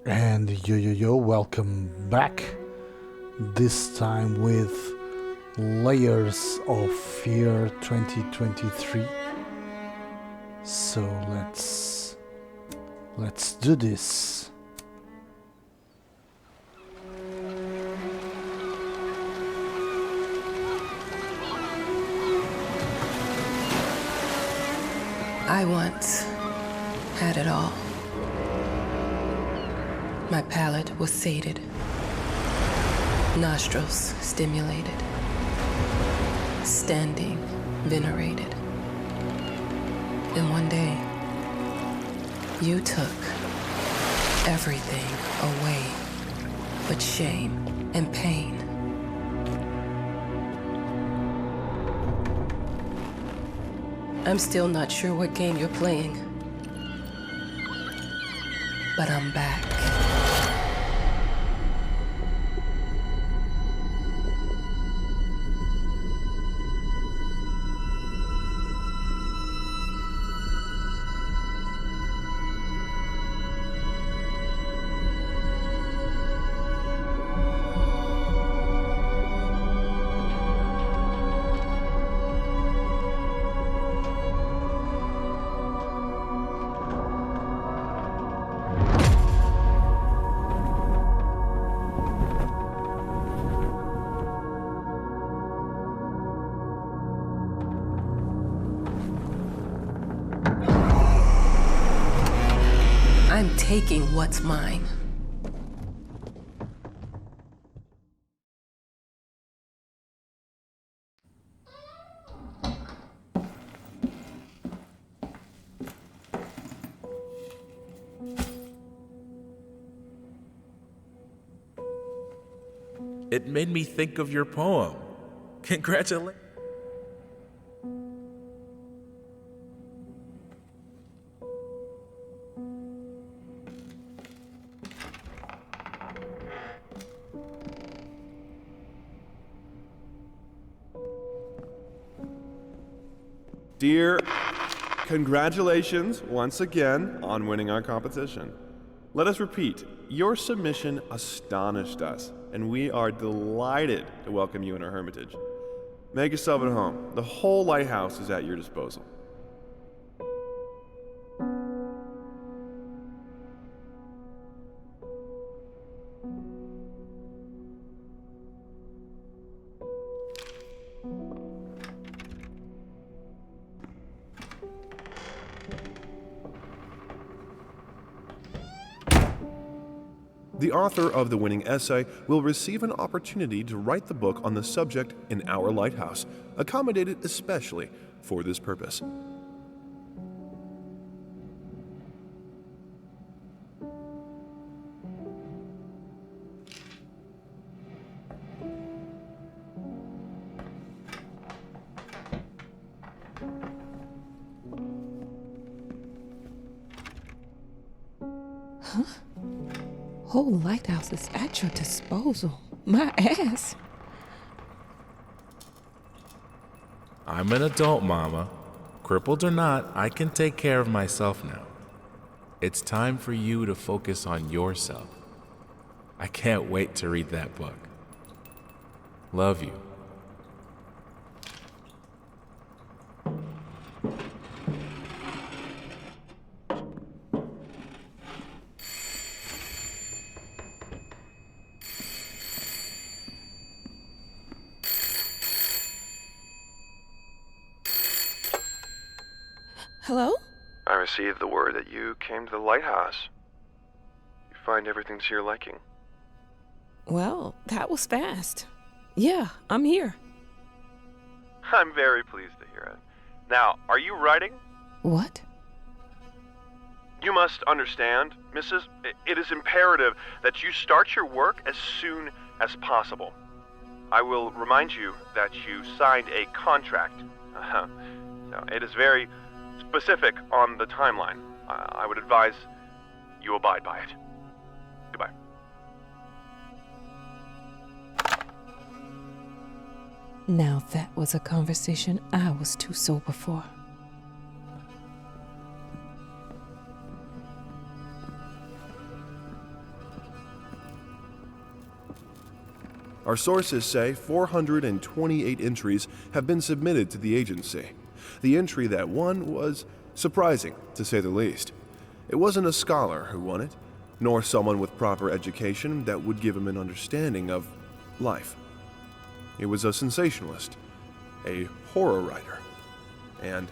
And yo, welcome back. This time with Layers of Fear 2023. So let's do this. I once had it all. My palate was sated, nostrils stimulated, standing venerated. And one day, you took everything away but shame and pain. I'm still not sure what game you're playing, but I'm back. I'm taking what's mine. It made me think of your poem. Congratulations. Dear, congratulations once again on winning our competition. Let us repeat, your submission astonished us, and we are delighted to welcome you in our hermitage. Make yourself at home. The whole lighthouse is at your disposal. The author of the winning essay will receive an opportunity to write the book on the subject in our lighthouse, accommodated especially for this purpose. Whole lighthouse is at your disposal. My ass. I'm an adult, Mama. Crippled or not, I can take care of myself now. It's time for you to focus on yourself. I can't wait to read that book. Love you. Hello? I received the word that you came to the lighthouse. You find everything to your liking. Well, that was fast. Yeah, I'm here. I'm very pleased to hear it. Now, are you writing? What? You must understand, Mrs., it is imperative that you start your work as soon as possible. I will remind you that you signed a contract. So it is very specific on the timeline. I would advise you abide by it. Goodbye. Now that was a conversation I was too sober for. Our sources say 428 entries have been submitted to the agency. The entry that won was surprising, to say the least. It wasn't a scholar who won it, nor someone with proper education that would give him an understanding of life. It was a sensationalist, a horror writer, and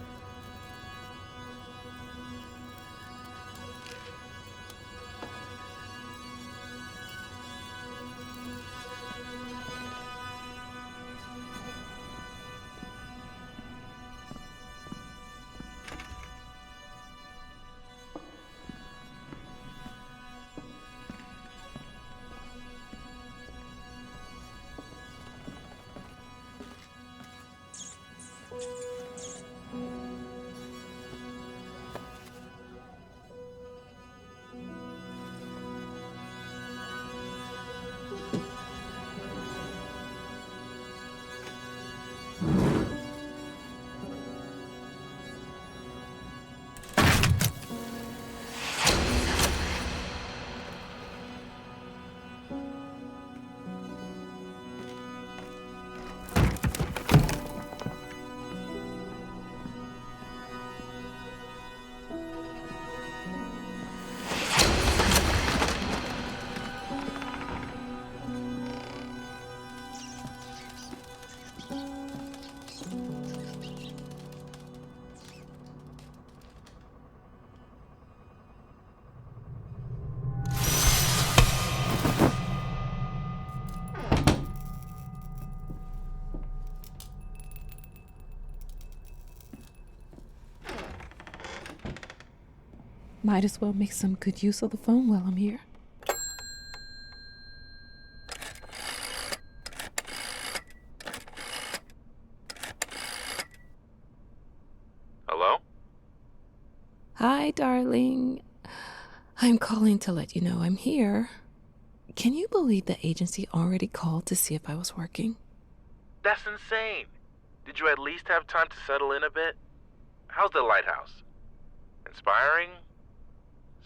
Might as well make some good use of the phone while I'm here. Hello? Hi, darling. I'm calling to let you know I'm here. Can you believe the agency already called to see if I was working? That's insane. Did you at least have time to settle in a bit? How's the lighthouse? Inspiring?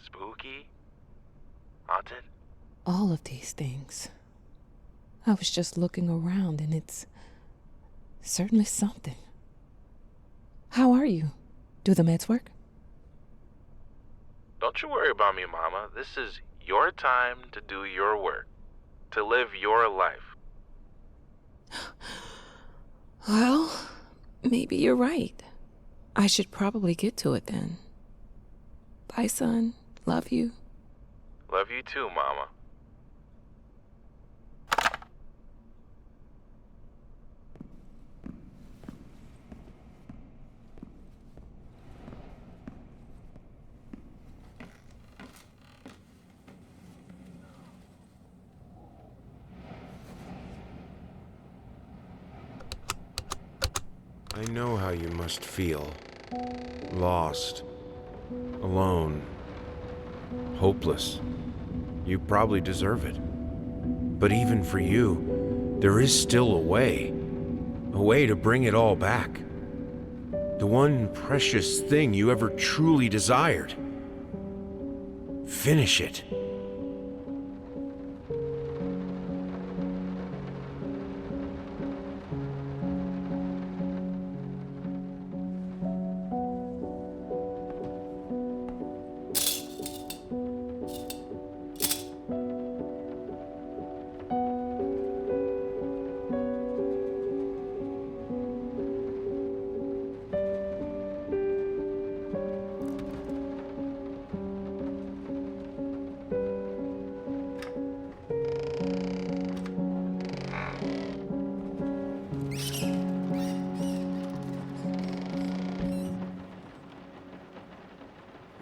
Spooky? Haunted? All of these things. I was just looking around and it's certainly something. How are you? Do the meds work? Don't you worry about me, Mama. This is your time to do your work, to live your life. Well, maybe you're right. I should probably get to it then. Bye, son. Love you. Love you too, Mama. I know how you must feel. Lost. Alone. Hopeless. You probably deserve it. But even for you, there is still a way. A way to bring it all back. The one precious thing you ever truly desired. Finish it.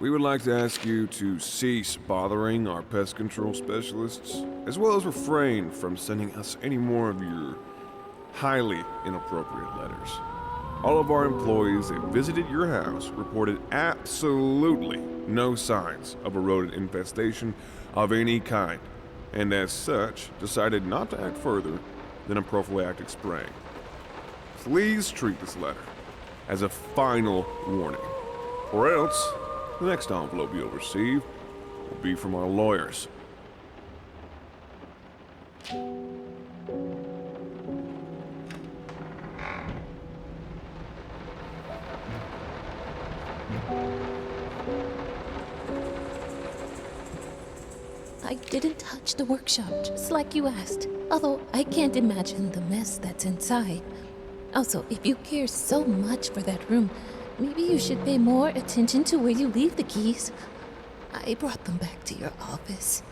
we would like to ask you to cease bothering our pest control specialists, as well as refrain from sending us any more of your highly inappropriate letters. All of our employees that visited your house reported absolutely no signs of a rodent infestation of any kind, and as such, decided not to act further than a prophylactic spraying. Please treat this letter as a final warning, or else the next envelope you'll receive will be from our lawyers. I didn't touch the workshop, just like you asked. Although I can't imagine the mess that's inside. Also, if you care so much for that room, maybe you should pay more attention to where you leave the keys. I brought them back to your office.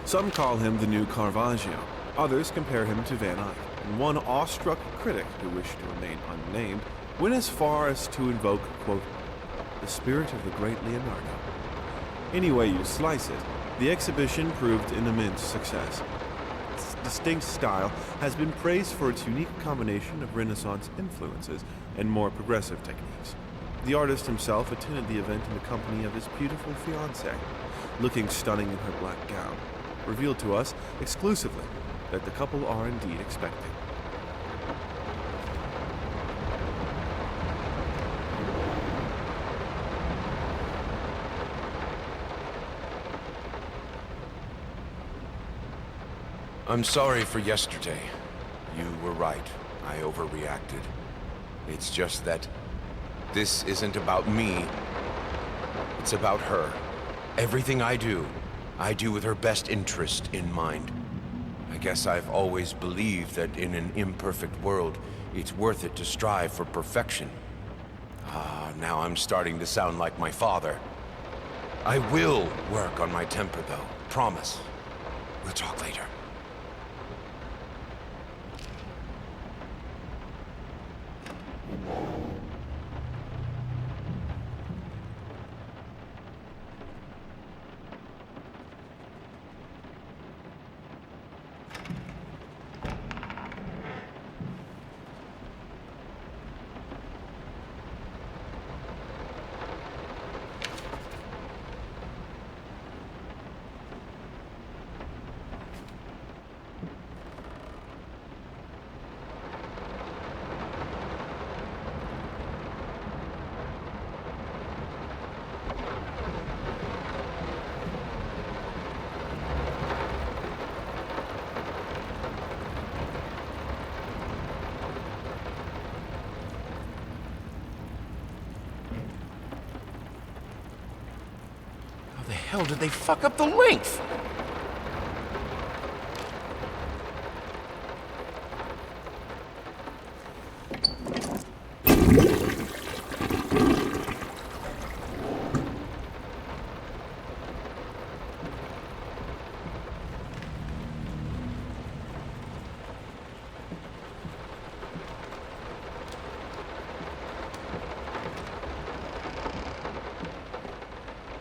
Some call him the new Caravaggio. Others compare him to Van Eyck. And one awestruck critic who wished to remain unnamed went as far as to invoke, quote, the spirit of the great Leonardo. Any way you slice it, the exhibition proved an immense success. Its distinct style has been praised for its unique combination of Renaissance influences and more progressive techniques. The artist himself attended the event in the company of his beautiful fiancée, looking stunning in her black gown, revealed to us exclusively that the couple are indeed expecting. I'm sorry for yesterday. You were right. I overreacted. It's just that this isn't about me. It's about her. Everything I do with her best interest in mind. I guess I've always believed that in an imperfect world, it's worth it to strive for perfection. Now I'm starting to sound like my father. I will work on my temper, though. Promise. We'll talk later. Hell, did they fuck up the length?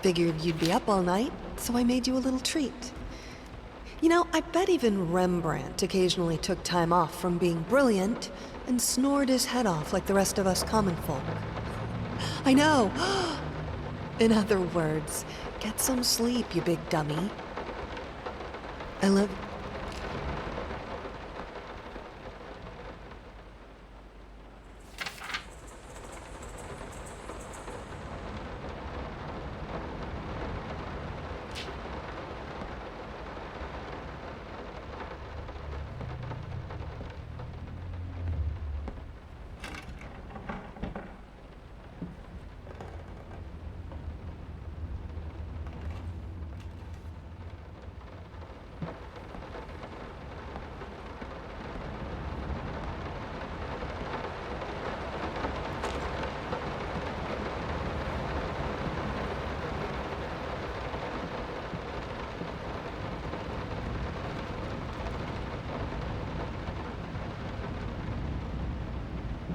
Figured you'd be up all night, so I made you a little treat. You know, I bet even Rembrandt occasionally took time off from being brilliant and snored his head off like the rest of us common folk. I know! In other words, get some sleep, you big dummy. I love...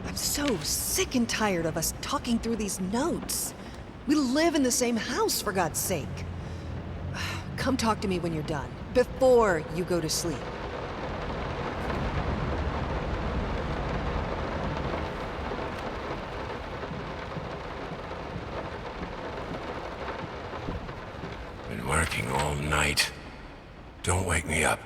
I'm so sick and tired of us talking through these notes. We live in the same house, for God's sake. Come talk to me when you're done, before you go to sleep. Been working all night. Don't wake me up.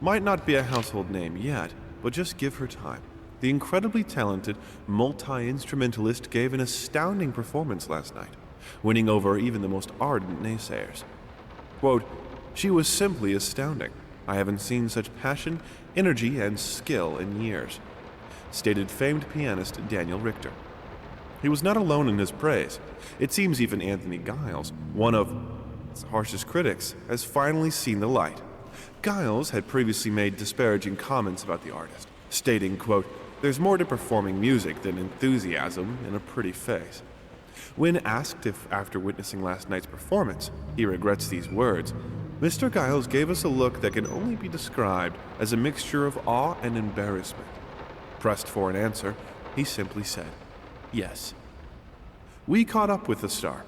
Might not be a household name yet, but just give her time. The incredibly talented multi-instrumentalist gave an astounding performance last night, winning over even the most ardent naysayers. Quote, "She was simply astounding. I haven't seen such passion, energy, and skill in years," stated famed pianist Daniel Richter. He was not alone in his praise. It seems even Anthony Giles, one of its harshest critics, has finally seen the light. Giles had previously made disparaging comments about the artist, stating, quote, "There's more to performing music than enthusiasm and a pretty face." When asked if, after witnessing last night's performance, he regrets these words, Mr. Giles gave us a look that can only be described as a mixture of awe and embarrassment. Pressed for an answer, he simply said, "Yes." We caught up with the star.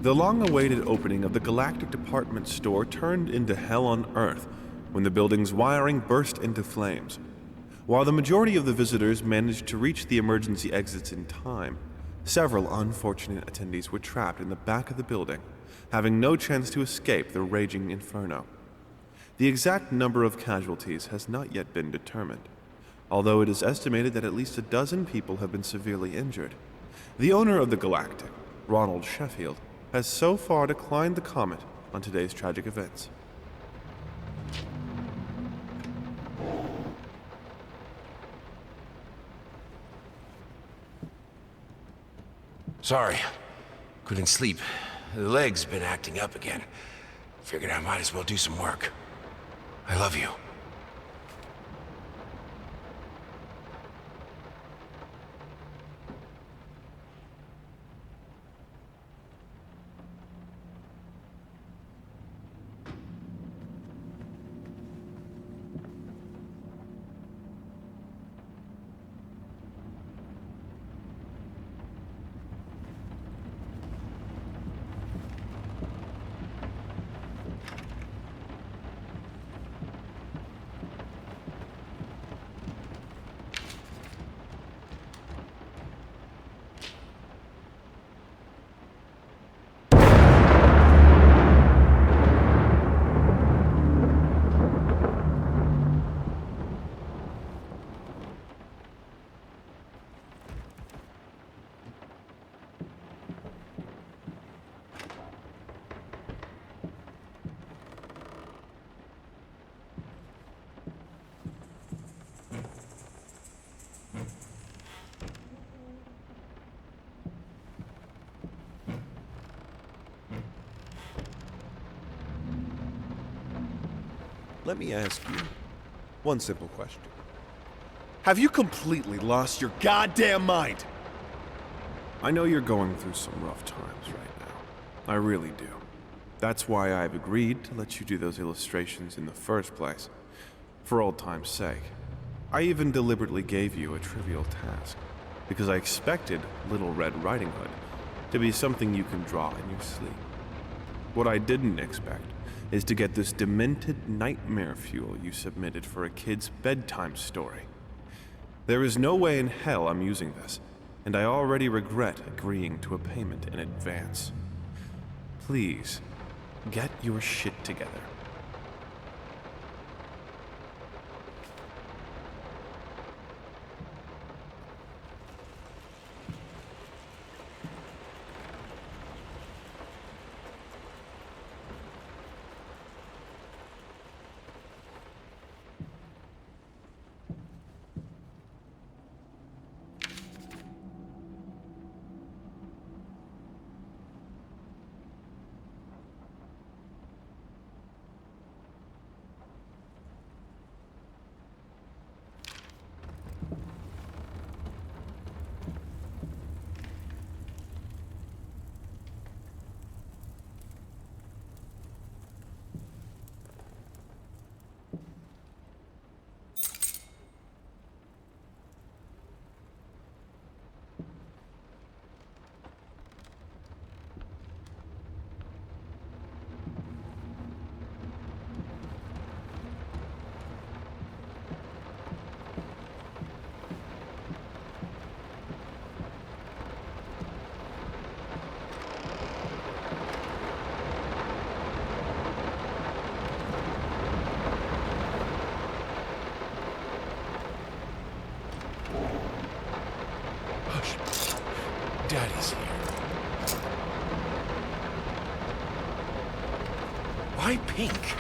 The long-awaited opening of the Galactic Department Store turned into hell on Earth when the building's wiring burst into flames. While the majority of the visitors managed to reach the emergency exits in time, several unfortunate attendees were trapped in the back of the building, having no chance to escape the raging inferno. The exact number of casualties has not yet been determined, although it is estimated that at least a dozen people have been severely injured. The owner of the Galactic, Ronald Sheffield, has so far declined the comment on today's tragic events. Sorry. Couldn't sleep. The leg's been acting up again. Figured I might as well do some work. I love you. Let me ask you one simple question. Have you completely lost your goddamn mind? I know you're going through some rough times right now. I really do. That's why I've agreed to let you do those illustrations in the first place. For old time's sake. I even deliberately gave you a trivial task, because I expected Little Red Riding Hood to be something you can draw in your sleep. What I didn't expect is to get this demented nightmare fuel you submitted for a kid's bedtime story. There is no way in hell I'm using this, and I already regret agreeing to a payment in advance. Please, get your shit together. Daddy's here. Why pink?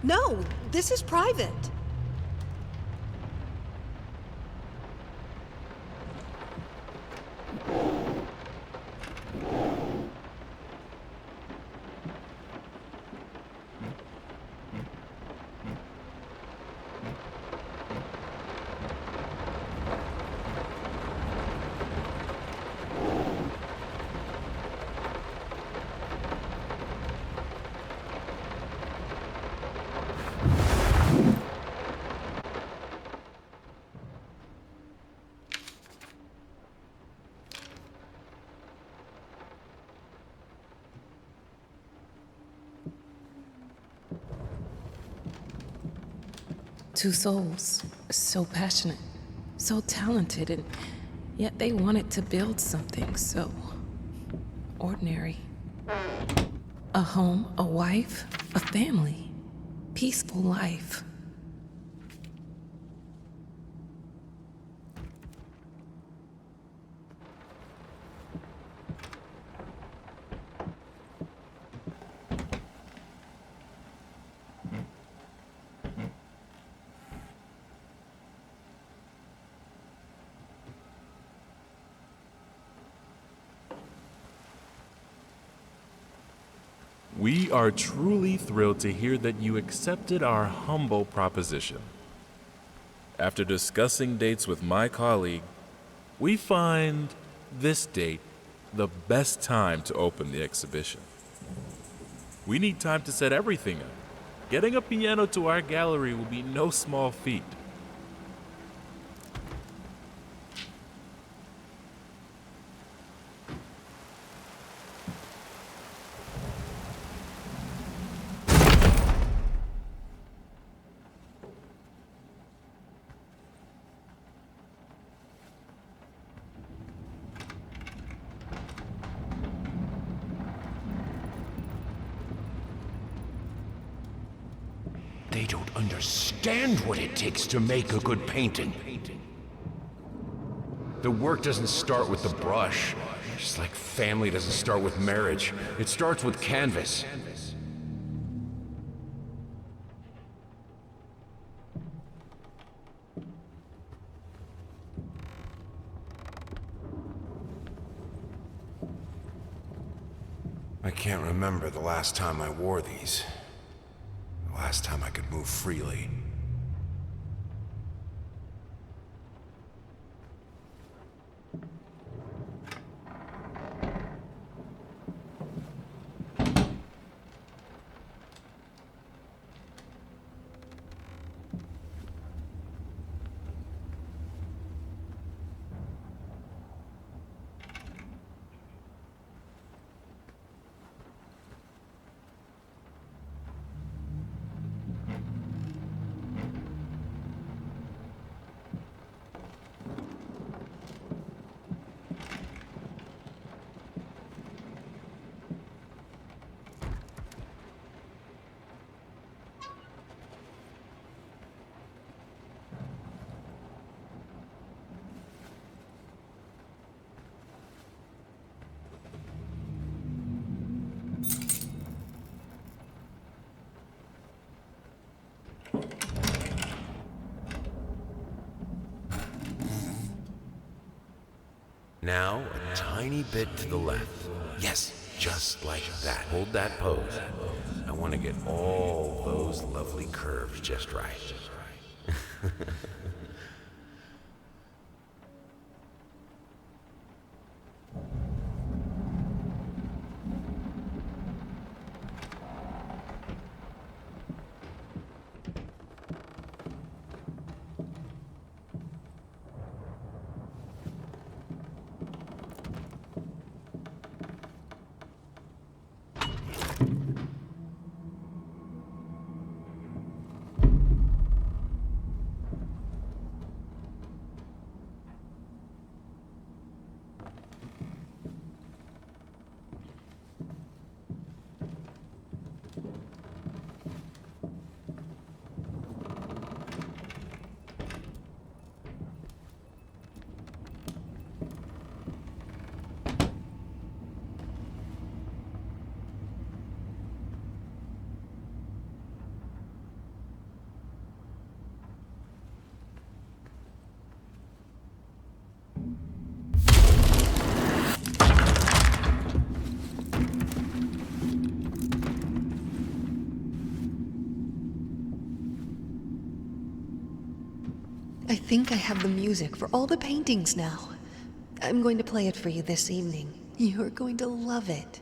No, this is private. Two souls, so passionate, so talented, and yet they wanted to build something so ordinary. A home, a wife, a family, peaceful life. We are truly thrilled to hear that you accepted our humble proposition. After discussing dates with my colleague, we find this date the best time to open the exhibition. We need time to set everything up. Getting a piano to our gallery will be no small feat. They don't understand what it takes to make a good painting. The work doesn't start with the brush. Just like family doesn't start with marriage. It starts with canvas. I can't remember the last time I wore these. The last time I could move freely. Now, a tiny bit to the left. Yes, just like that. Hold that pose. I want to get all those lovely curves just right. I think I have the music for all the paintings now. I'm going to play it for you this evening. You're going to love it.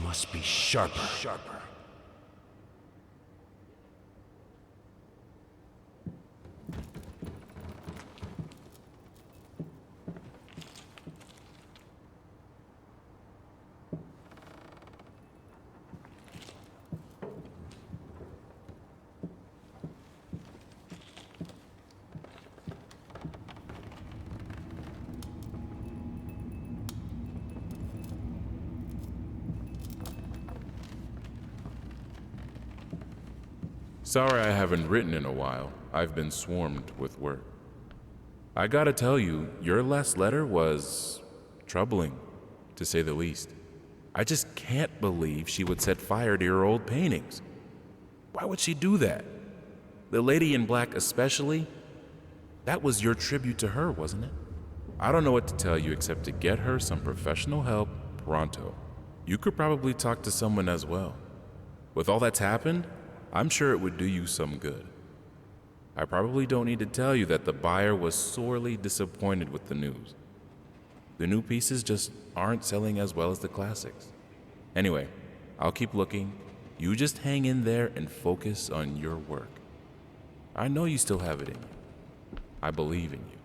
Must be sharper. Sorry I haven't written in a while. I've been swarmed with work. I gotta tell you, your last letter was troubling, to say the least. I just can't believe she would set fire to your old paintings. Why would she do that? The lady in black especially? That was your tribute to her, wasn't it? I don't know what to tell you except to get her some professional help pronto. You could probably talk to someone as well. With all that's happened, I'm sure it would do you some good. I probably don't need to tell you that the buyer was sorely disappointed with the news. The new pieces just aren't selling as well as the classics. Anyway, I'll keep looking. You just hang in there and focus on your work. I know you still have it in you. I believe in you.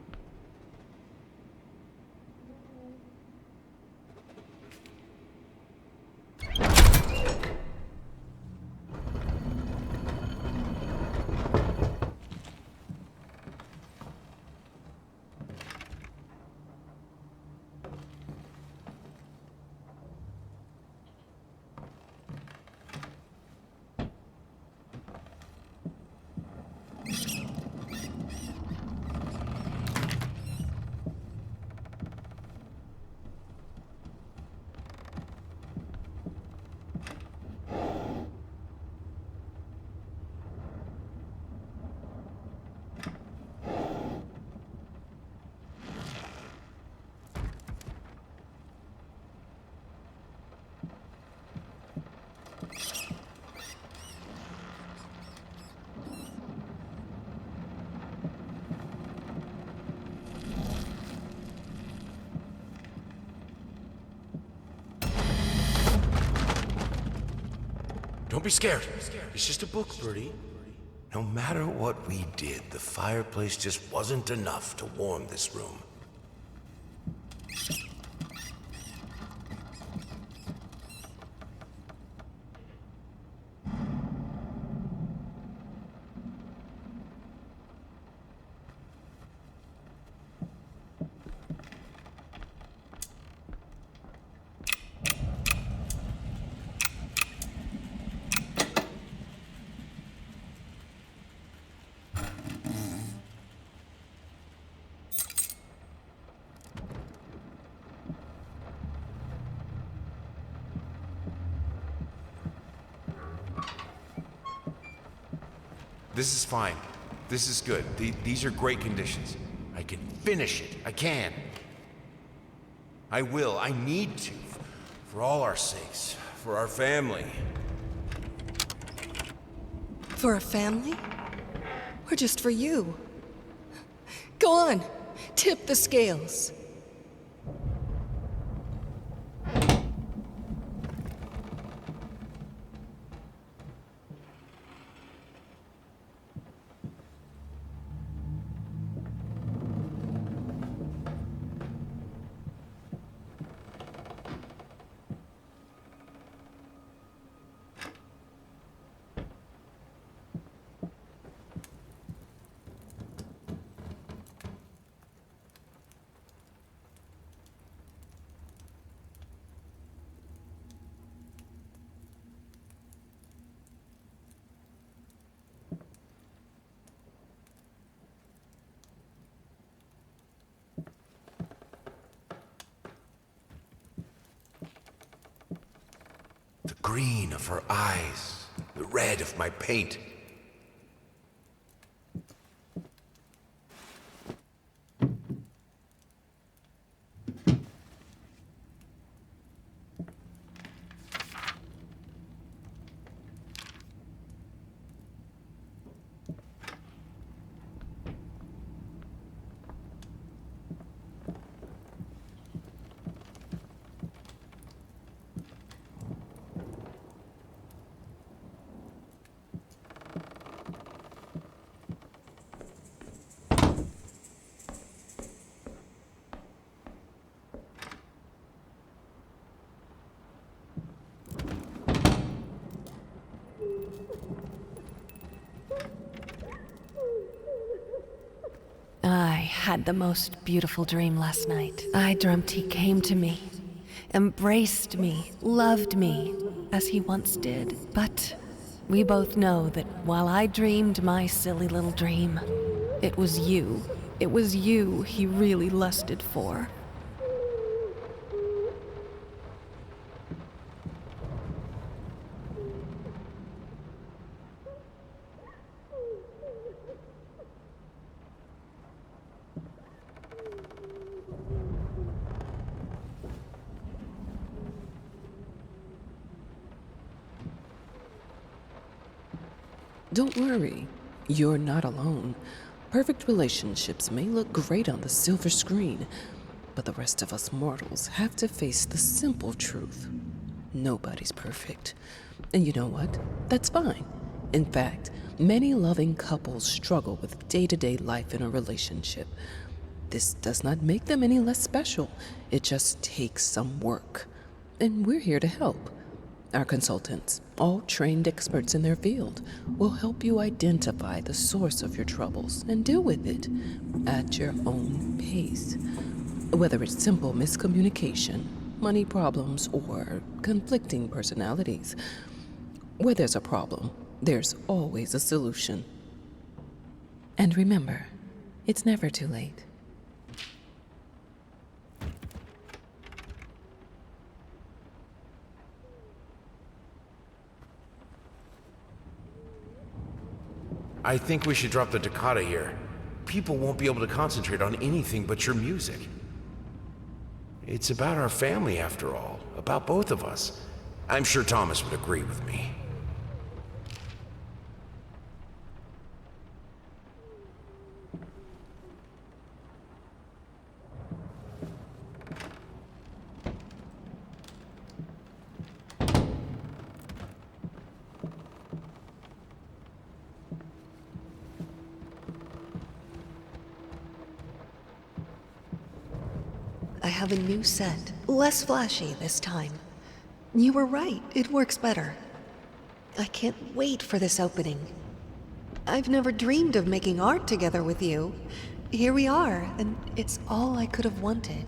Don't be scared. It's just a book, Birdie. No matter what we did, the fireplace just wasn't enough to warm this room. This is fine. This is good. These are great conditions. I can finish it. I can. I will. I need to. For all our sakes. For our family. For a family? Or just for you? Go on, tip the scales. The green of her eyes. The red of my paint. I had the most beautiful dream last night. I dreamt he came to me, embraced me, loved me, as he once did. But we both know that while I dreamed my silly little dream, it was you. It was you he really lusted for. Don't worry. You're not alone. Perfect relationships may look great on the silver screen, but the rest of us mortals have to face the simple truth. Nobody's perfect. And you know what? That's fine. In fact, many loving couples struggle with day-to-day life in a relationship. This does not make them any less special. It just takes some work. And we're here to help. Our consultants, all trained experts in their field, will help you identify the source of your troubles and deal with it at your own pace. Whether it's simple miscommunication, money problems, or conflicting personalities, where there's a problem, there's always a solution. And remember, it's never too late. I think we should drop the toccata here. People won't be able to concentrate on anything but your music. It's about our family, after all. About both of us. I'm sure Thomas would agree with me. I have a new set. Less flashy this time. You were right, it works better. I can't wait for this opening. I've never dreamed of making art together with you. Here we are, and it's all I could have wanted.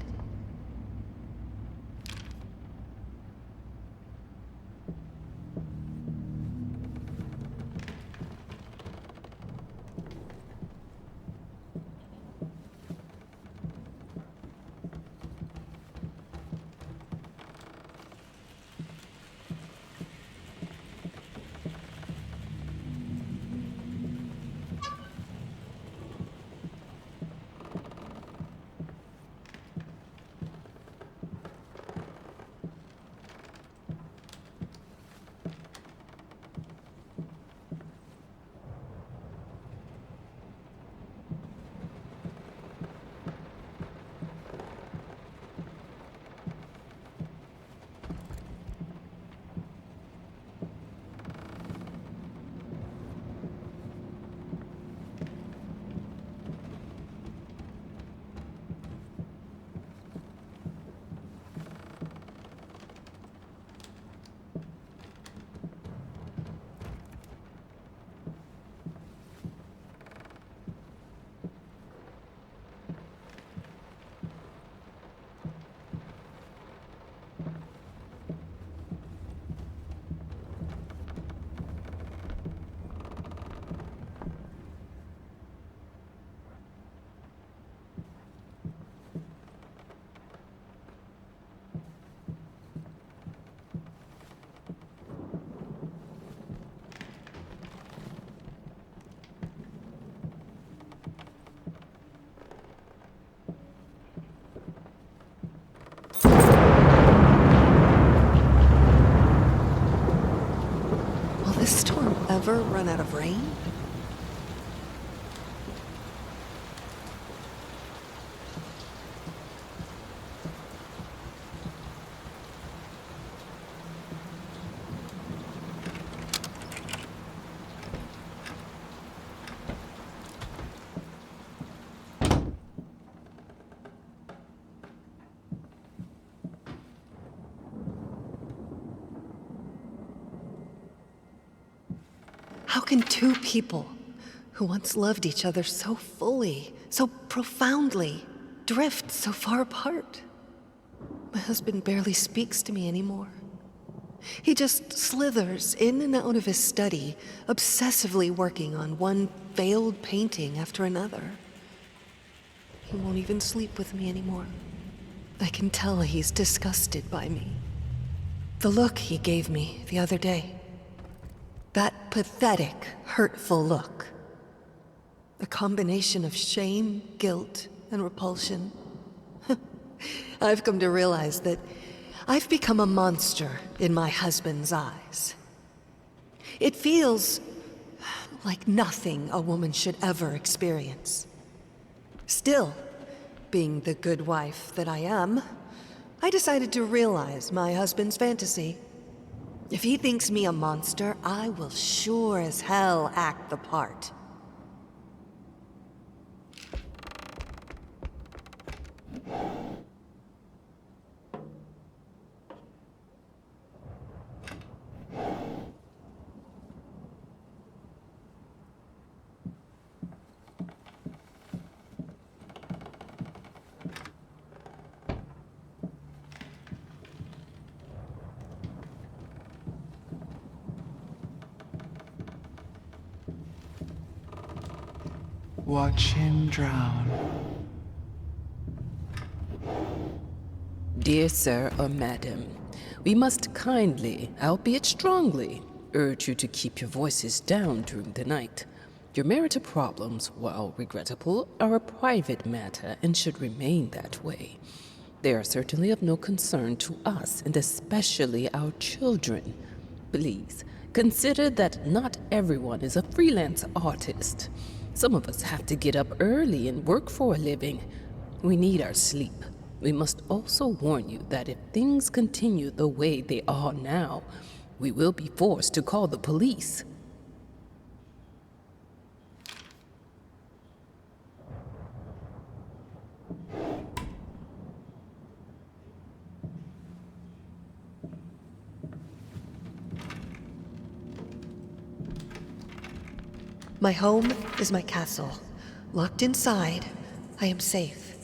This storm ever run out of rain? How can two people who once loved each other so fully, so profoundly, drift so far apart? My husband barely speaks to me anymore. He just slithers in and out of his study, obsessively working on one failed painting after another. He won't even sleep with me anymore. I can tell he's disgusted by me. The look he gave me the other day. That pathetic, hurtful look. A combination of shame, guilt, and repulsion. I've come to realize that I've become a monster in my husband's eyes. It feels like nothing a woman should ever experience. Still, being the good wife that I am, I decided to realize my husband's fantasy. If he thinks me a monster, I will sure as hell act the part. Watch him drown. Dear sir or madam, we must kindly, albeit strongly, urge you to keep your voices down during the night. Your marital problems, while regrettable, are a private matter and should remain that way. They are certainly of no concern to us, and especially our children. Please, consider that not everyone is a freelance artist. Some of us have to get up early and work for a living. We need our sleep. We must also warn you that if things continue the way they are now, we will be forced to call the police. My home is my castle. Locked inside, I am safe.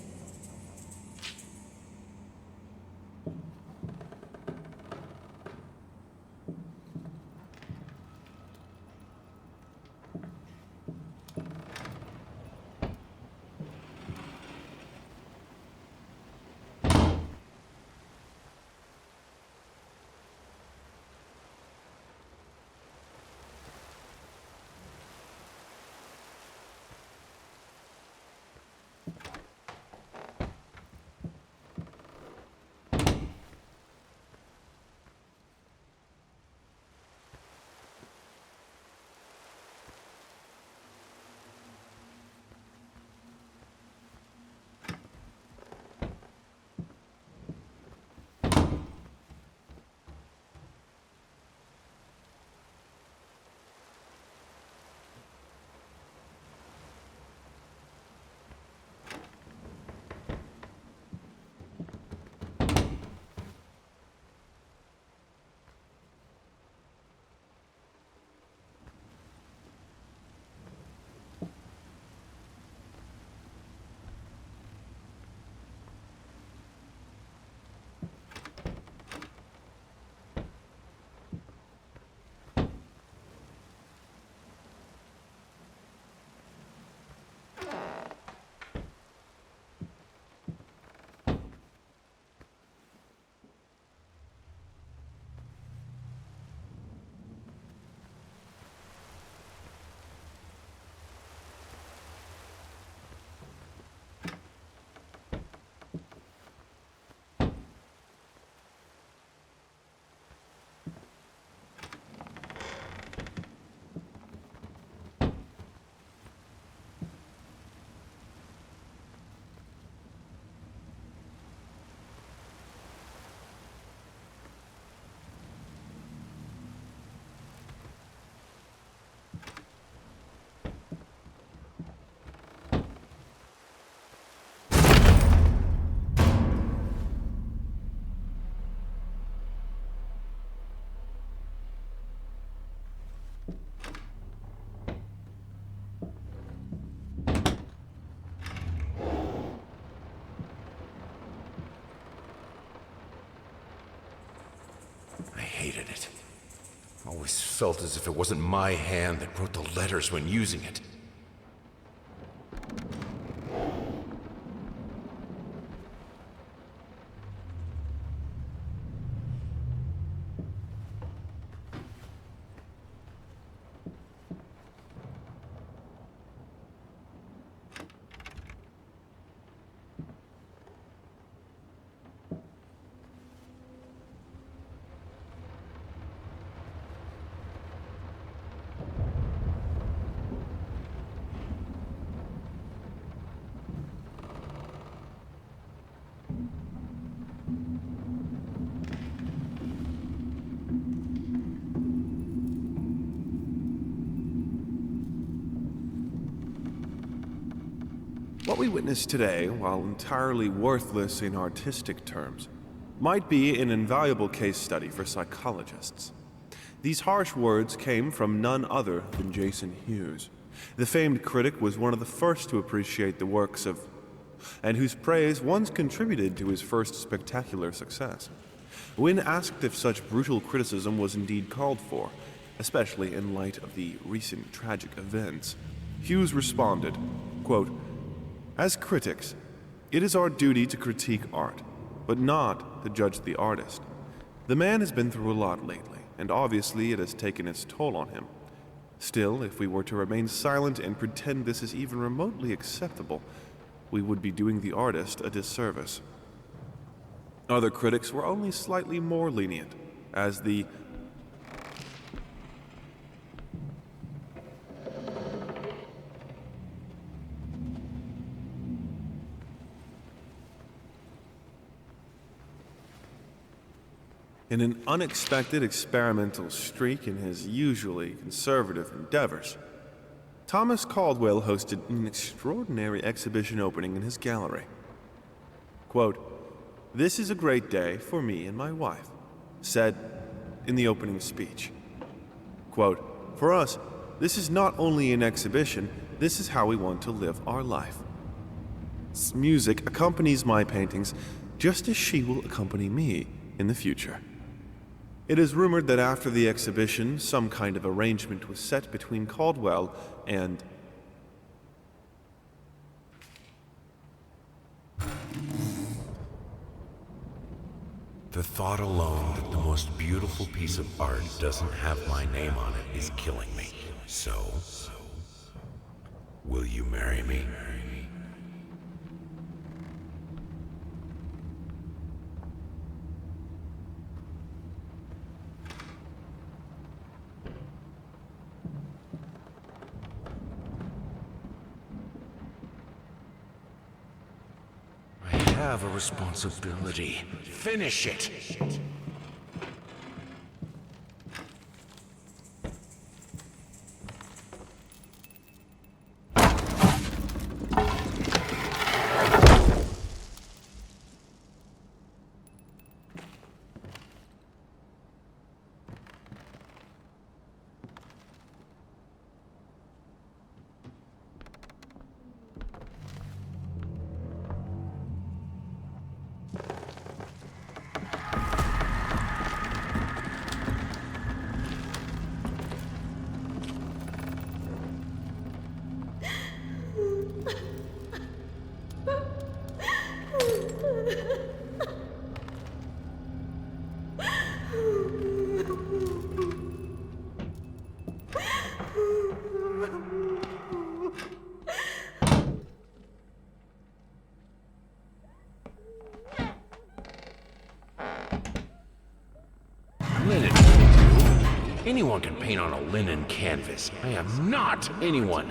I hated it. Always felt as if it wasn't my hand that wrote the letters when using it. What we witness today, while entirely worthless in artistic terms, might be an invaluable case study for psychologists. These harsh words came from none other than Jason Hughes. The famed critic was one of the first to appreciate the works of, and whose praise once contributed to his first spectacular success. When asked if such brutal criticism was indeed called for, especially in light of the recent tragic events, Hughes responded, quote, "As critics, it is our duty to critique art, but not to judge the artist. The man has been through a lot lately, and obviously it has taken its toll on him. Still, if we were to remain silent and pretend this is even remotely acceptable, we would be doing the artist a disservice." Other critics were only slightly more lenient, as the in an unexpected experimental streak in his usually conservative endeavors, Thomas Caldwell hosted an extraordinary exhibition opening in his gallery. Quote, "This is a great day for me and my wife," said in the opening speech. Quote, "For us, this is not only an exhibition, this is how we want to live our life. Music accompanies my paintings just as she will accompany me in the future." It is rumored that after the exhibition, some kind of arrangement was set between Caldwell and The thought alone that the most beautiful piece of art doesn't have my name on it is killing me. So, will you marry me? I have a responsibility. Finish it! Linen. Anyone can paint on a linen canvas. I am not anyone.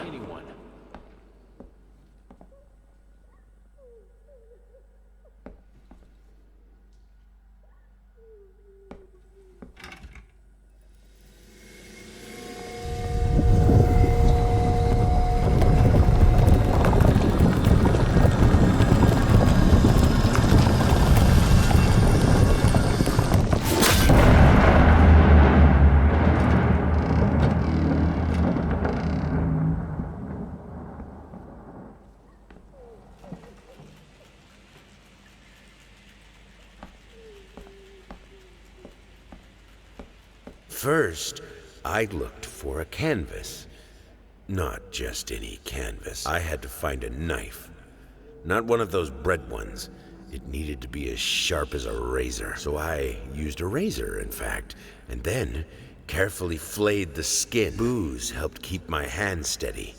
First, I looked for a canvas. Not just any canvas. I had to find a knife. Not one of those bread ones. It needed to be as sharp as a razor. So I used a razor, in fact, and then carefully flayed the skin. Booze helped keep my hand steady.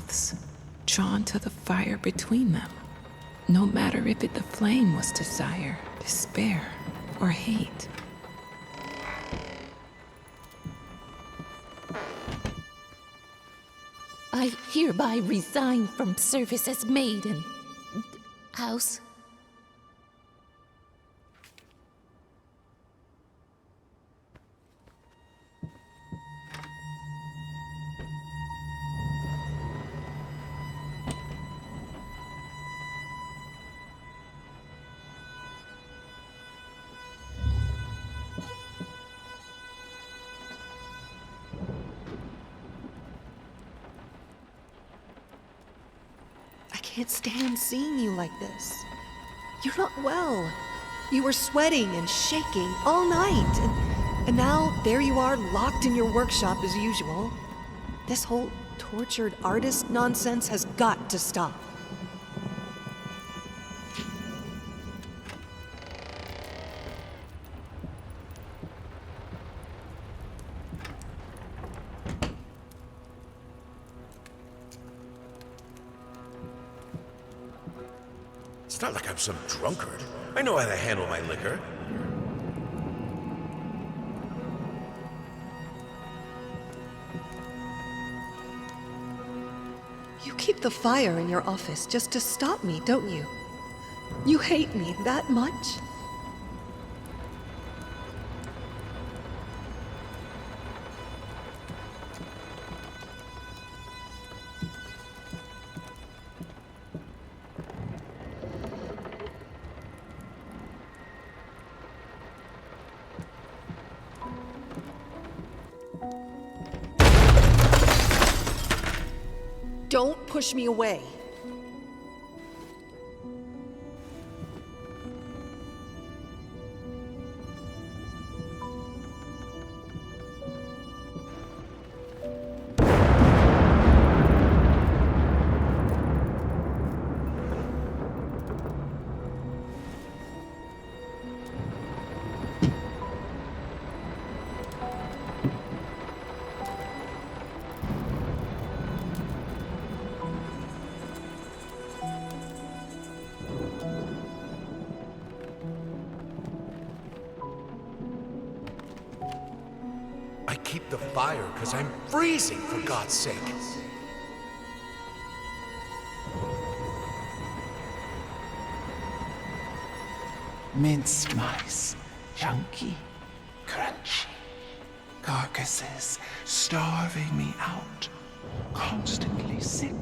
paths, drawn to the fire between them, no matter if the flame was desire, despair, or hate. I hereby resign from service as maid in house. I can't stand seeing you like this. You're not well. You were sweating and shaking all night, and now there you are locked in your workshop as usual. This whole tortured artist nonsense has got to stop. It's not like I'm some drunkard. I know how to handle my liquor. You keep the fire in your office just to stop me, don't you? You hate me that much? Don't push me away. I keep the fire because I'm freezing, for God's sake. Minced mice, chunky, crunchy. Carcasses starving me out, constantly sick.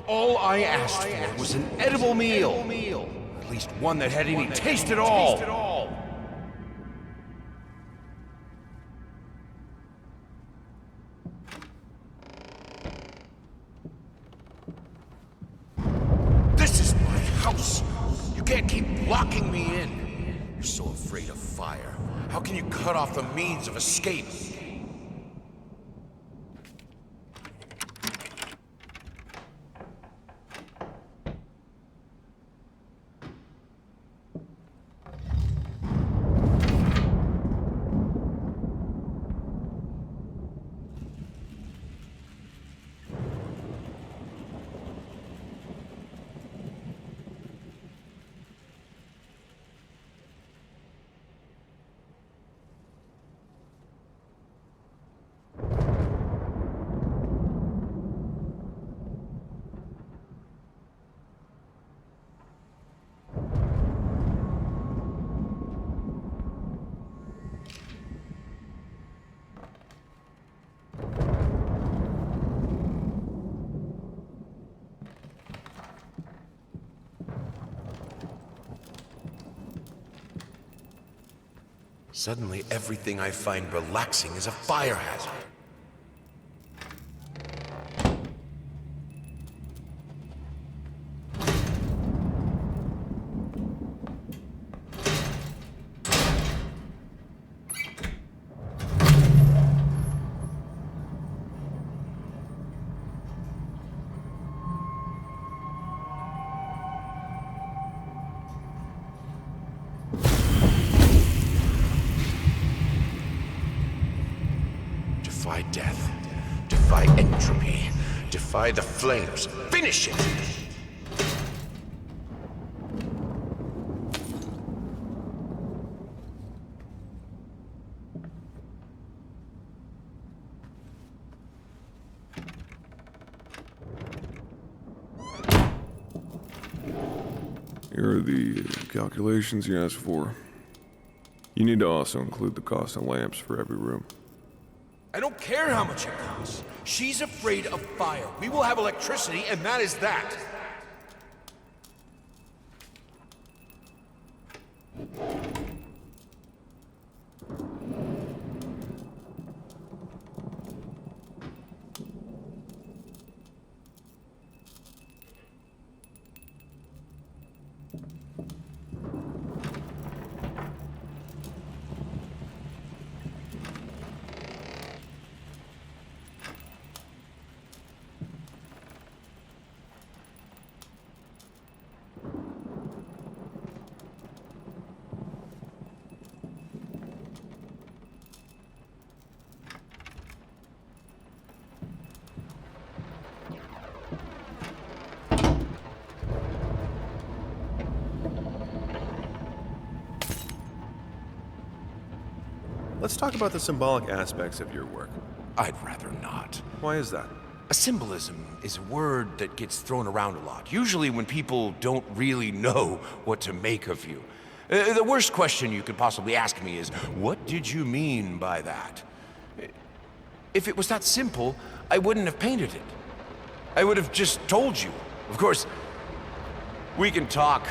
All I asked for was an edible meal. At least one that had any taste at all. This is my house. You can't keep locking me in. You're so afraid of fire. How can you cut off the means of escape? Suddenly, everything I find relaxing is a fire hazard. Defy death. Defy entropy. Defy the flames. Finish it! Here are the calculations you asked for. You need to also include the cost of lamps for every room. I don't care how much it costs. She's afraid of fire. We will have electricity, and that is that. Let's talk about the symbolic aspects of your work. I'd rather not. Why is that? A symbolism is a word that gets thrown around a lot, usually when people don't really know what to make of you. The worst question you could possibly ask me is, what did you mean by that? If it was that simple, I wouldn't have painted it. I would have just told you. Of course, we can talk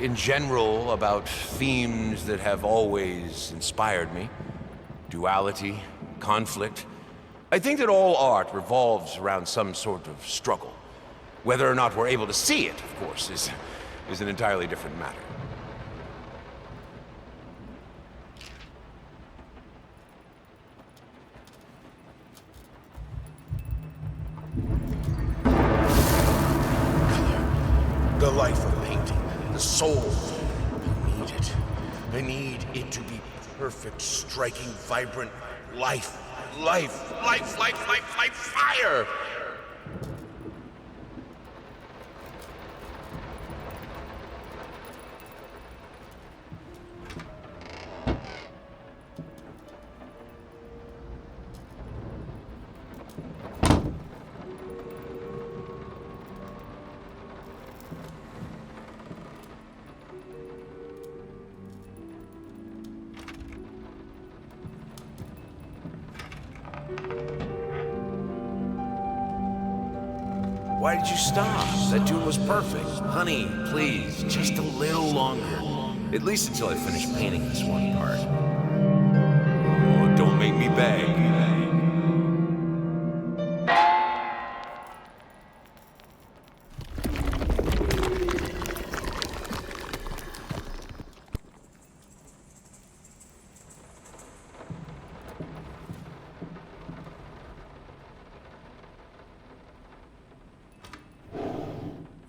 in general about themes that have always inspired me. Duality, conflict. I think that all art revolves around some sort of struggle. Whether or not we're able to see it, of course, is an entirely different matter. Color. The life of painting. The soul. I need it. I need it to be perfect, striking, vibrant life. Life, fire! Why did you stop? That tune was perfect. Honey, please, just a little longer. At least until I finish painting this one part. Oh, don't make me beg.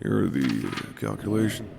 Here are the calculations.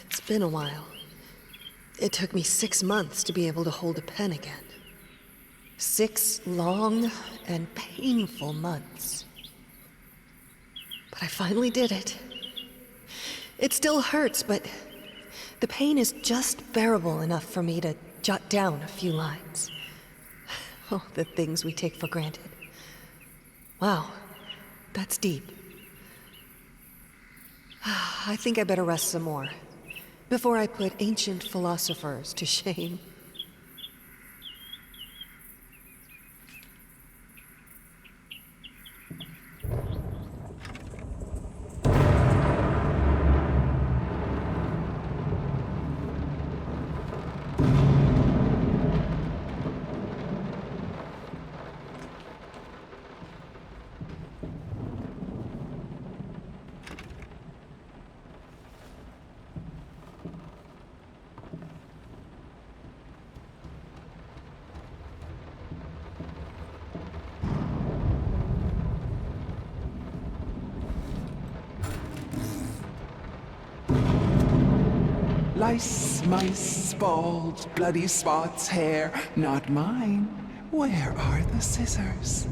It's been a while. It took me 6 months to be able to hold a pen again. 6 long and painful months. But I finally did it. It still hurts, but the pain is just bearable enough for me to jot down a few lines. Oh, the things we take for granted. Wow, that's deep. I think I better rest some more before I put ancient philosophers to shame. Lice, mice, bald, bloody spots, hair, not mine. Where are the scissors?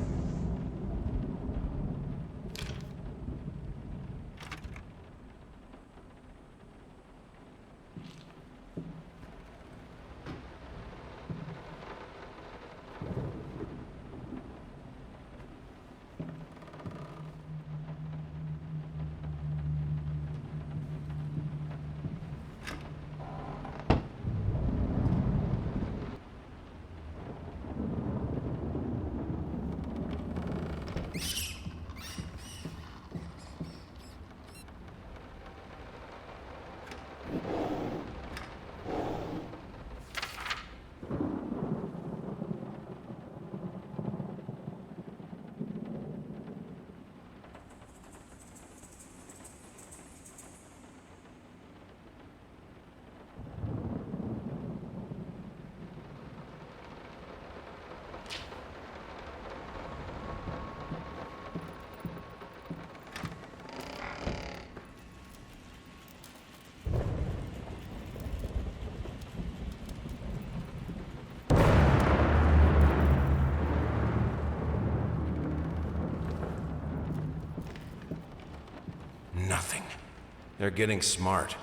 They're getting smart.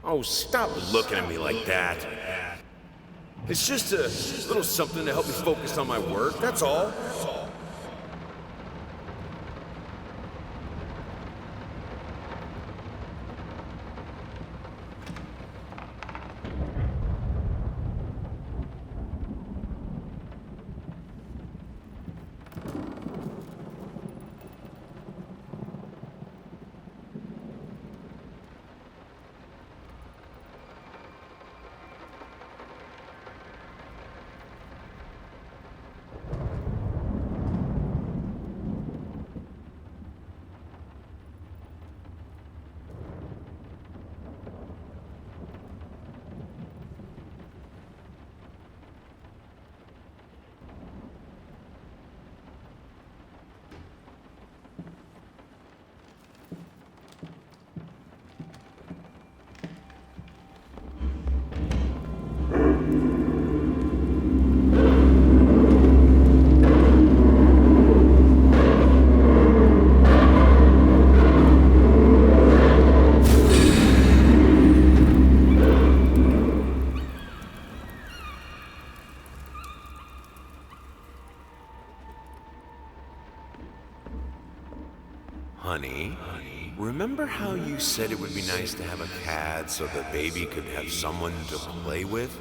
Oh, stop looking at me like that. It's just a little something to help me focus on my work, that's all. Honey, remember how you said it would be nice to have a cat so the baby could have someone to play with?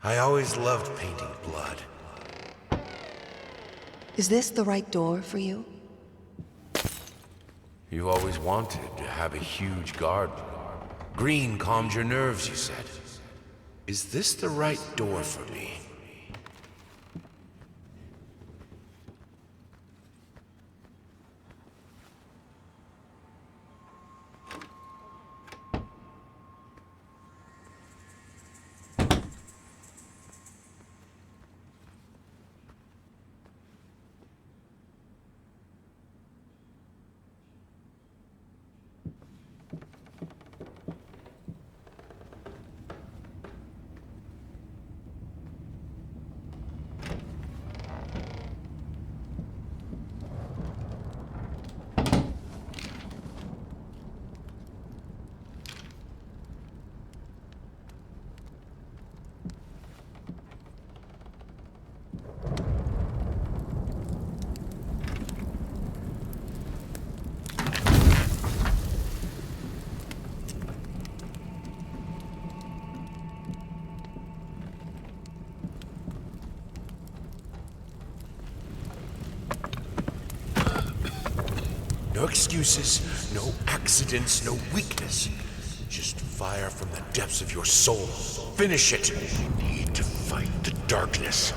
I always loved painting blood. Is this the right door for you? You always wanted to have a huge garden. Green calmed your nerves, you said. Is this the right door for me? No excuses, no accidents, no weakness. Just fire from the depths of your soul. Finish it. You need to fight the darkness.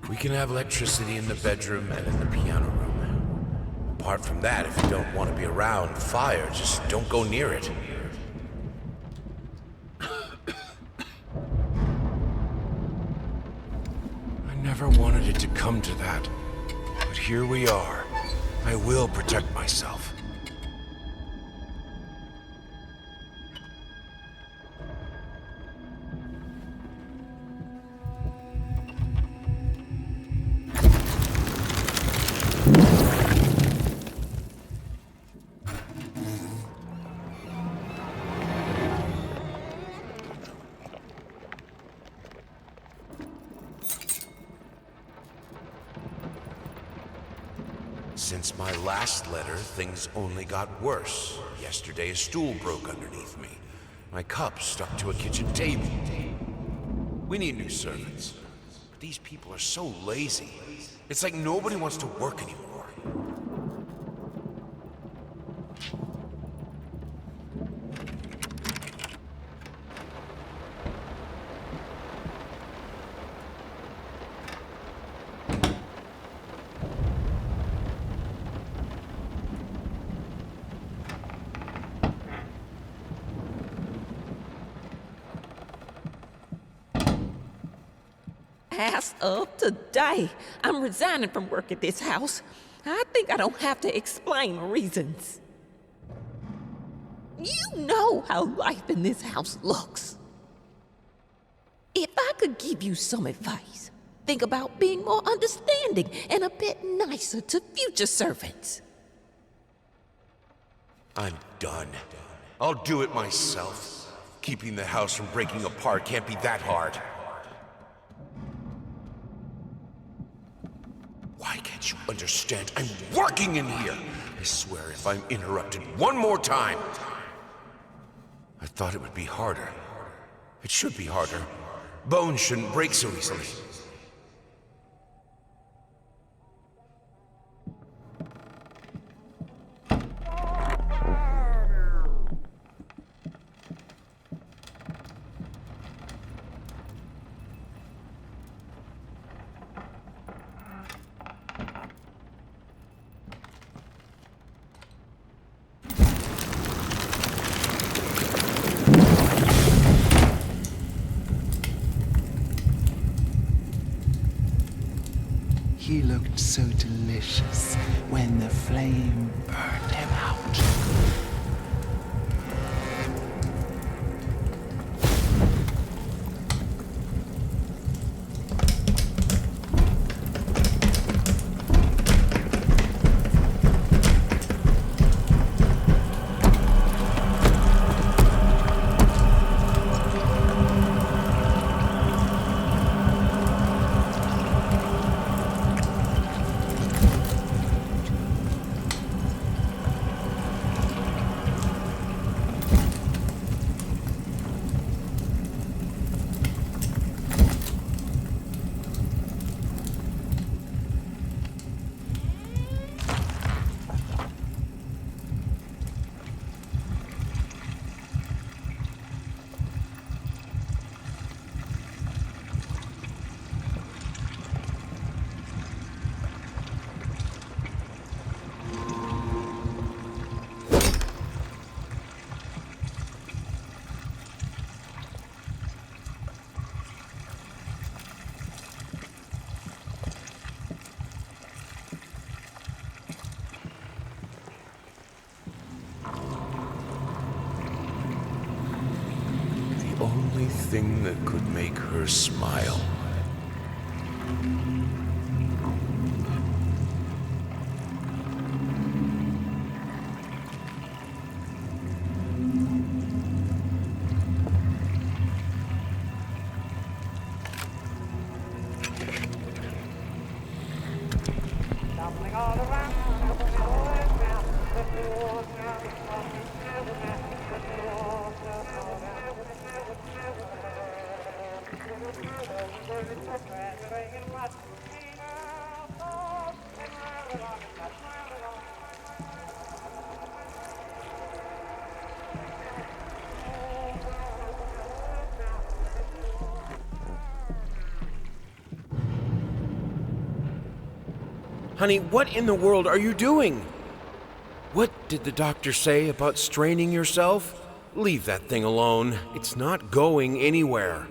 We can have electricity in the bedroom and in the piano room. Apart from that, if you don't want to be around fire, just don't go near it. I never wanted it to come to that. But here we are. I will protect myself. Since my last letter, things only got worse. Yesterday, a stool broke underneath me. My cup stuck to a kitchen table. We need new servants. But these people are so lazy. It's like nobody wants to work anymore. As of today, I'm resigning from work at this house. I think I don't have to explain reasons. You know how life in this house looks. If I could give you some advice, think about being more understanding and a bit nicer to future servants. I'm done. I'll do it myself. Keeping the house from breaking apart can't be that hard. Why can't you understand? I'm working in here! I swear if I'm interrupted one more time... I thought it would be harder. It should be harder. Bones shouldn't break so easily. He looked so delicious when the flame burned him out. The only thing that could make her smile. Honey, what in the world are you doing? What did the doctor say about straining yourself? Leave that thing alone. It's not going anywhere.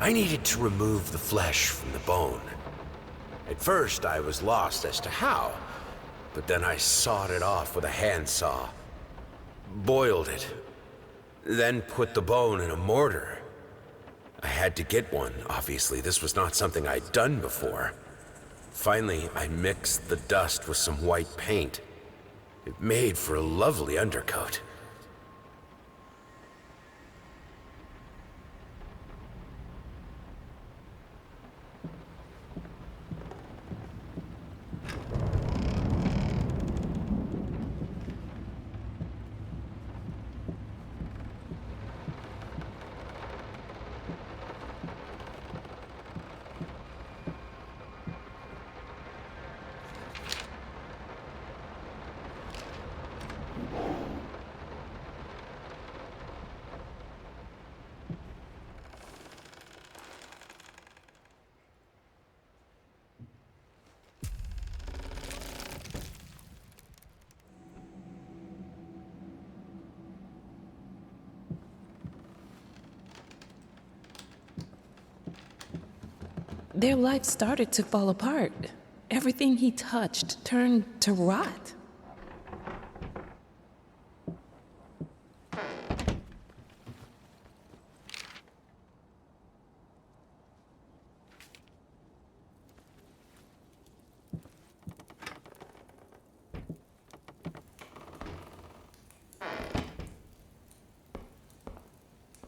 I needed to remove the flesh from the bone. At first, I was lost as to how, but then I sawed it off with a handsaw, boiled it, then put the bone in a mortar. I had to get one, obviously. This was not something I'd done before. Finally, I mixed the dust with some white paint. It made for a lovely undercoat. Their life started to fall apart. Everything he touched turned to rot.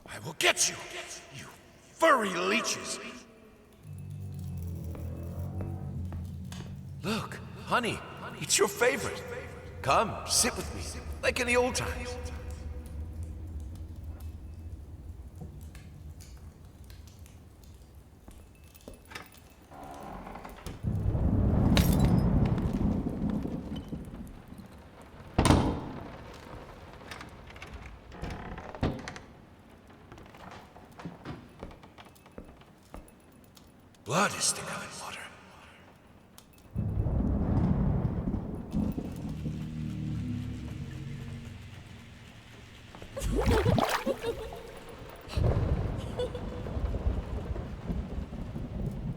I will get you, you furry leeches. Look, honey, it's your favorite. Come, sit with me, like in the old times. Blood is thicker than water.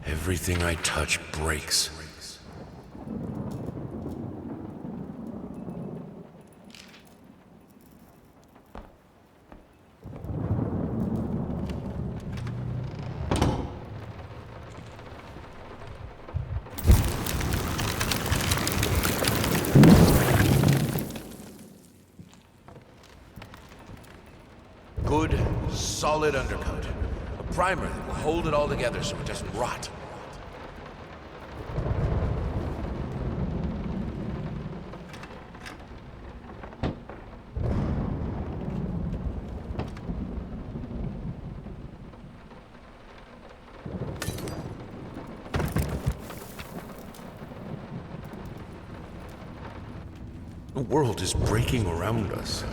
Everything I touch breaks. Good, solid undercoat. A primer that will hold it all together so it doesn't rot. The world is breaking around us.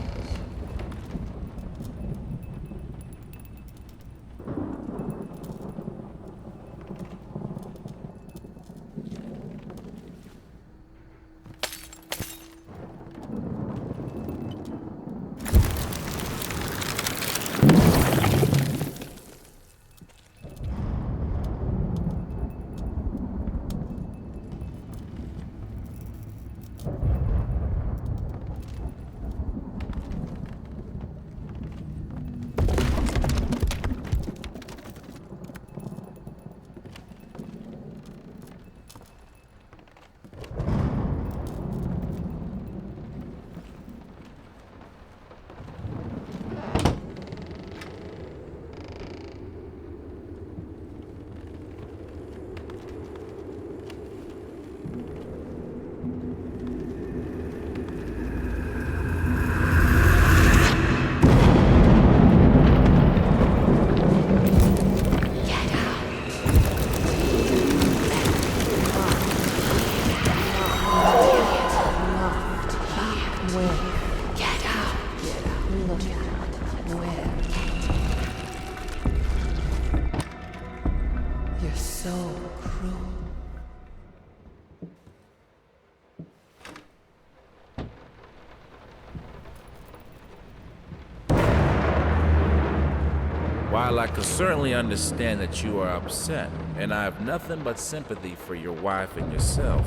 You're so cruel. While I can certainly understand that you are upset, and I have nothing but sympathy for your wife and yourself,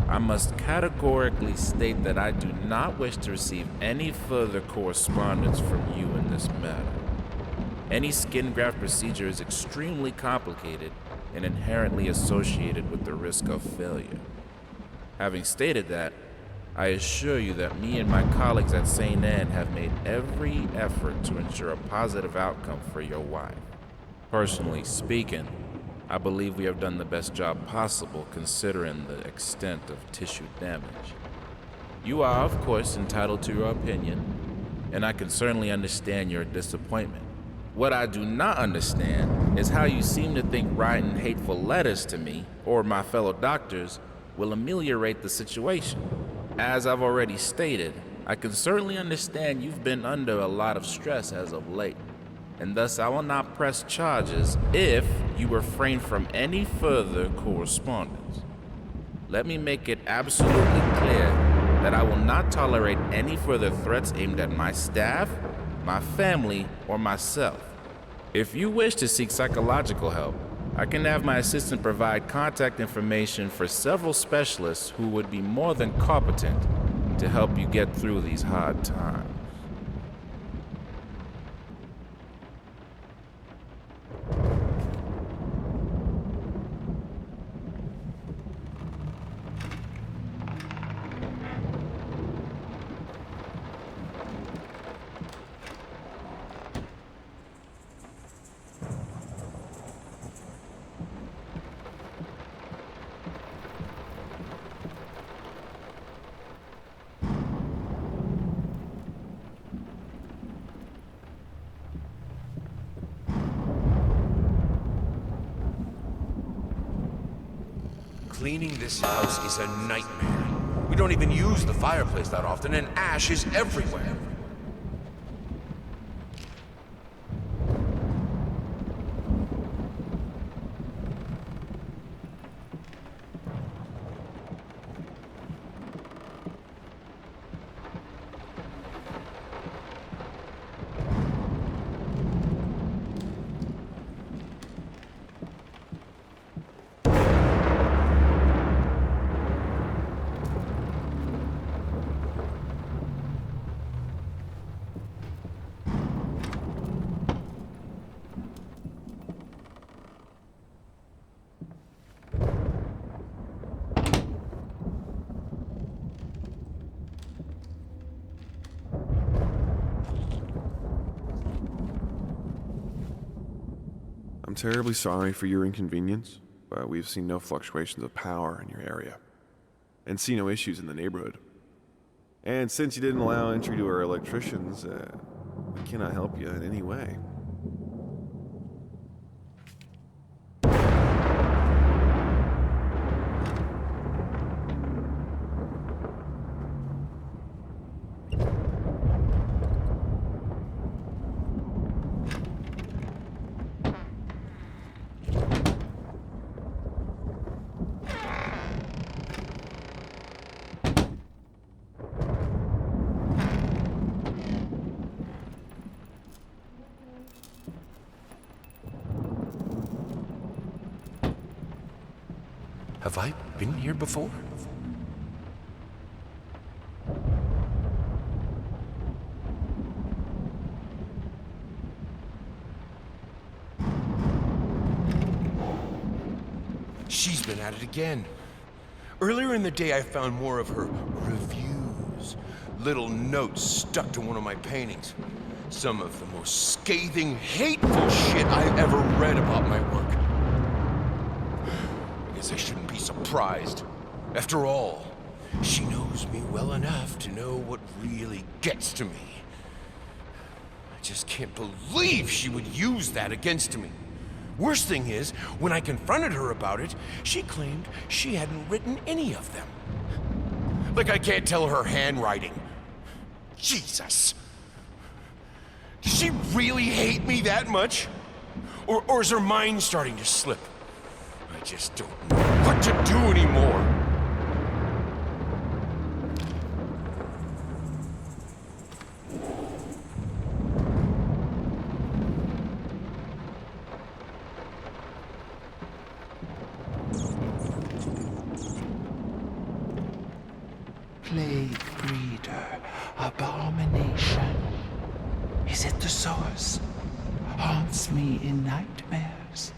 I must categorically state that I do not wish to receive any further correspondence from you in this matter. Any skin graft procedure is extremely complicated and inherently associated with the risk of failure. Having stated that, I assure you that me and my colleagues at St. Anne have made every effort to ensure a positive outcome for your wife. Personally speaking, I believe we have done the best job possible considering the extent of tissue damage. You are, of course, entitled to your opinion, and I can certainly understand your disappointment. What I do not understand is how you seem to think writing hateful letters to me, or my fellow doctors, will ameliorate the situation. As I've already stated, I can certainly understand you've been under a lot of stress as of late, and thus I will not press charges if you refrain from any further correspondence. Let me make it absolutely clear that I will not tolerate any further threats aimed at my staff, my family, or myself. If you wish to seek psychological help, I can have my assistant provide contact information for several specialists who would be more than competent to help you get through these hard times. Cleaning this house is a nightmare. We don't even use the fireplace that often, and ash is everywhere. I'm terribly sorry for your inconvenience, but we've seen no fluctuations of power in your area, and see no issues in the neighborhood. And since you didn't allow entry to our electricians, we cannot help you in any way. Have I been here before? She's been at it again. Earlier in the day, I found more of her reviews. Little notes stuck to one of my paintings. Some of the most scathing, hateful shit I've ever read about my work. I guess I shouldn't be surprised. After all, she knows me well enough to know what really gets to me. I just can't believe she would use that against me. Worst thing is, when I confronted her about it, she claimed she hadn't written any of them. Like I can't tell her handwriting. Jesus! Does she really hate me that much? Or is her mind starting to slip? just don't know what to do anymore. Plague breeder, abomination. Is it the source? Haunts me in nightmares.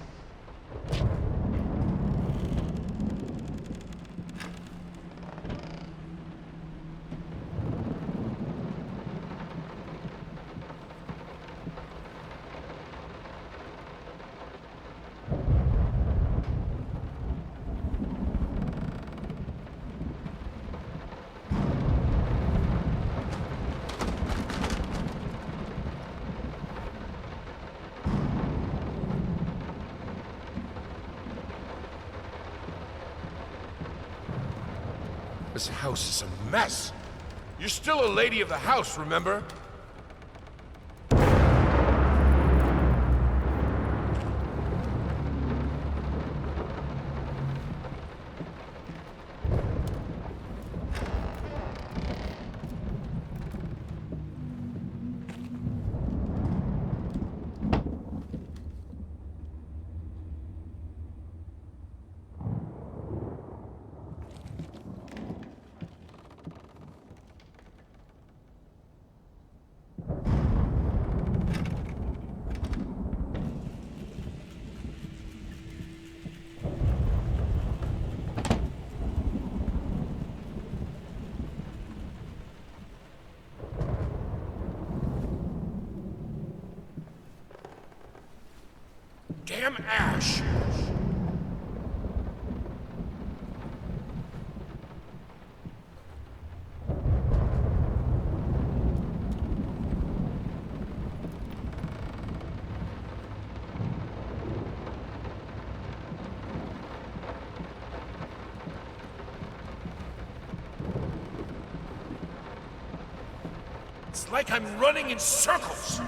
This house is a mess. You're still a lady of the house, remember? Damn Ash! It's like I'm running in circles!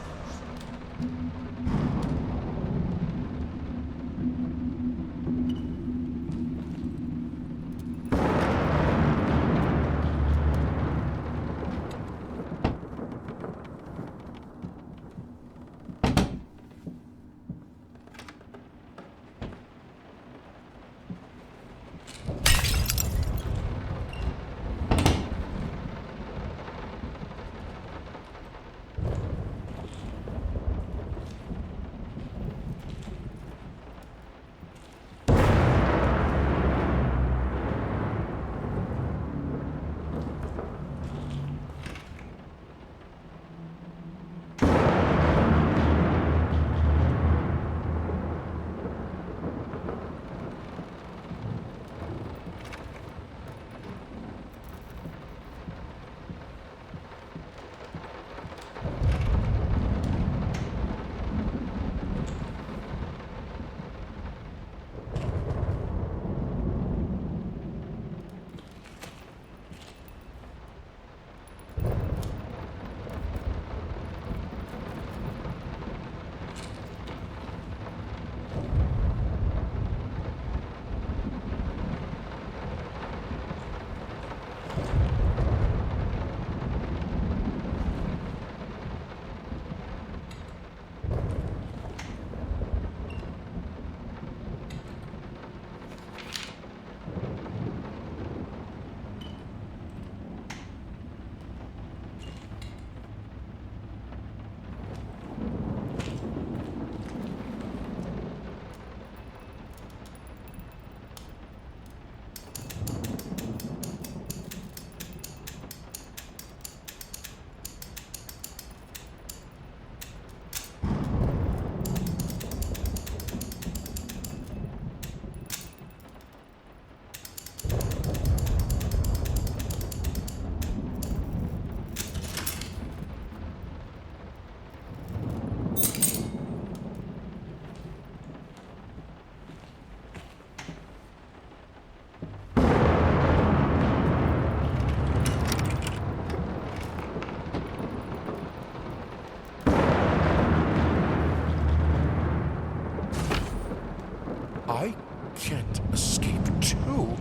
can't escape too.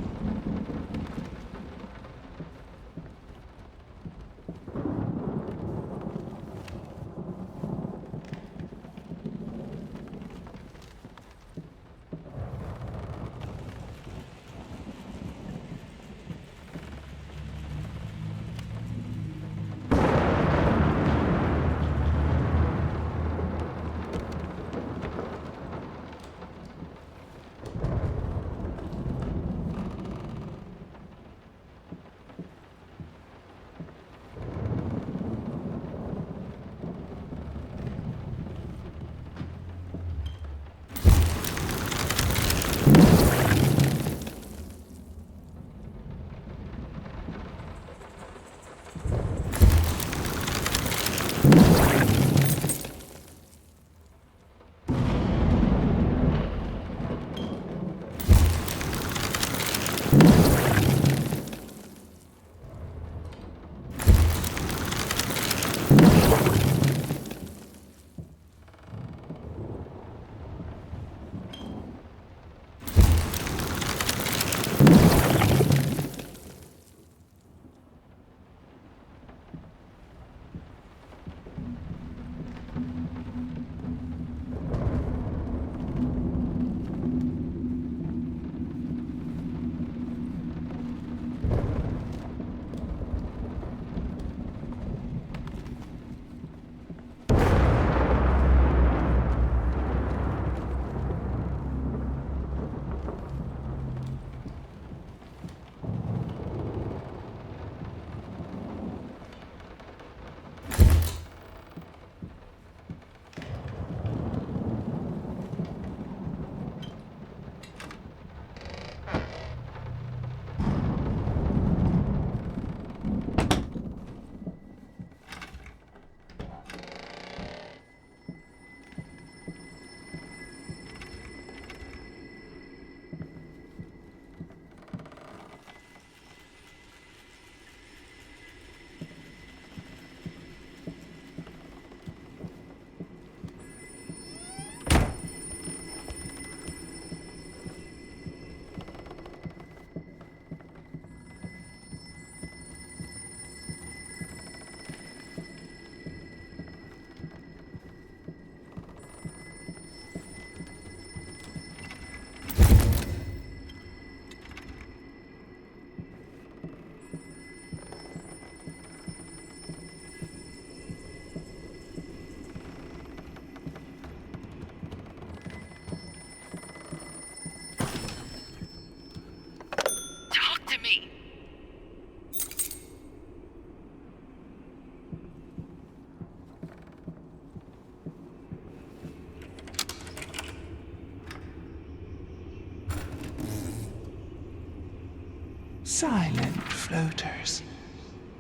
Silent floaters.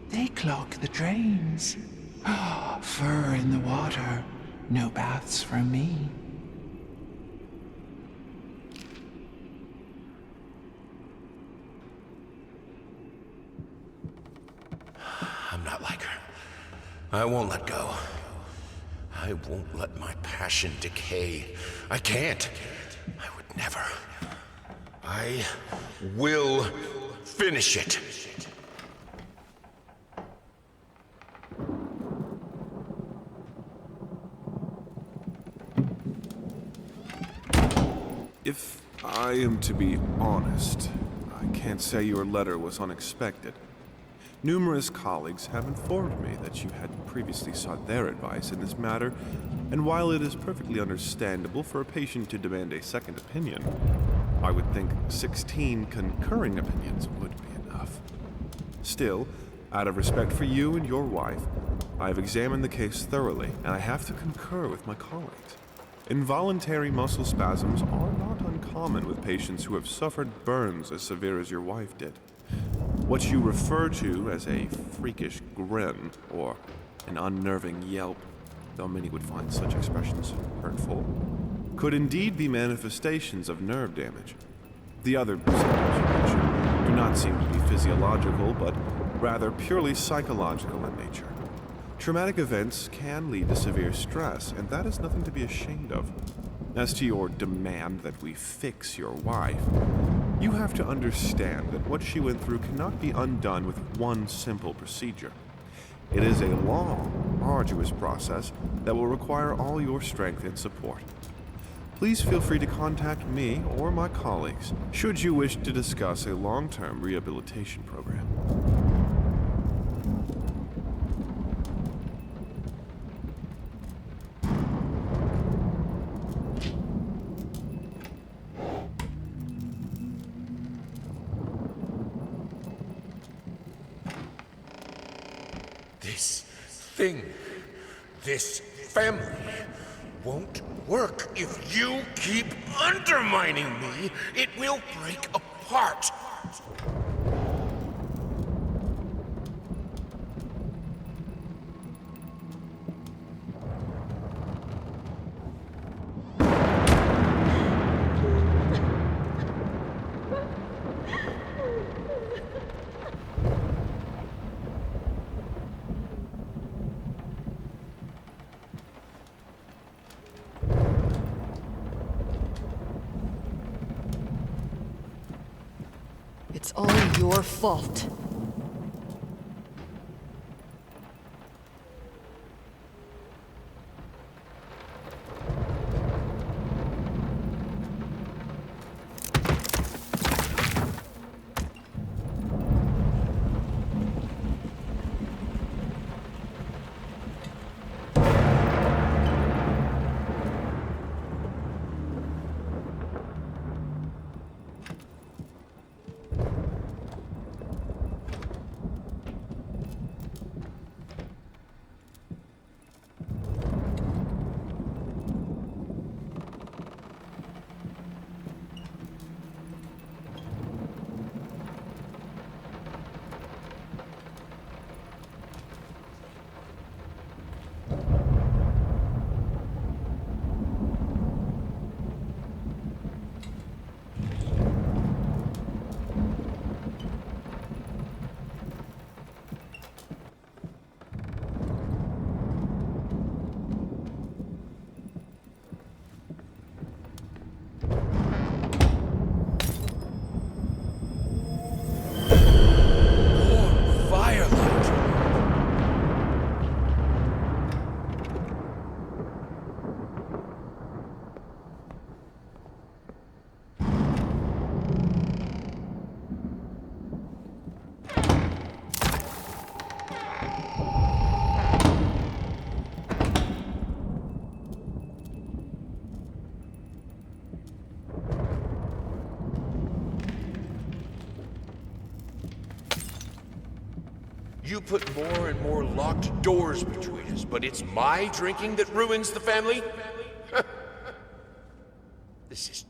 They clog the drains. Fur in the water. No baths from me. I'm not like her. I won't let go. I won't let my passion decay. I can't. I would never. I will finish it. If I am to be honest, I can't say your letter was unexpected. Numerous colleagues have informed me that you had previously sought their advice in this matter, and while it is perfectly understandable for a patient to demand a second opinion, I would think 16 concurring opinions would be enough. Still, out of respect for you and your wife, I have examined the case thoroughly, and I have to concur with my colleagues. Involuntary muscle spasms are not uncommon with patients who have suffered burns as severe as your wife did. What you refer to as a freakish grin or an unnerving yelp, though many would find such expressions hurtful, could indeed be manifestations of nerve damage. The other symptoms you mentioned do not seem to be physiological, but rather purely psychological in nature. Traumatic events can lead to severe stress, and that is nothing to be ashamed of. As to your demand that we fix your wife, you have to understand that what she went through cannot be undone with one simple procedure. It is a long, arduous process that will require all your strength and support. Please feel free to contact me or my colleagues should you wish to discuss a long-term rehabilitation program. This thing, this family, won't work if you keep undermining me. It will break apart. It's all your fault. You put more and more locked doors between us, but it's my drinking that ruins the family? This is...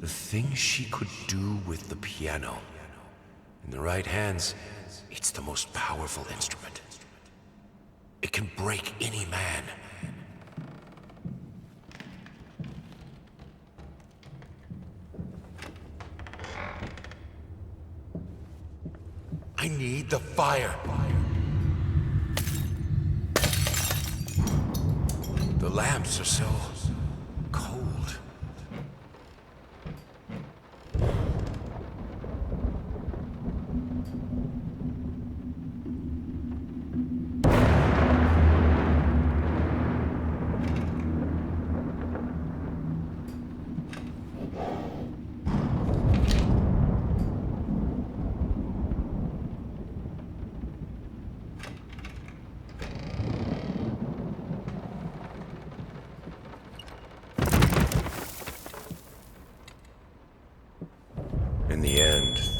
The things she could do with the piano. In the right hands, it's the most powerful instrument. It can break any man. I need the fire. The lamps are so cold.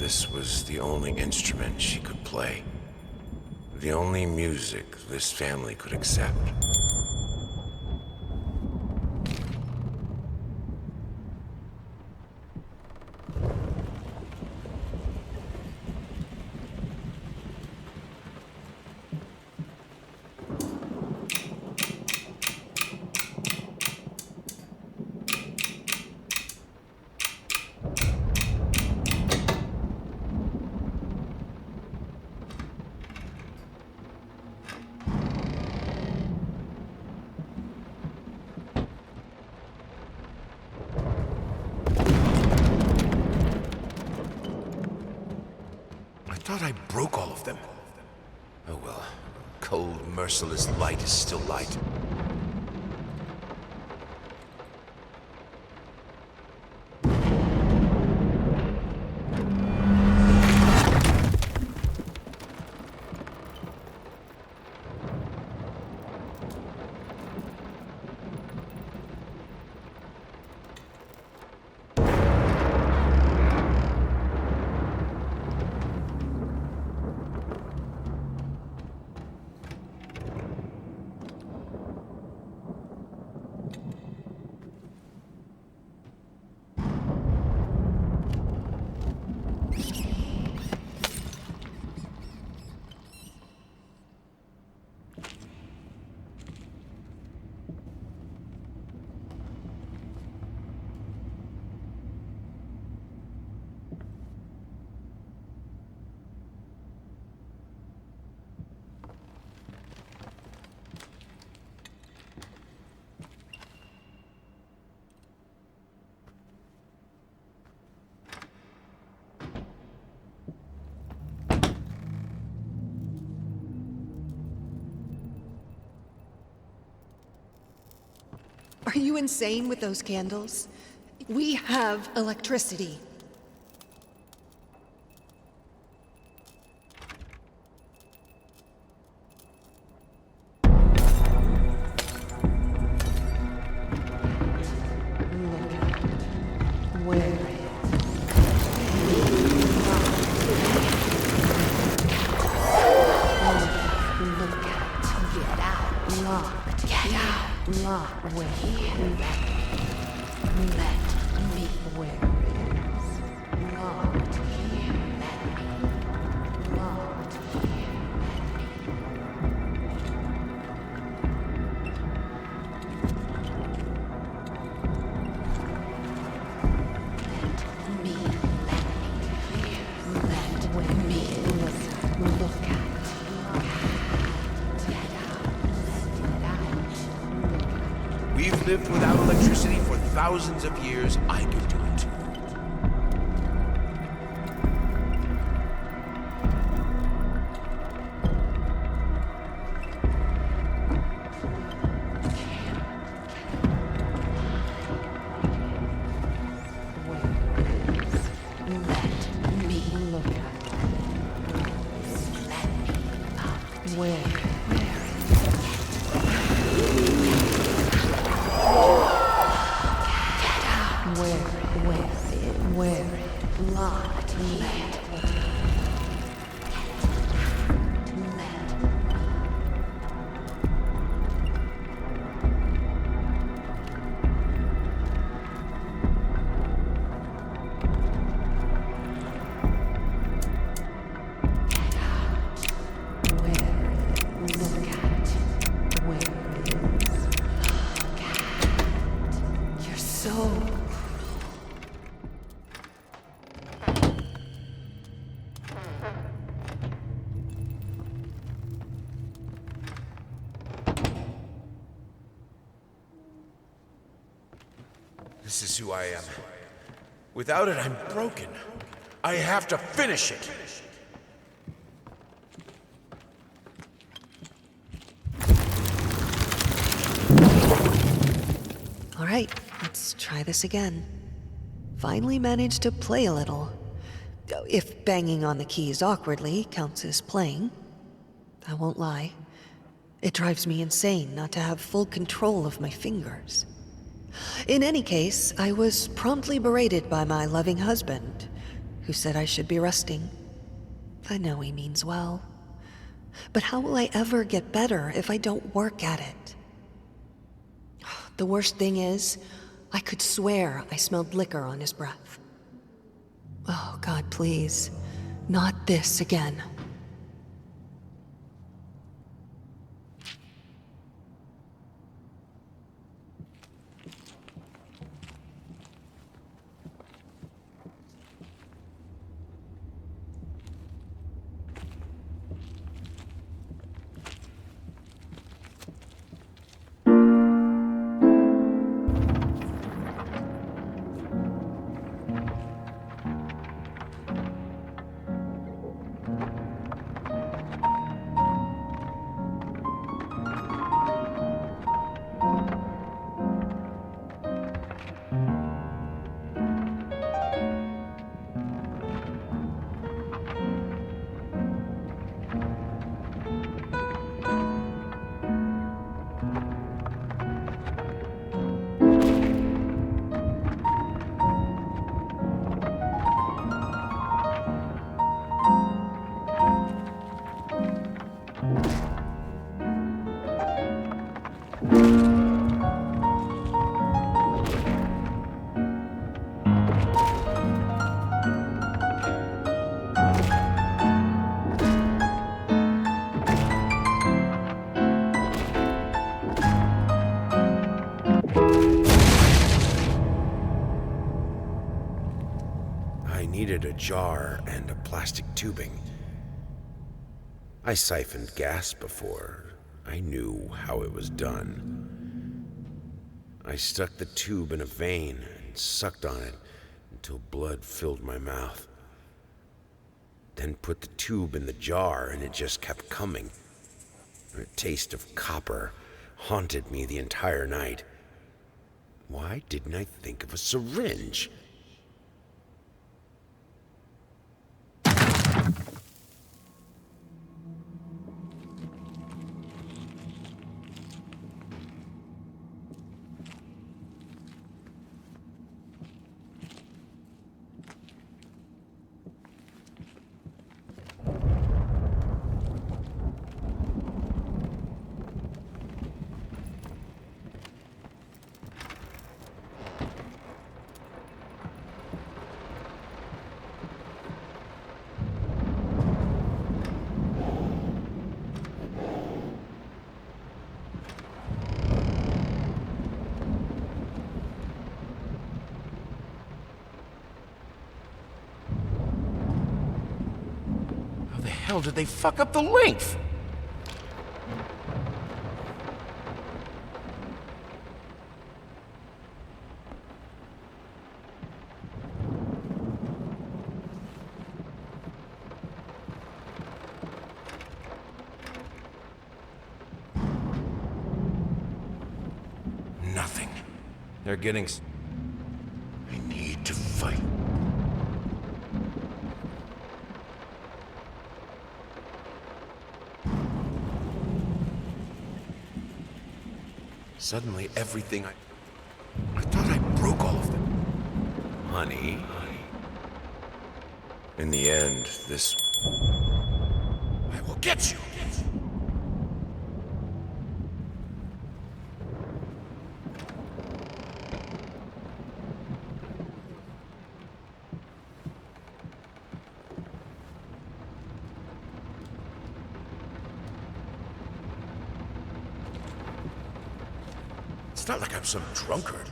this was the only instrument she could play. The only music this family could accept. I thought I broke all of them. Oh well. Cold, merciless light is still light. Are you insane with those candles? We have electricity. We've lived without electricity for thousands of years. I could do it too. This is who I am. Without it, I'm broken. I have to finish it. All right, let's try this again. Finally managed to play a little. If banging on the keys awkwardly counts as playing. I won't lie. It drives me insane not to have full control of my fingers. In any case, I was promptly berated by my loving husband, who said I should be resting. I know he means well. But how will I ever get better if I don't work at it? The worst thing is, I could swear I smelled liquor on his breath. Oh, God, please. Not this again. I needed a jar and a plastic tubing. I siphoned gas before. I knew how it was done. I stuck the tube in a vein and sucked on it until blood filled my mouth. Then put the tube in the jar and it just kept coming. The taste of copper haunted me the entire night. Why didn't I think of a syringe? How did they fuck up the length? Nothing. They're getting... I need to fight. Suddenly, everything I thought I broke all of them. Honey? In the end, this... I will get you! It's not like I'm some drunkard.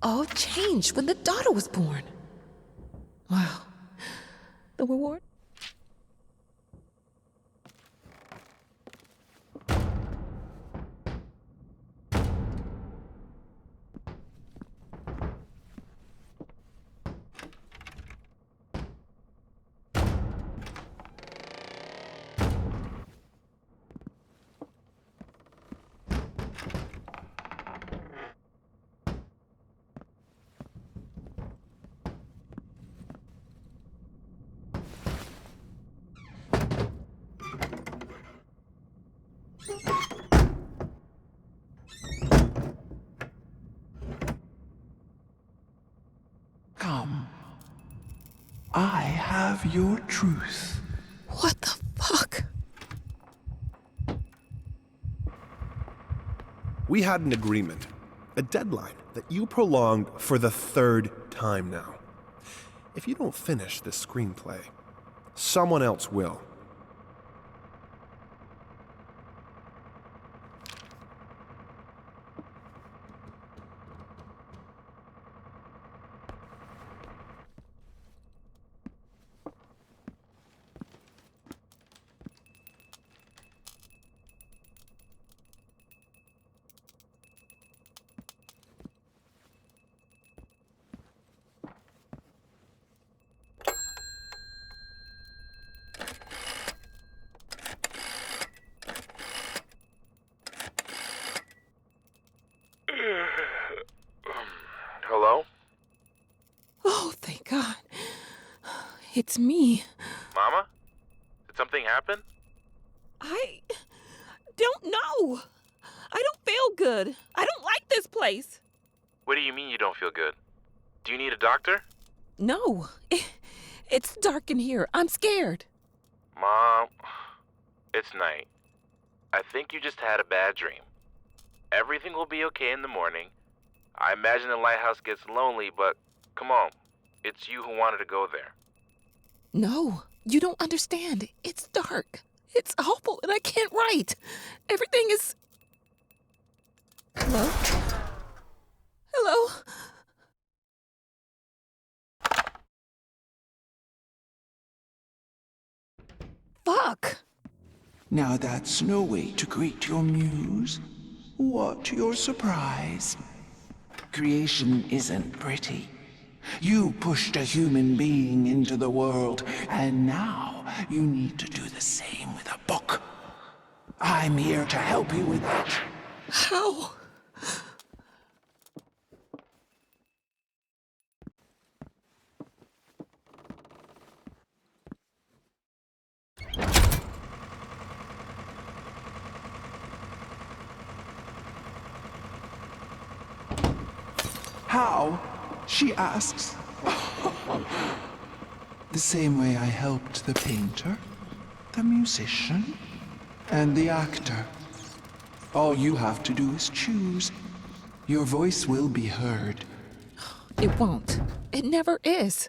All changed when the daughter was born. Wow. The reward? Come. I have your truth. What the fuck? We had an agreement, a deadline that you prolonged for the third time now. If you don't finish this screenplay, someone else will. Hello? Oh, thank God. It's me. Mama? Did something happen? I don't know. I don't feel good. I don't like this place. What do you mean you don't feel good? Do you need a doctor? No, it's dark in here. I'm scared. Mom, it's night. I think you just had a bad dream. Everything will be okay in the morning. I imagine the lighthouse gets lonely, but come on. It's you who wanted to go there. No, you don't understand. It's dark. It's awful, and I can't write. Everything is... Hello? Hello? Fuck. Now that's no way to greet your muse. What your surprise? Creation isn't pretty. You pushed a human being into the world, and now you need to do the same with a book. I'm here to help you with that. How? How? She asks. The same way I helped the painter, the musician, and the actor. All you have to do is choose. Your voice will be heard. It won't. It never is.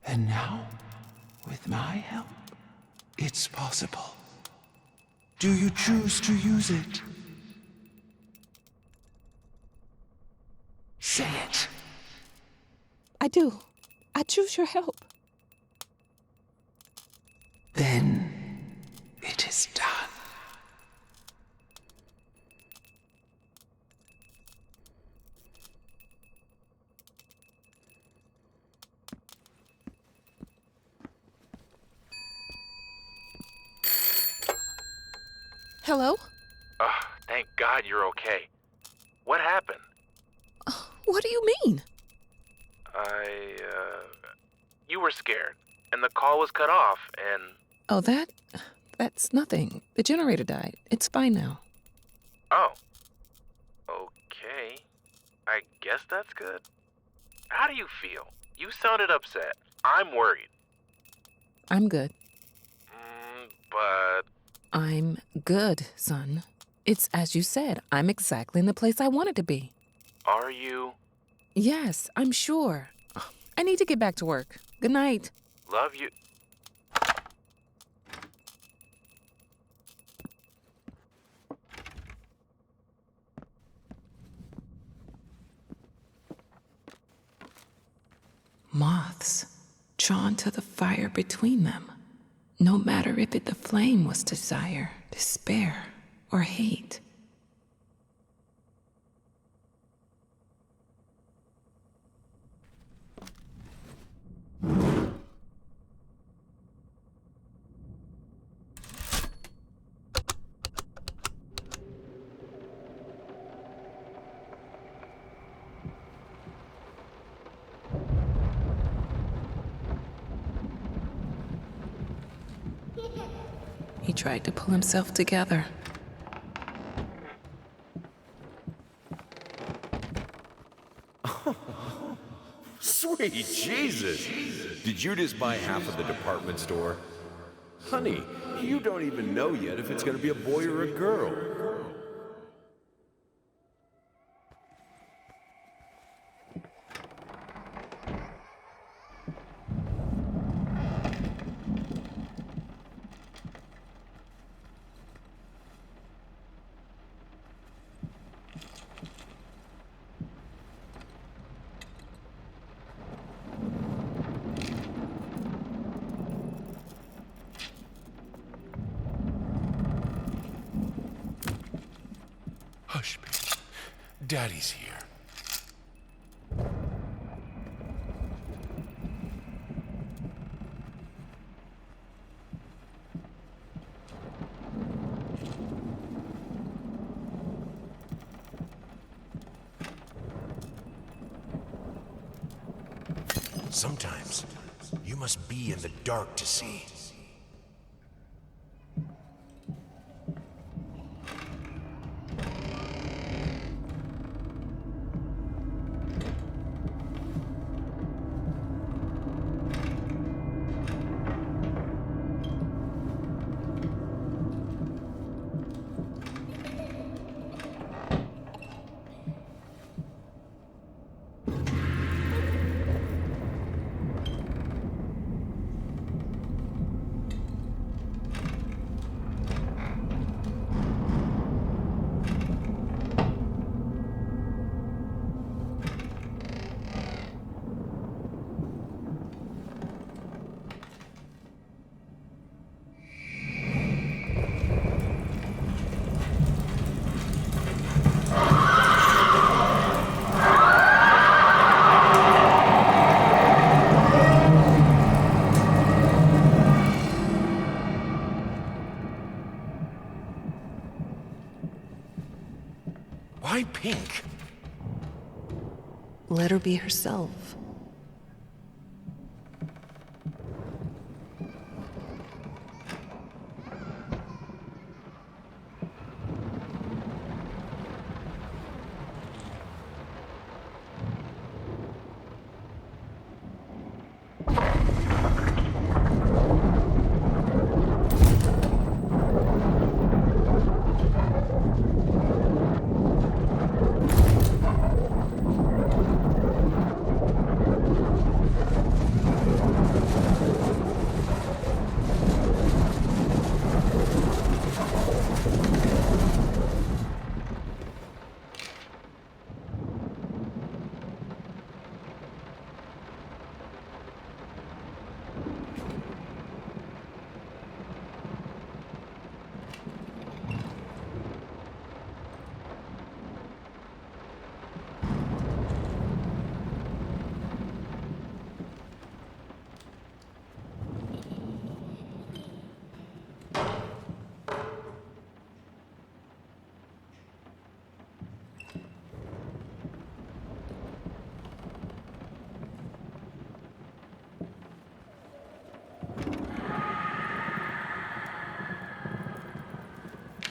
And now, with my help, it's possible. Do you choose to use it? Say it. I do. I choose your help. Then it is done. Hello? Thank God you're okay. What happened? What do you mean? You were scared, and the call was cut off, and... Oh, that's nothing. The generator died. It's fine now. Oh. Okay. I guess that's good. How do you feel? You sounded upset. I'm worried. I'm good. But... I'm good, son. It's as you said. I'm exactly in the place I wanted to be. Are you? Yes, I'm sure. I need to get back to work. Good night. Love you. Moths, drawn to the fire between them. No matter if the flame was desire, despair, or hate. He tried to pull himself together. Sweet Jesus! Did you just buy half of the department store? Honey, you don't even know yet if it's gonna be a boy or a girl. Hush, baby. Daddy's here. Sometimes, you must be in the dark to see. Why pink? Let her be herself.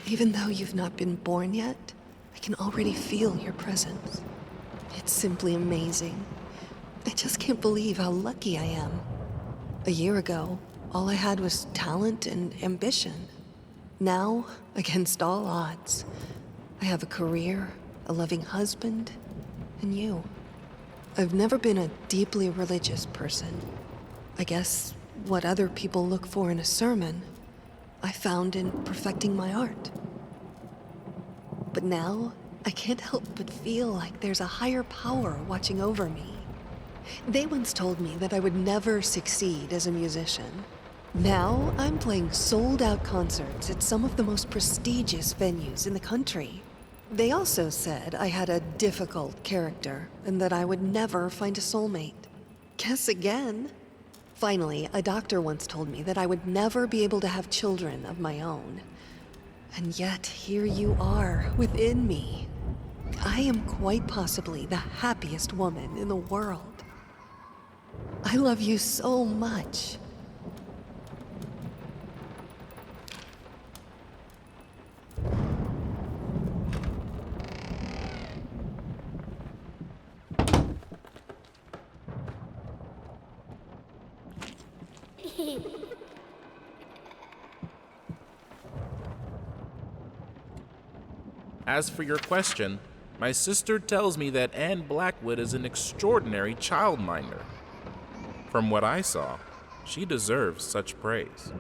Even though you've not been born yet, I can already feel your presence. It's simply amazing. I just can't believe how lucky I am. A year ago, all I had was talent and ambition. Now, against all odds, I have a career, a loving husband, and you. I've never been a deeply religious person. I guess what other people look for in a sermon, I found in perfecting my art. But now, I can't help but feel like there's a higher power watching over me. They once told me that I would never succeed as a musician. Now, I'm playing sold-out concerts at some of the most prestigious venues in the country. They also said I had a difficult character and that I would never find a soulmate. Guess again. Finally, a doctor once told me that I would never be able to have children of my own. And yet, here you are, within me. I am quite possibly the happiest woman in the world. I love you so much. As for your question, my sister tells me that Anne Blackwood is an extraordinary childminder. From what I saw, she deserves such praise.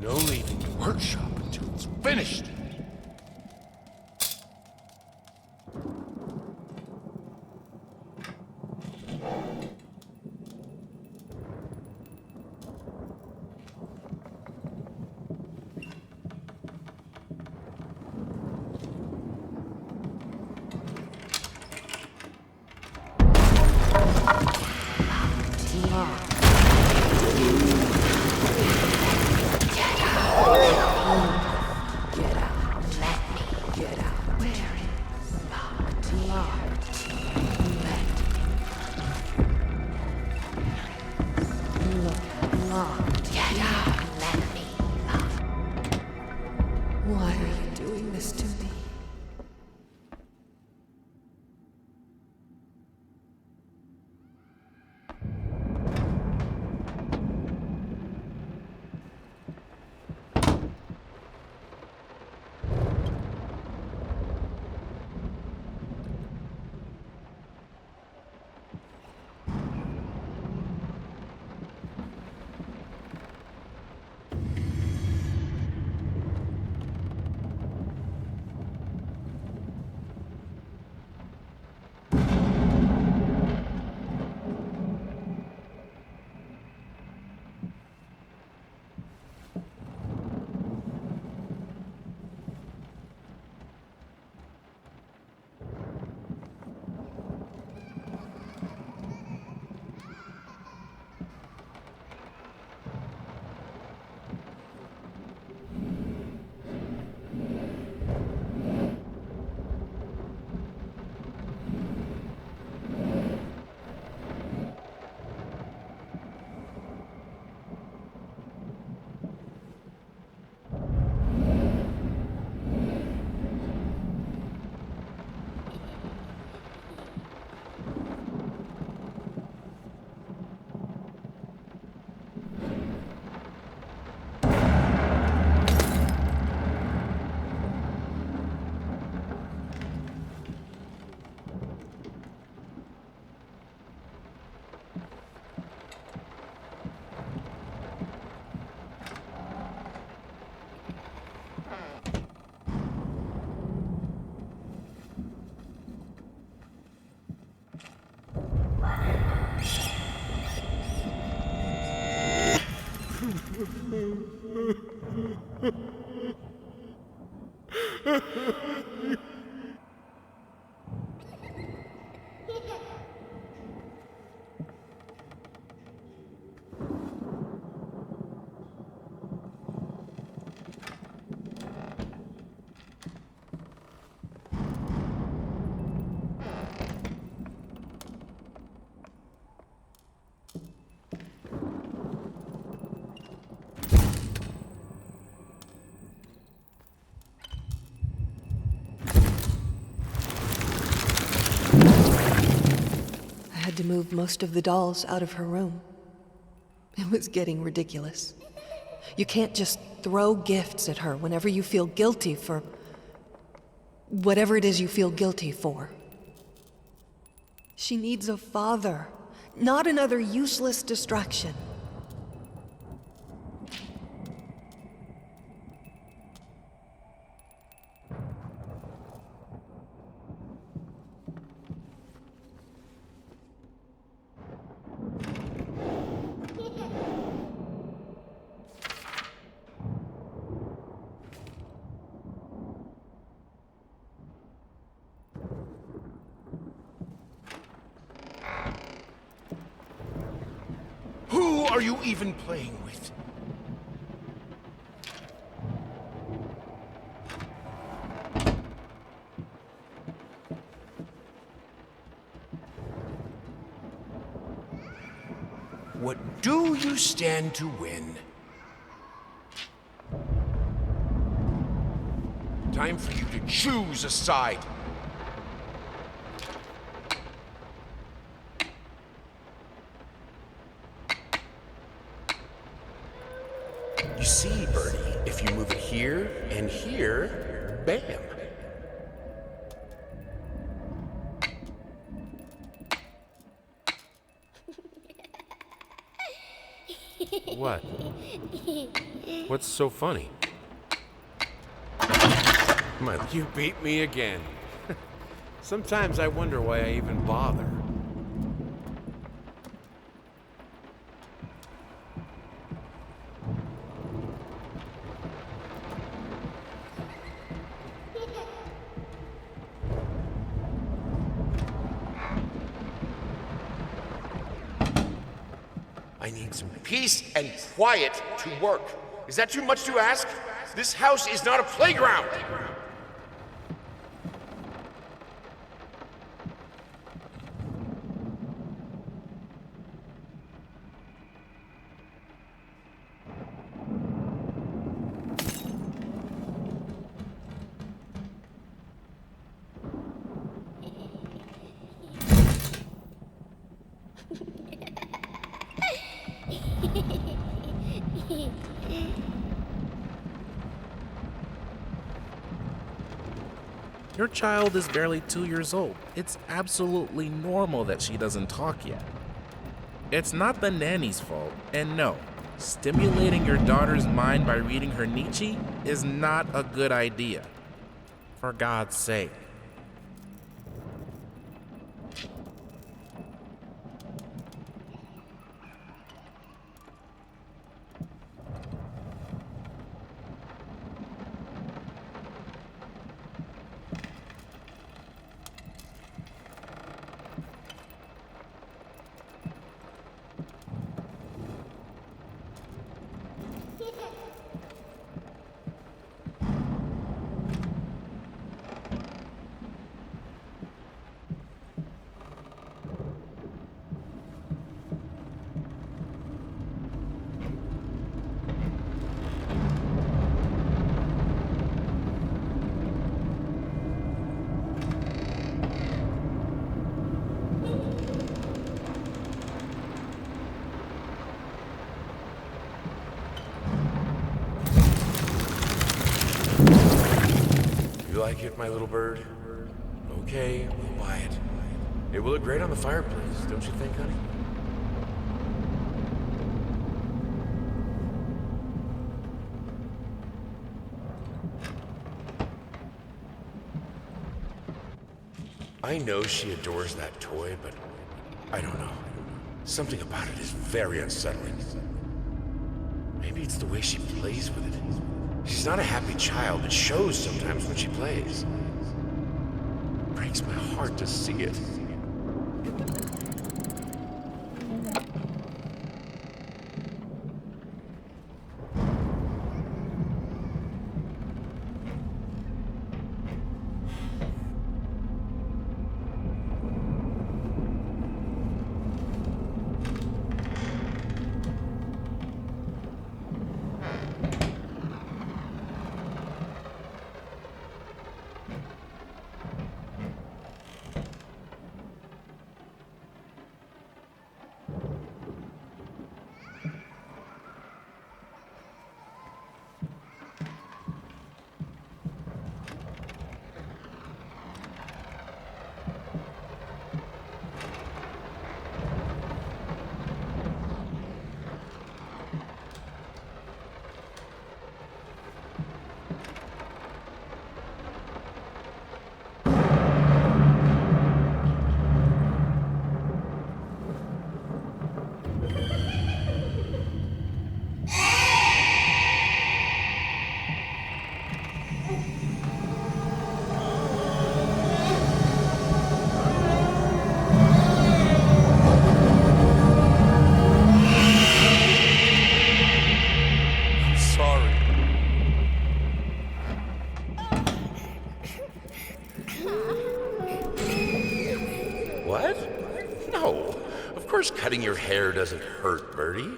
No leaving the workshop until it's finished. Why are you doing this to me? had to move most of the dolls out of her room. It was getting ridiculous. You can't just throw gifts at her whenever you feel guilty for whatever it is you feel guilty for. She needs a father, not another useless distraction. Who are you even playing with? What do you stand to win? Time for you to choose a side. You see, Bertie, if you move it here and here, bam. What? What's so funny? You beat me again. Sometimes I wonder why I even bother. I need some peace and quiet to work. Is that too much to ask? This house is not a playground! Your child is barely 2 years old. It's absolutely normal that she doesn't talk yet. It's not the nanny's fault, and no, stimulating your daughter's mind by reading her Nietzsche is not a good idea. For God's sake. You like it, my little bird? Okay, we'll buy it. It will look great on the fireplace, don't you think, honey? I know she adores that toy, but I don't know. Something about it is very unsettling. Maybe it's the way she plays with it. She's not a happy child. It shows sometimes when she plays. It breaks my heart to see it. What? No. Of course cutting your hair doesn't hurt, Bertie.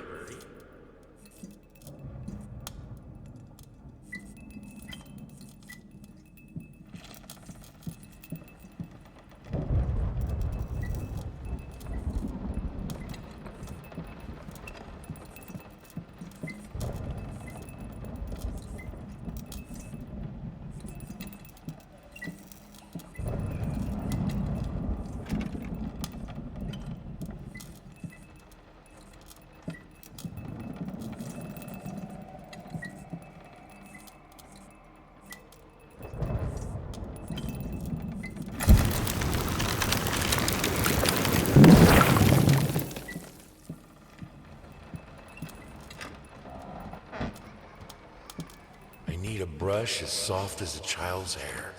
I need a brush as soft as a child's hair.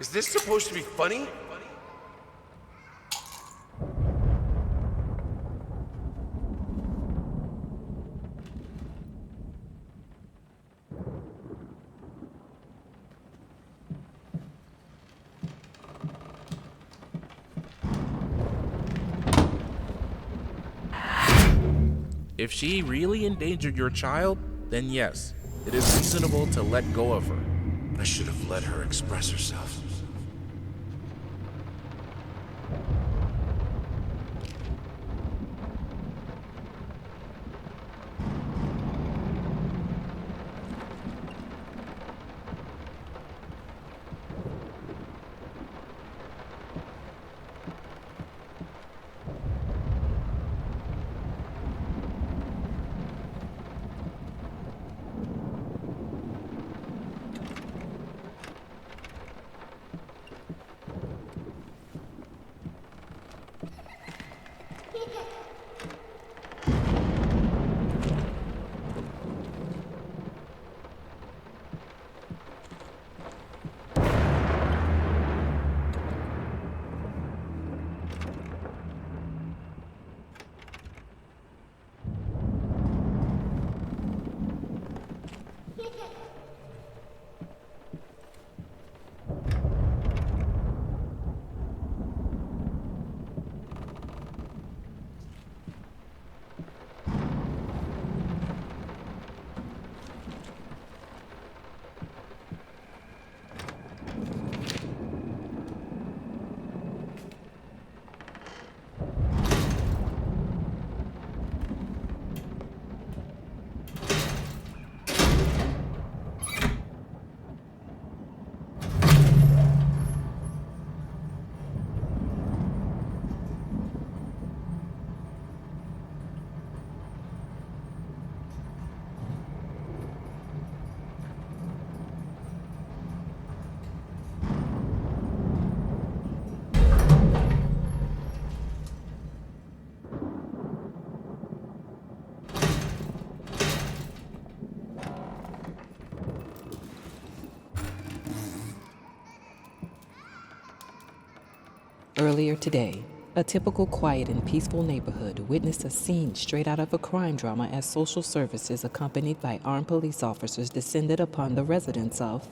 Is this supposed to be funny? If she really endangered your child, then yes, it is reasonable to let go of her. I should have let her express herself. Earlier today, a typical quiet and peaceful neighborhood witnessed a scene straight out of a crime drama as social services accompanied by armed police officers descended upon the residence of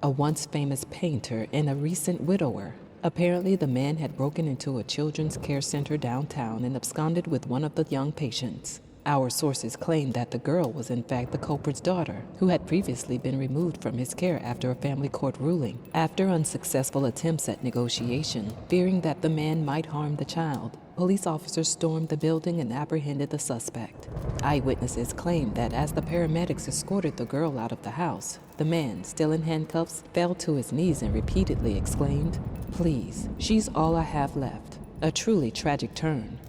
a once famous painter and a recent widower. Apparently, the man had broken into a children's care center downtown and absconded with one of the young patients. Our sources claim that the girl was in fact the culprit's daughter, who had previously been removed from his care after a family court ruling. After unsuccessful attempts at negotiation, fearing that the man might harm the child, police officers stormed the building and apprehended the suspect. Eyewitnesses claim that as the paramedics escorted the girl out of the house, the man, still in handcuffs, fell to his knees and repeatedly exclaimed, "Please, she's all I have left." A truly tragic turn.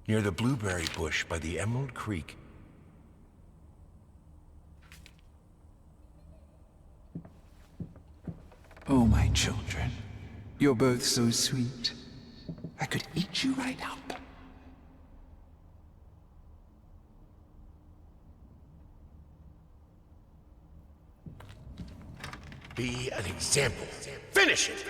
near the blueberry bush by the Emerald Creek. Oh, my children, you're both so sweet. I could eat you right up. Be an example. Finish it!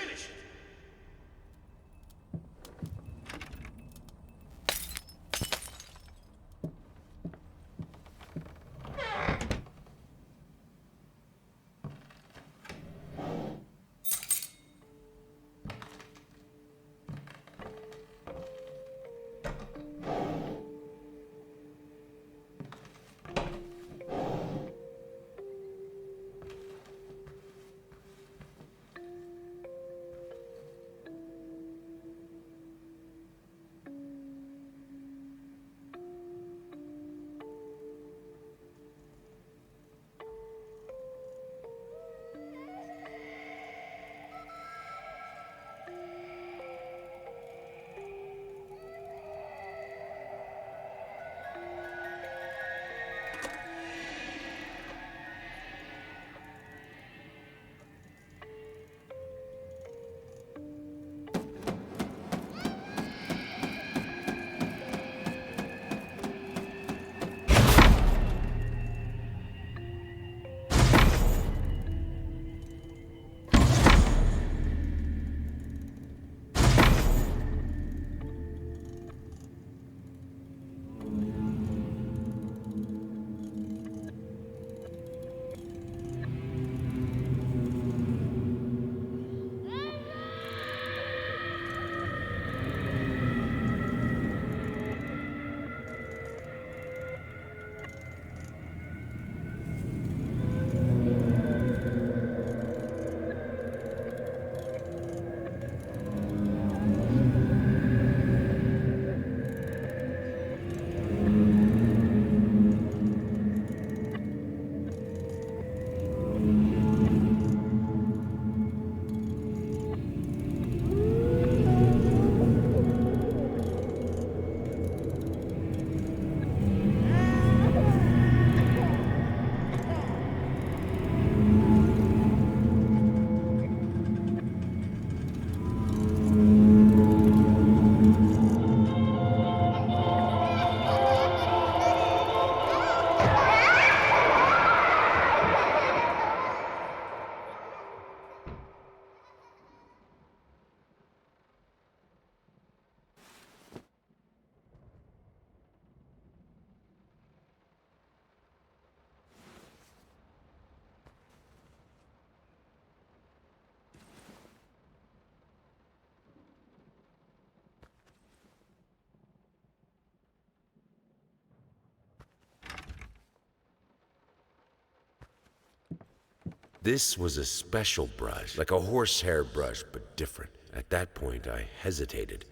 This was a special brush, like a horsehair brush, but different. At that point, I hesitated.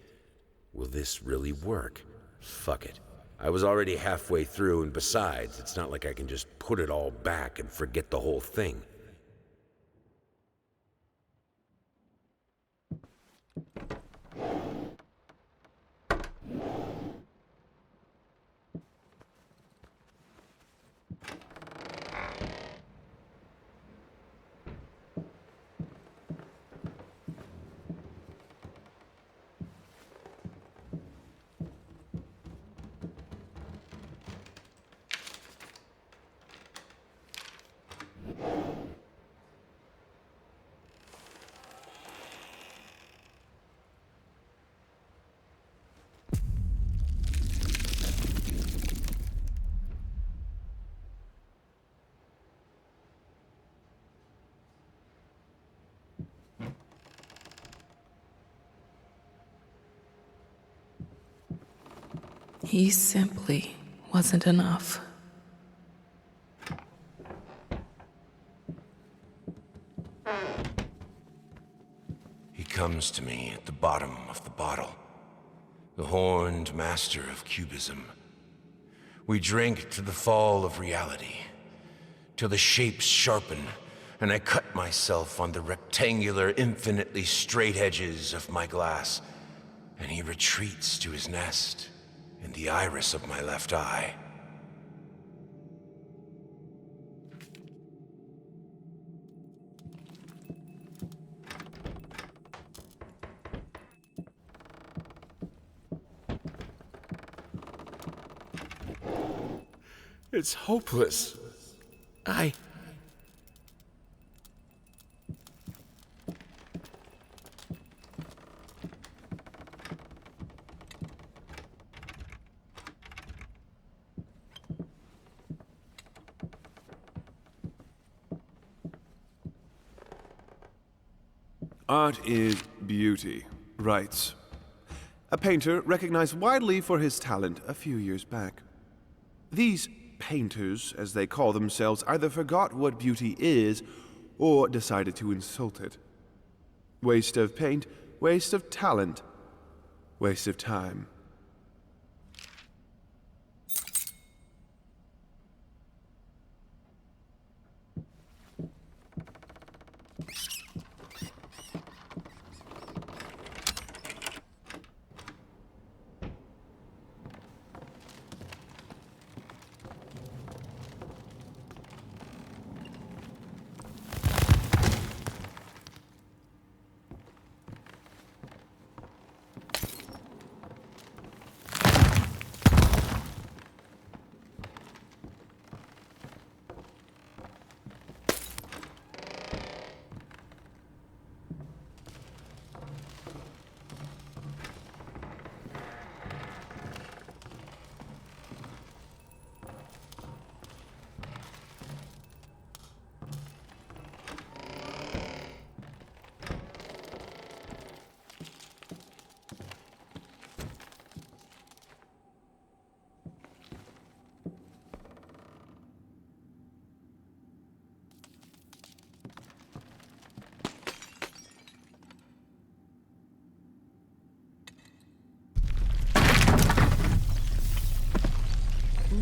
Will this really work? Fuck it. I was already halfway through, and besides, it's not like I can just put it all back and forget the whole thing. He simply wasn't enough. He comes to me at the bottom of the bottle, the horned master of cubism. We drink to the fall of reality, till the shapes sharpen, and I cut myself on the rectangular, infinitely straight edges of my glass, and he retreats to his nest, in the iris of my left eye. It's hopeless. Art is beauty, writes a painter recognized widely for his talent a few years back. These painters, as they call themselves, either forgot what beauty is or decided to insult it. Waste of paint, waste of talent, waste of time.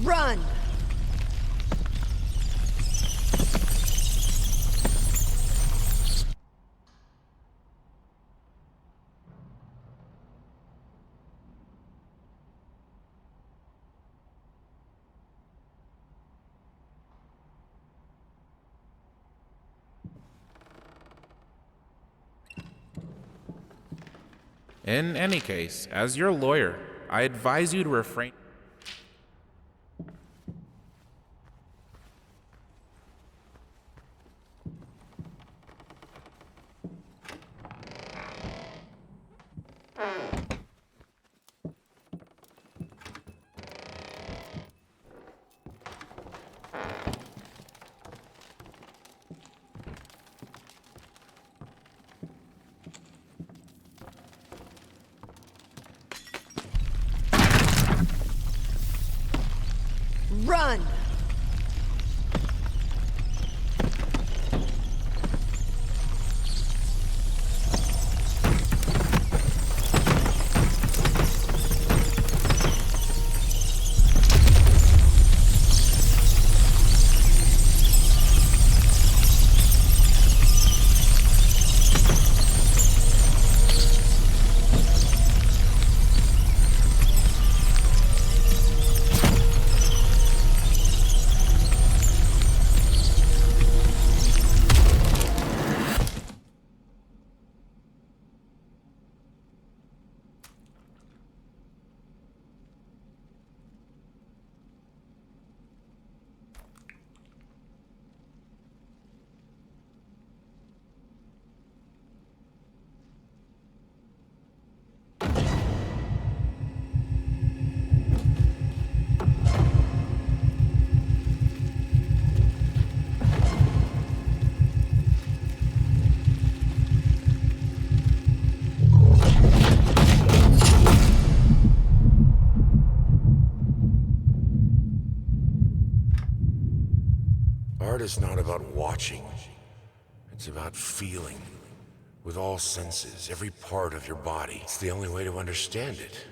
Run! In any case, as your lawyer, I advise you to refrain. Run! Art is not about watching. It's about feeling. With all senses, every part of your body. It's the only way to understand it.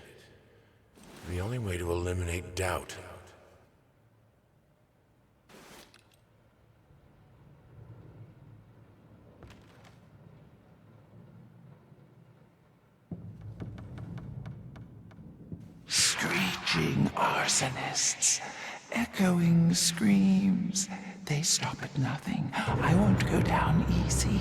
The only way to eliminate doubt. Screech rushing arsonists, echoing screams. They stop at nothing. I won't go down easy.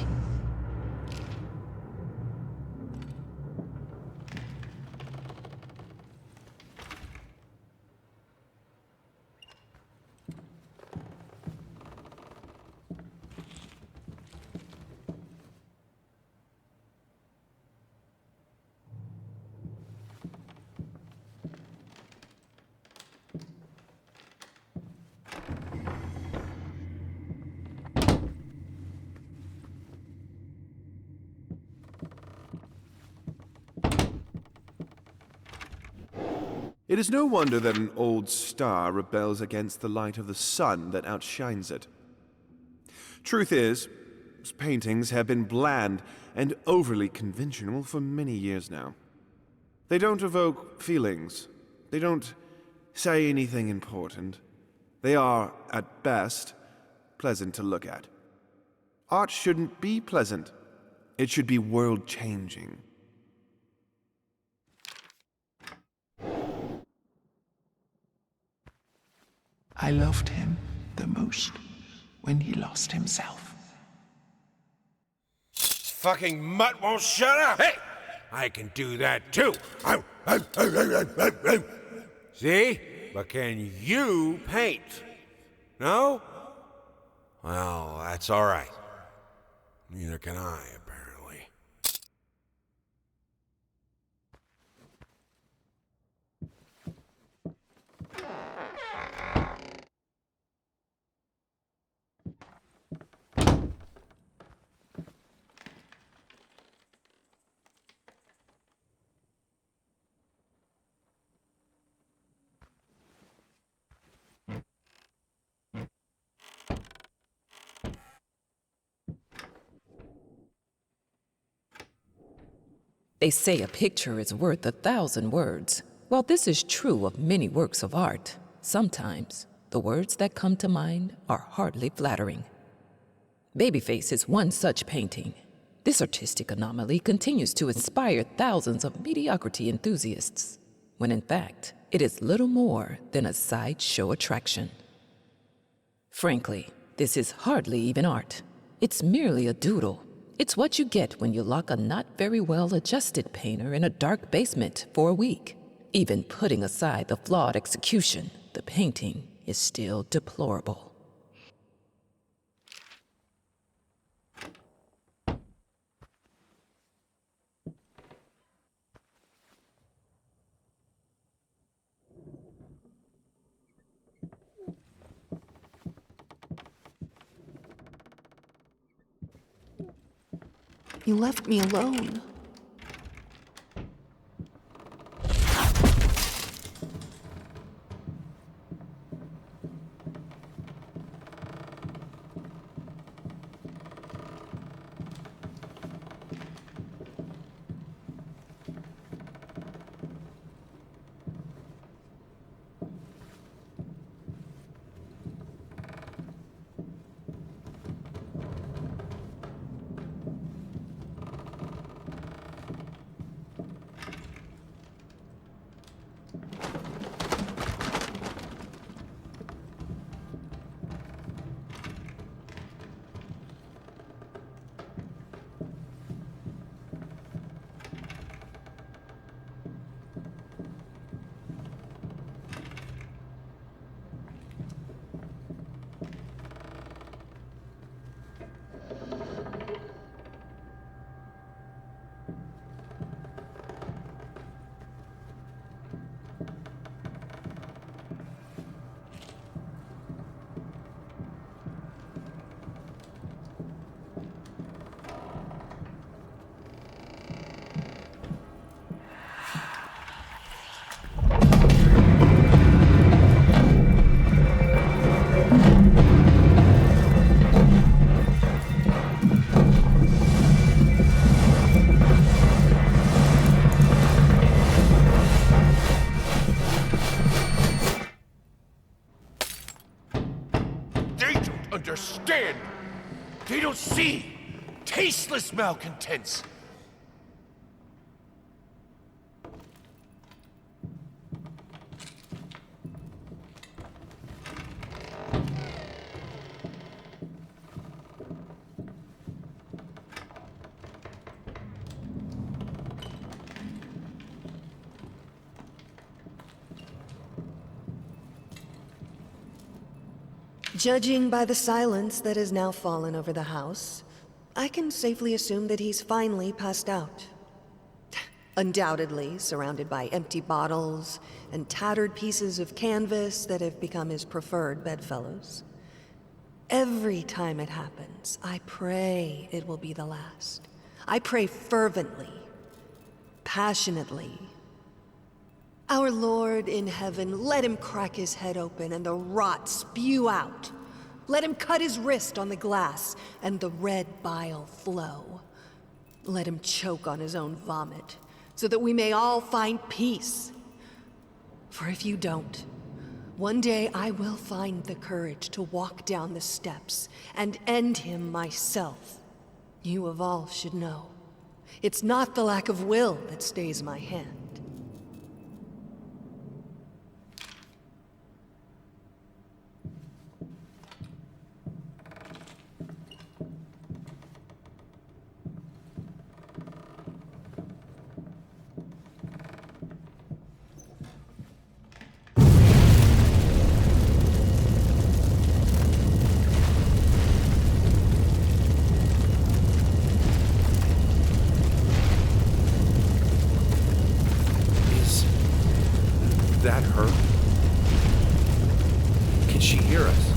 It is no wonder that an old star rebels against the light of the sun that outshines it. Truth is, his paintings have been bland and overly conventional for many years now. They don't evoke feelings. They don't say anything important. They are, at best, pleasant to look at. Art shouldn't be pleasant. It should be world-changing. I loved him the most when he lost himself. Fucking mutt won't shut up! Hey! I can do that too! See? But can you paint? No? Well, that's alright. Neither can I, apparently. They say a picture is worth 1,000 words. While this is true of many works of art, sometimes the words that come to mind are hardly flattering. Babyface is one such painting. This artistic anomaly continues to inspire thousands of mediocrity enthusiasts, when in fact, it is little more than a sideshow attraction. Frankly, this is hardly even art. It's merely a doodle. It's what you get when you lock a not very well-adjusted painter in a dark basement for a week. Even putting aside the flawed execution, the painting is still deplorable. You left me alone. Understand? They don't see tasteless malcontents. Judging by the silence that has now fallen over the house, I can safely assume that he's finally passed out. Undoubtedly surrounded by empty bottles and tattered pieces of canvas that have become his preferred bedfellows. Every time it happens, I pray it will be the last. I pray fervently, passionately. Our Lord in heaven, let him crack his head open and the rot spew out. Let him cut his wrist on the glass and the red bile flow. Let him choke on his own vomit, so that we may all find peace. For if you don't, one day I will find the courage to walk down the steps and end him myself. You of all should know. It's not the lack of will that stays my hand. That her? Can she hear us?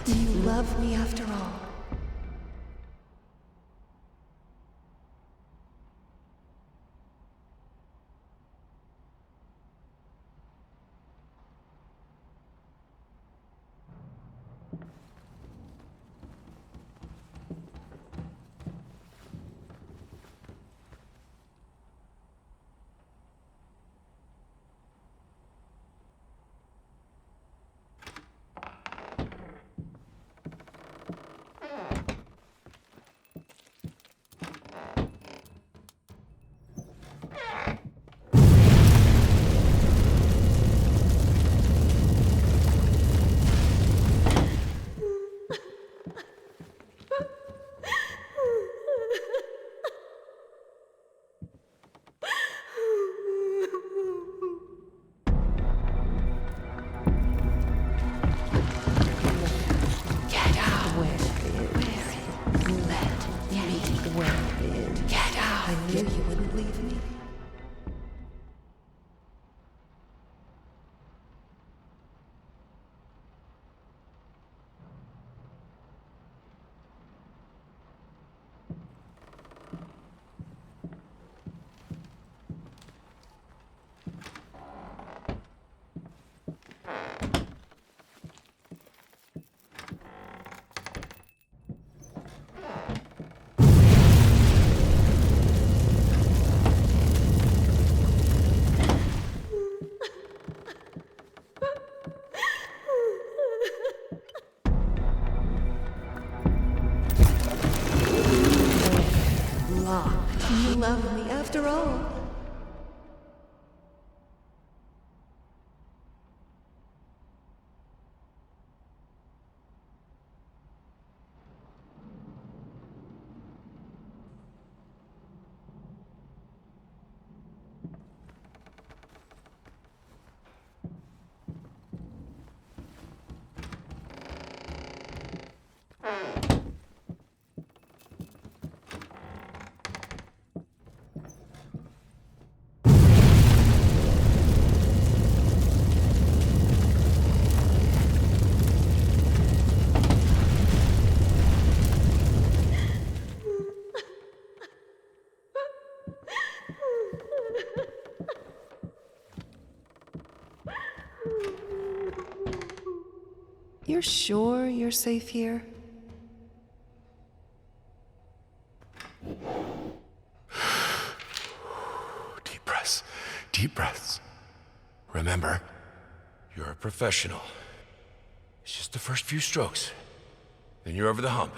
You love me after all. You're sure you're safe here? Deep breaths. Deep breaths. Remember, you're a professional. It's just the first few strokes. Then you're over the hump.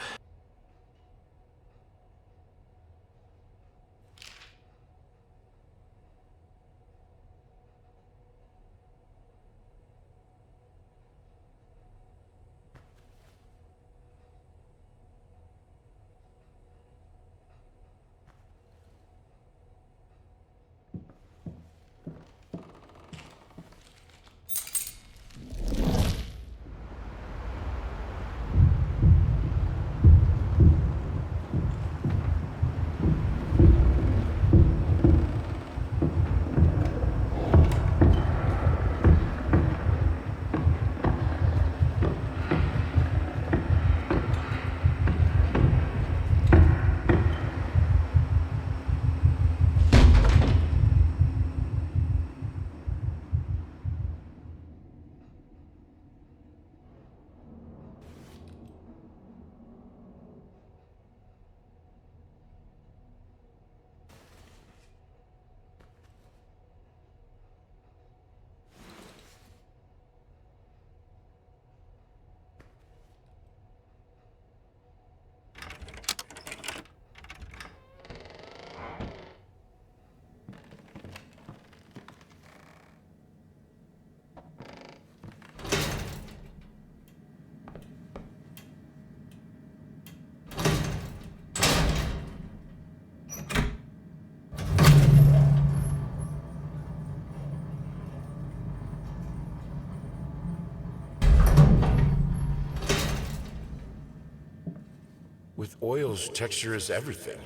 With oils, texture is everything.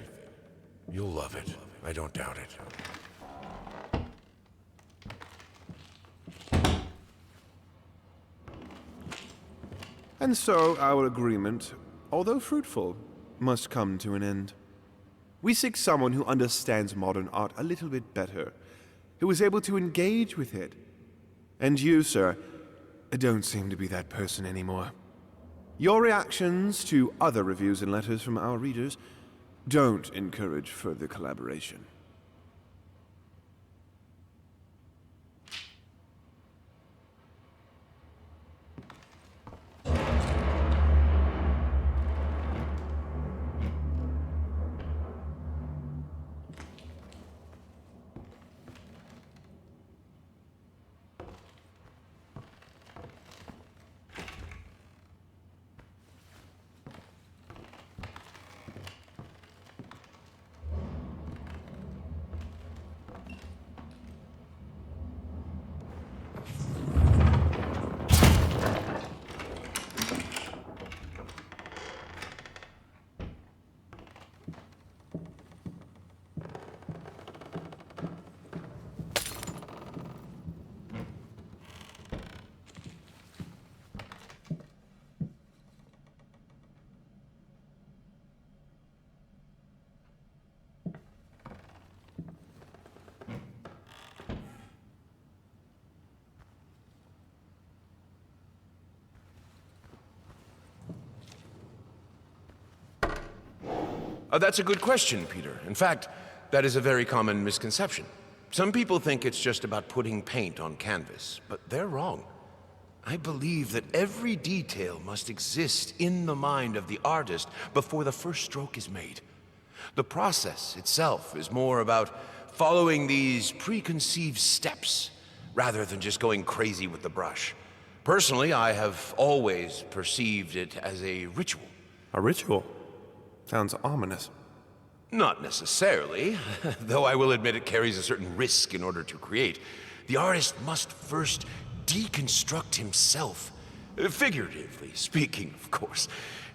You'll love it. I don't doubt it. And so our agreement, although fruitful, must come to an end. We seek someone who understands modern art a little bit better, who is able to engage with it. And you, sir, don't seem to be that person anymore. Your reactions to other reviews and letters from our readers don't encourage further collaboration. That's a good question, Peter. In fact, that is a very common misconception. Some people think it's just about putting paint on canvas, but they're wrong. I believe that every detail must exist in the mind of the artist before the first stroke is made. The process itself is more about following these preconceived steps rather than just going crazy with the brush. Personally, I have always perceived it as a ritual. A ritual? Sounds ominous. Not necessarily, though I will admit it carries a certain risk in order to create. The artist must first deconstruct himself, Figuratively speaking, of course.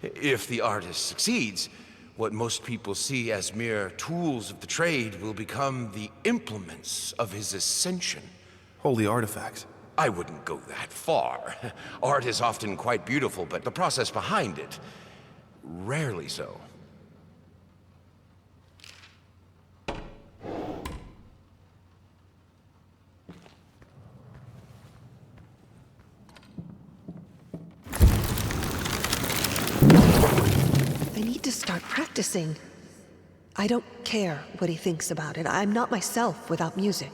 If the artist succeeds, what most people see as mere tools of the trade will become the implements of his ascension. Holy artifacts. I wouldn't go that far. Art is often quite beautiful, but the process behind it, rarely so. I need to start practicing. I don't care what he thinks about it. I'm not myself without music.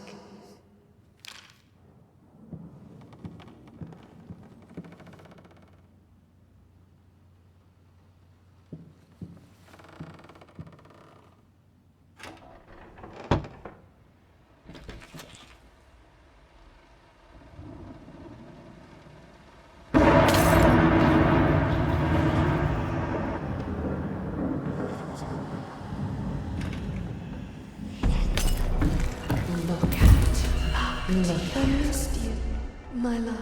I missed you, my love.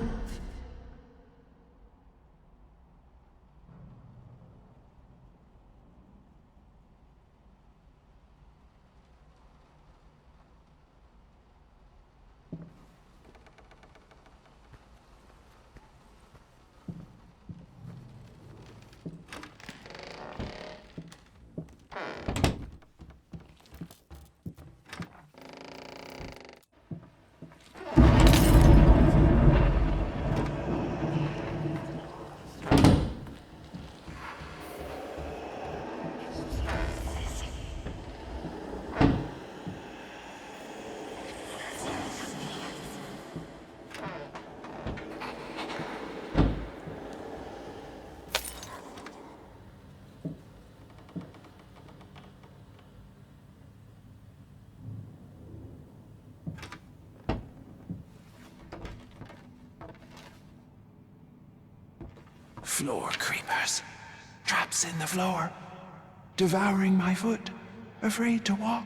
Floor creepers. Traps in the floor. Devouring my foot. Afraid to walk.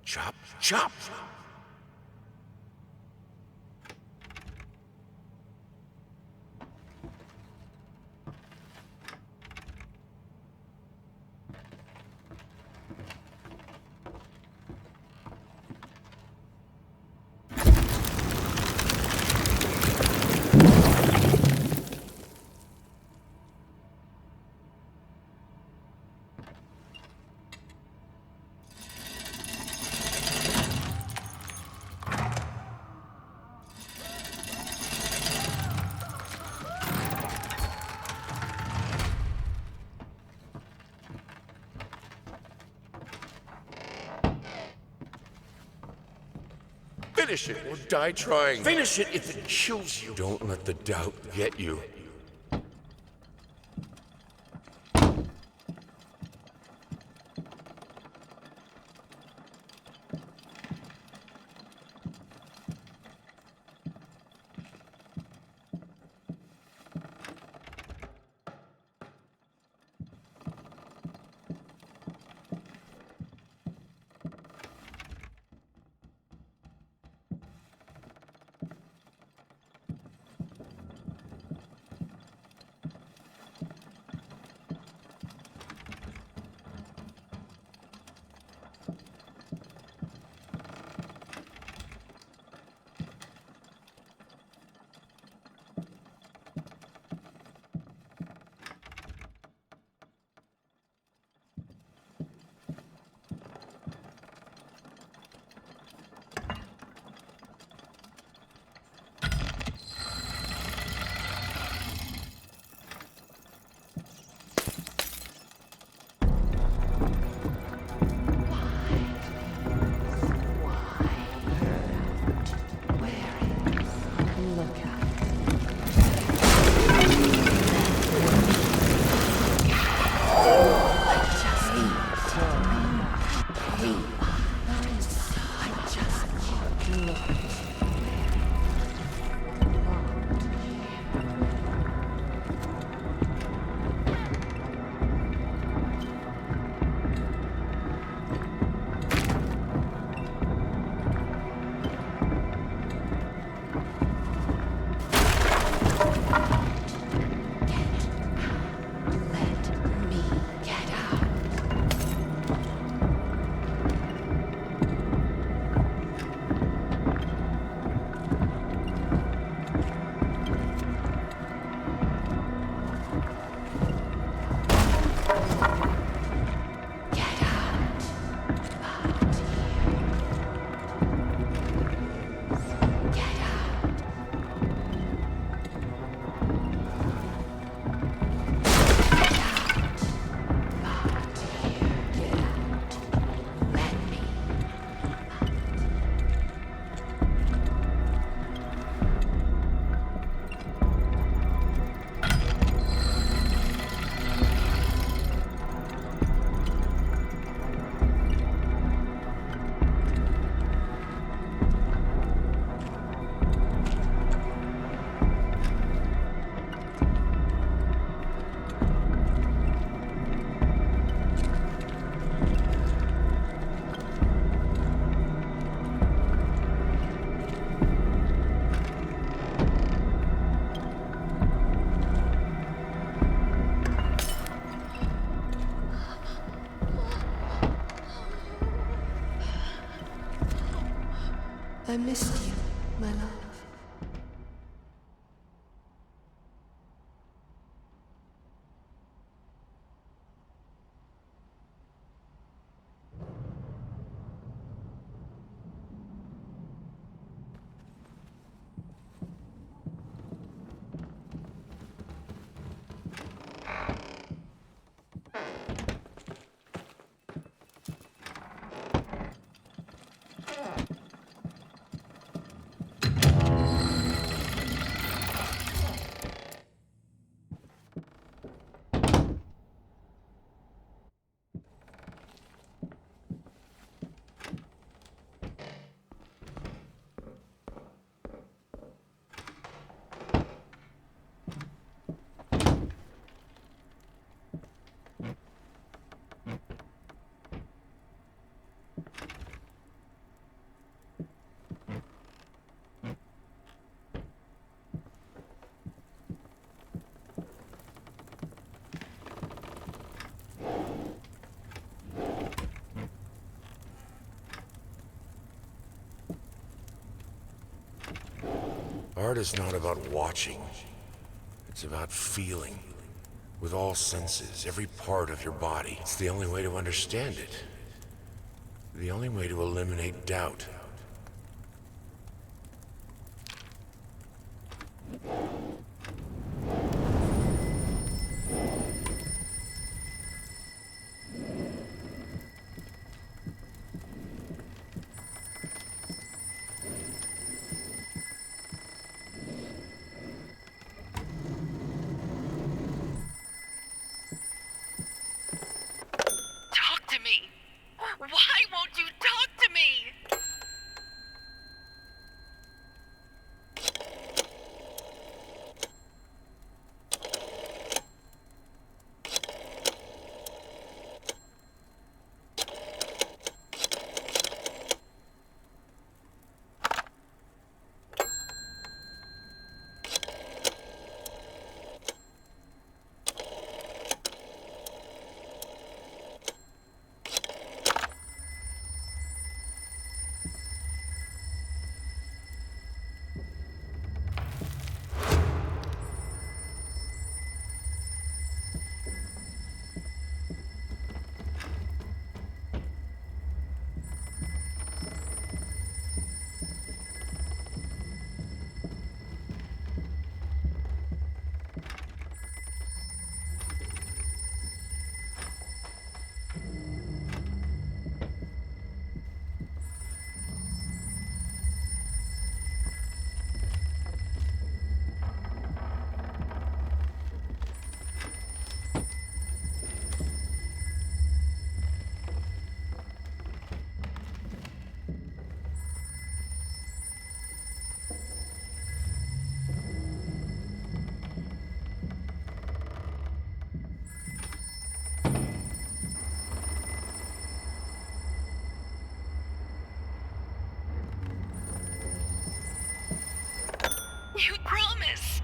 Chop, chop! Finish it or die trying. Finish it if it kills you. Don't let the doubt get you. I missed you, my love. Art is not about watching. It's about feeling. With all senses, every part of your body. It's the only way to understand it. The only way to eliminate doubt. Talk to me! Why won't you talk to me? You promised.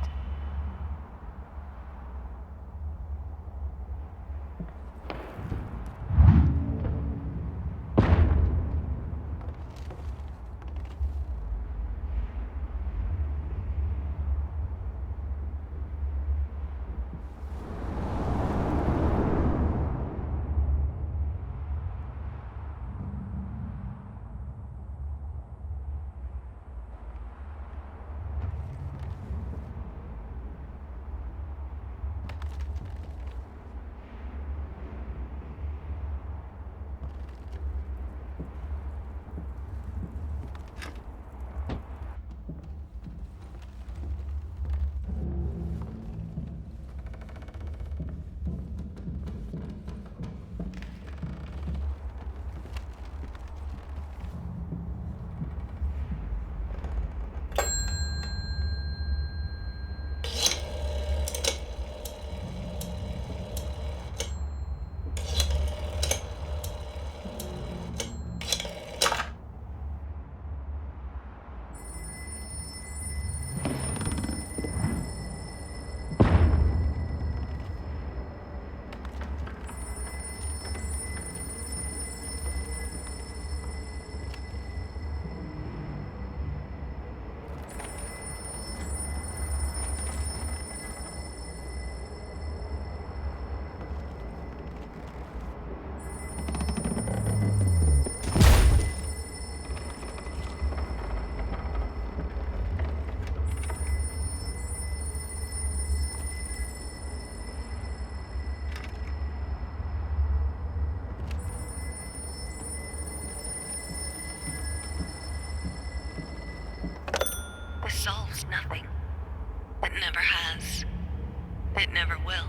It never has. It never will.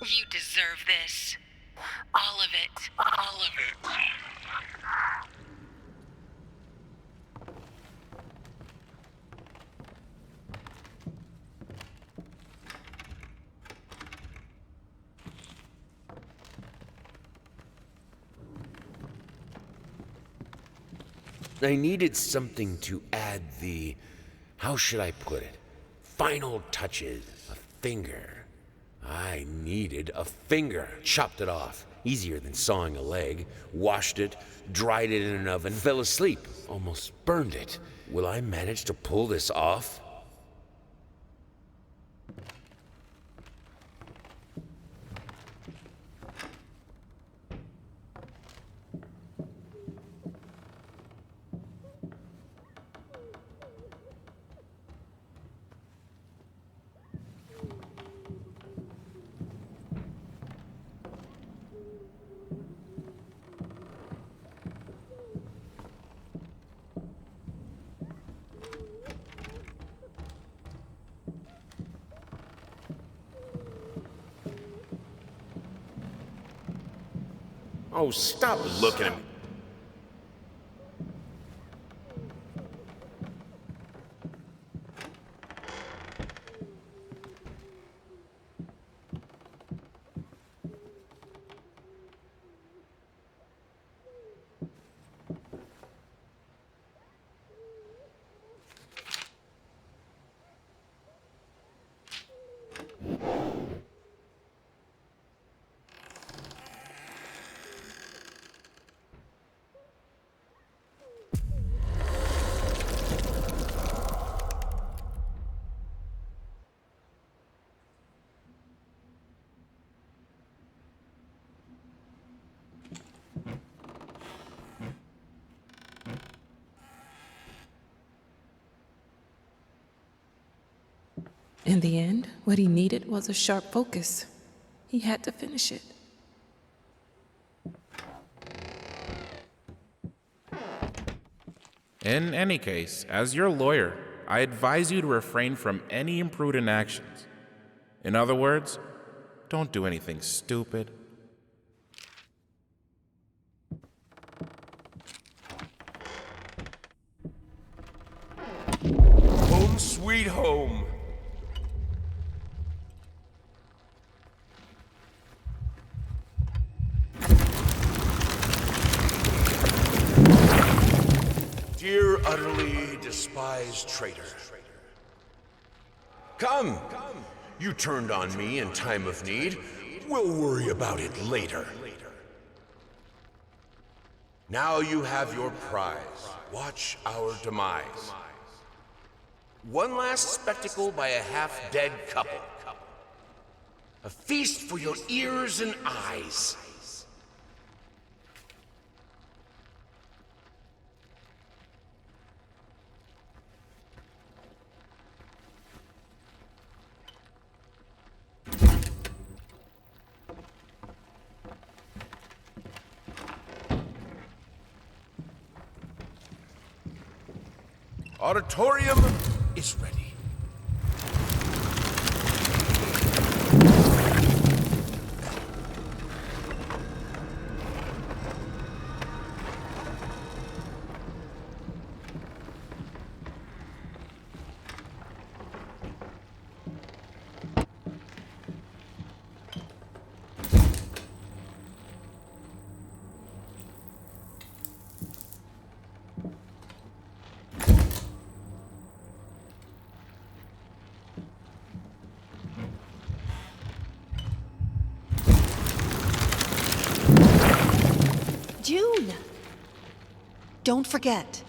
You deserve this. All of it. All of it. I needed something to add the, how should I put it, final touches. A finger. I needed a finger. Chopped it off. Easier than sawing a leg. Washed it, dried it in an oven, fell asleep. Almost burned it. Will I manage to pull this off? Oh, stop looking at me. In the end, what he needed was a sharp focus. He had to finish it. In any case, as your lawyer, I advise you to refrain from any imprudent actions. In other words, don't do anything stupid. Home sweet home. Dear utterly despised traitor. Come. You turned on me in time of need. We'll worry about it later. Now you have your prize. Watch our demise. One last spectacle by a half-dead couple. A feast for your ears and eyes. Auditorium is ready. June! Don't forget.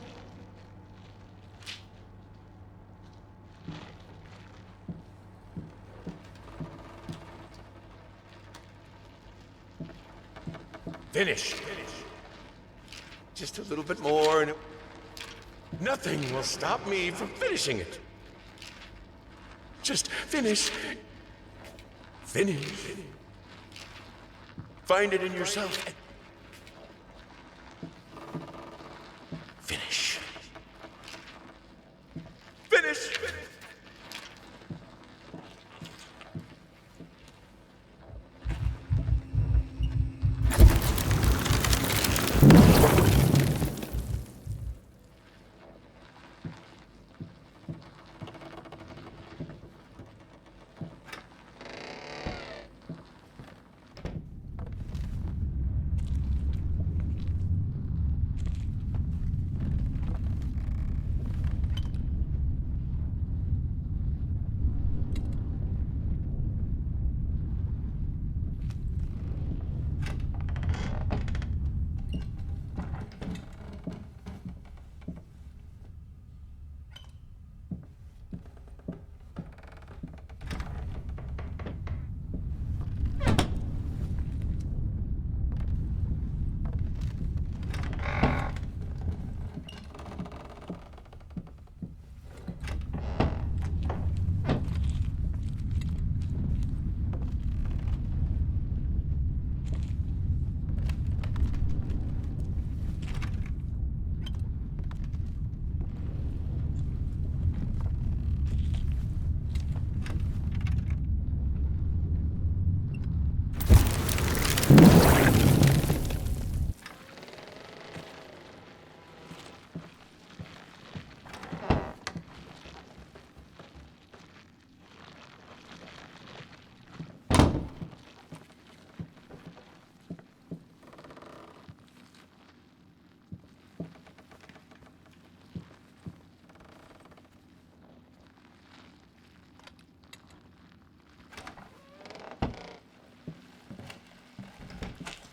Finish. Just a little bit more and nothing will stop me from finishing it. Just finish. Finish. Find it in yourself. Finish. Finish.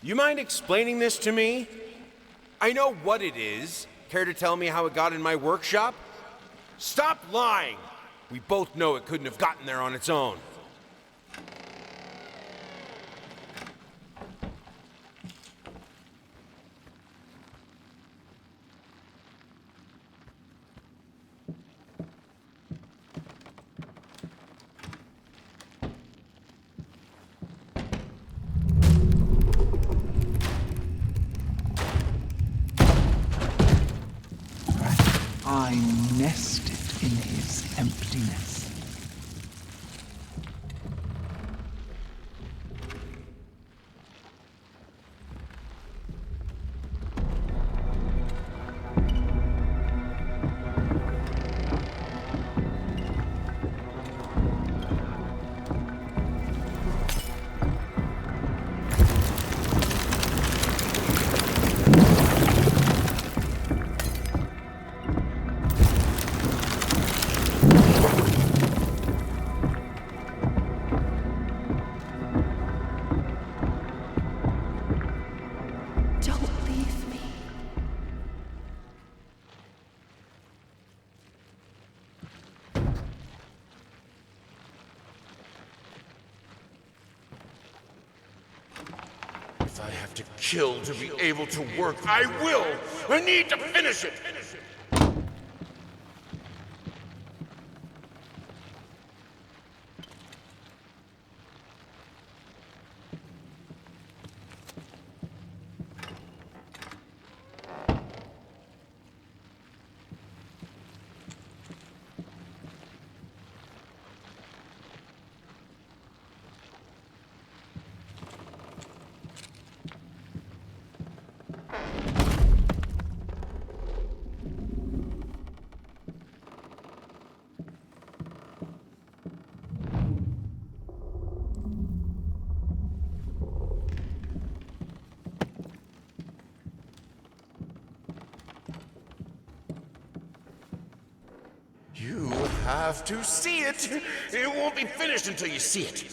You mind explaining this to me? I know what it is. Care to tell me how it got in my workshop? Stop lying! We both know it couldn't have gotten there on its own. I nested in his emptiness. Don't leave me. If I have to kill to be able to work, I will! I need to finish it! You have to see it! It won't be finished until you see it!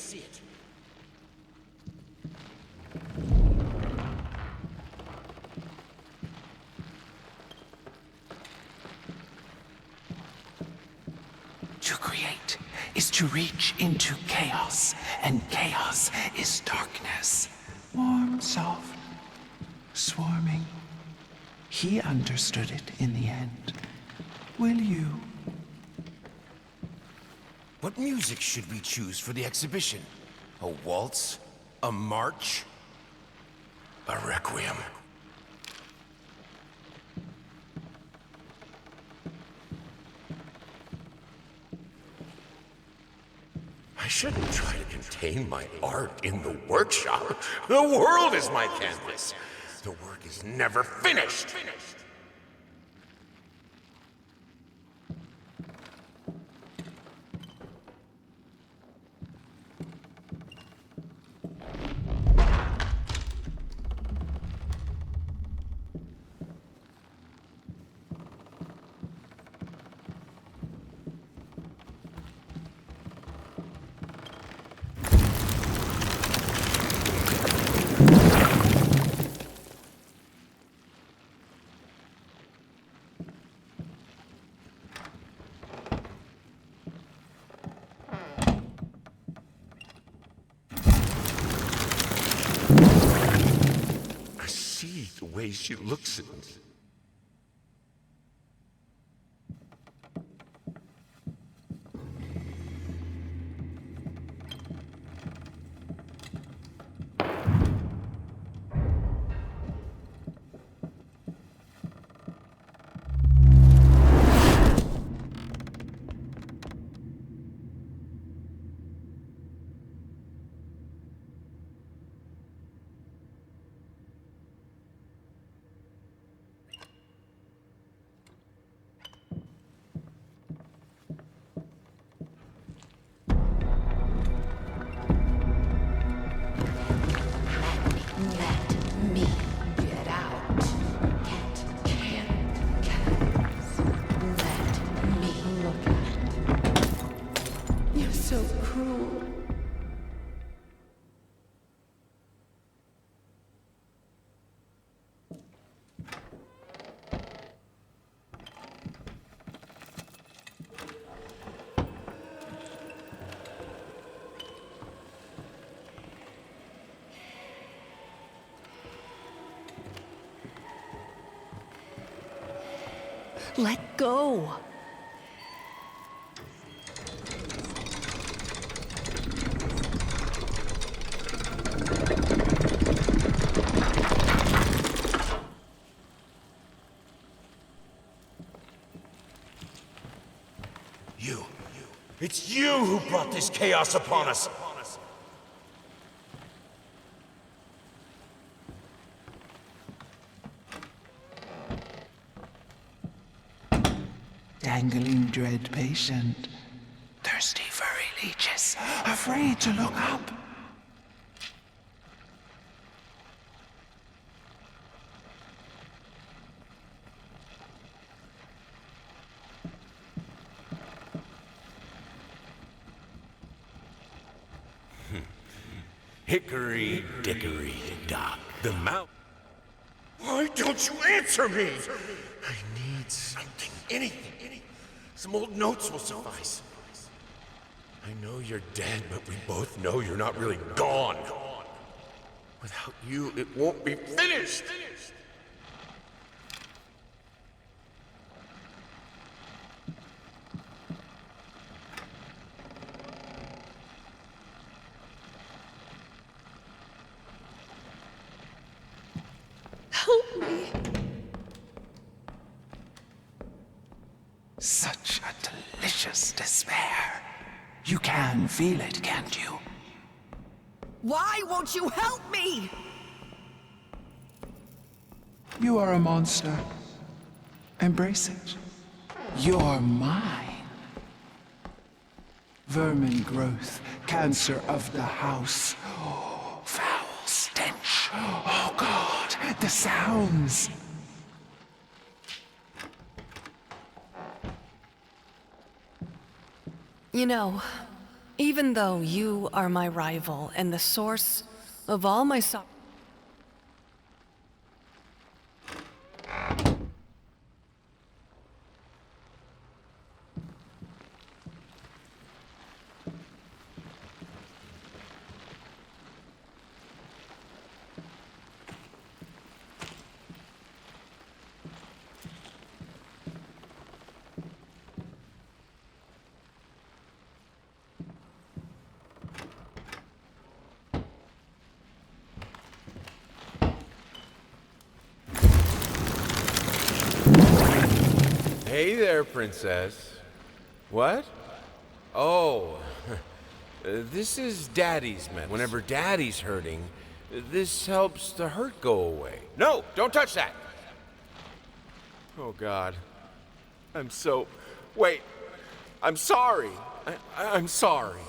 To create is to reach into chaos, and chaos is darkness. Warm, soft, swarming. He understood it in the end. Will you? What music should we choose for the exhibition? A waltz? A march? A requiem? I shouldn't try to contain my art in the workshop. The world is my canvas. The work is never finished. I see the way she looks at me. Let me get out. Can't. Let me look at it. You're so cruel. Let go. You. It's you who brought this chaos upon us. Dangling dread patient. Thirsty furry leeches, afraid to look up. Hickory dickory dock. The mount. Why don't you answer me? I need something, anything. Some old notes will suffice. I know you're dead, but we both know you're not really gone. Without you, it won't be finished. Help me. Such a delicious despair. You can feel it, can't you? Why won't you help me? You are a monster. Embrace it. You're mine. Vermin growth, cancer of the house. Oh, foul stench. Oh God, the sounds. You know, even though you are my rival and the source of all my sorrow, Hey there, princess. What? Oh, this is Daddy's medicine. Whenever Daddy's hurting, this helps the hurt go away. No, don't touch that! Oh, God. I'm so... Wait. I'm sorry. I'm sorry.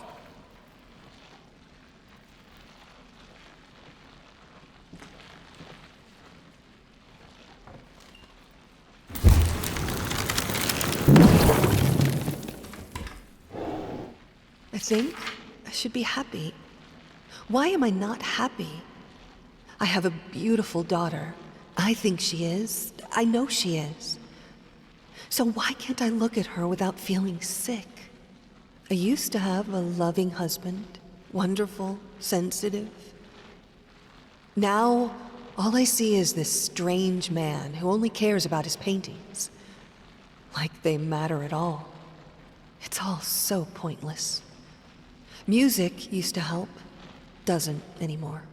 I think I should be happy. Why am I not happy? I have a beautiful daughter. I think she is. I know she is. So why can't I look at her without feeling sick? I used to have a loving husband, wonderful, sensitive. Now, all I see is this strange man who only cares about his paintings. Like they matter at all. It's all so pointless. Music used to help, doesn't anymore.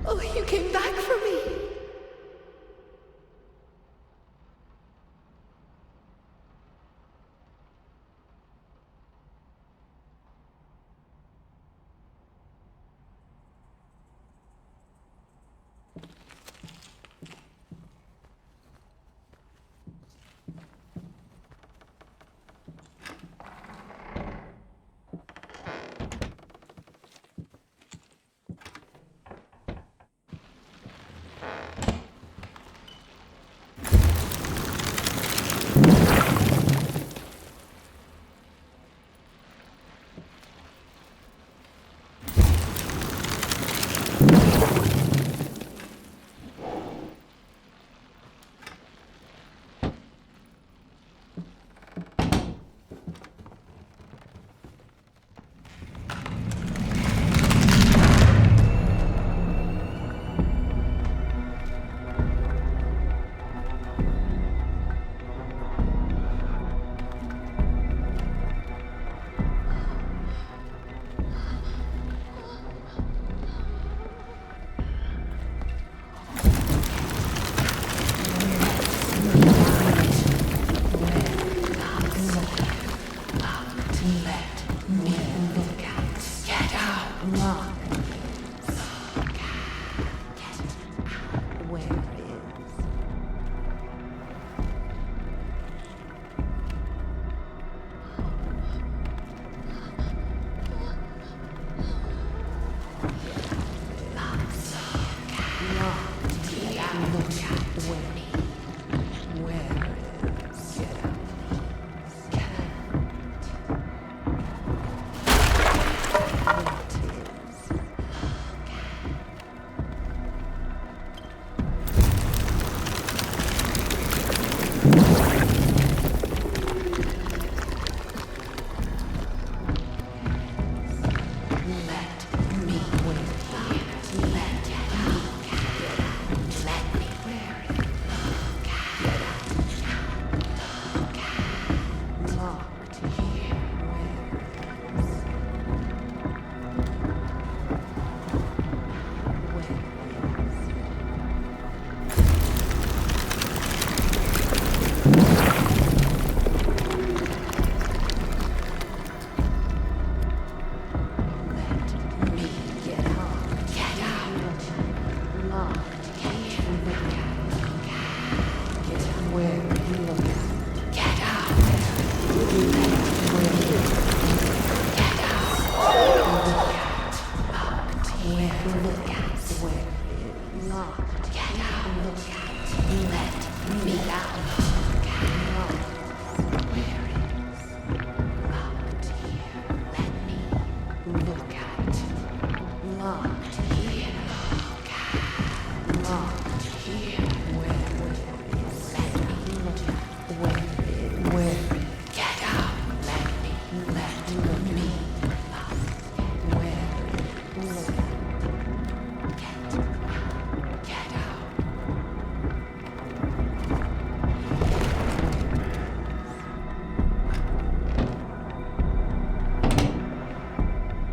Oh, you came back for me!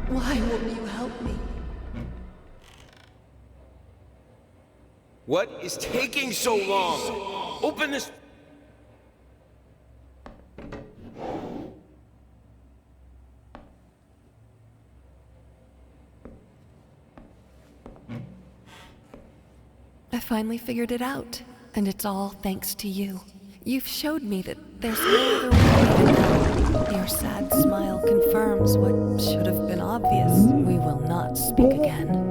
Why won't you help me? What is taking so long? Open this. I finally figured it out, and it's all thanks to you. You've showed me that there's no other way to go. Your sad smile confirms what should have been obvious. We will not speak again.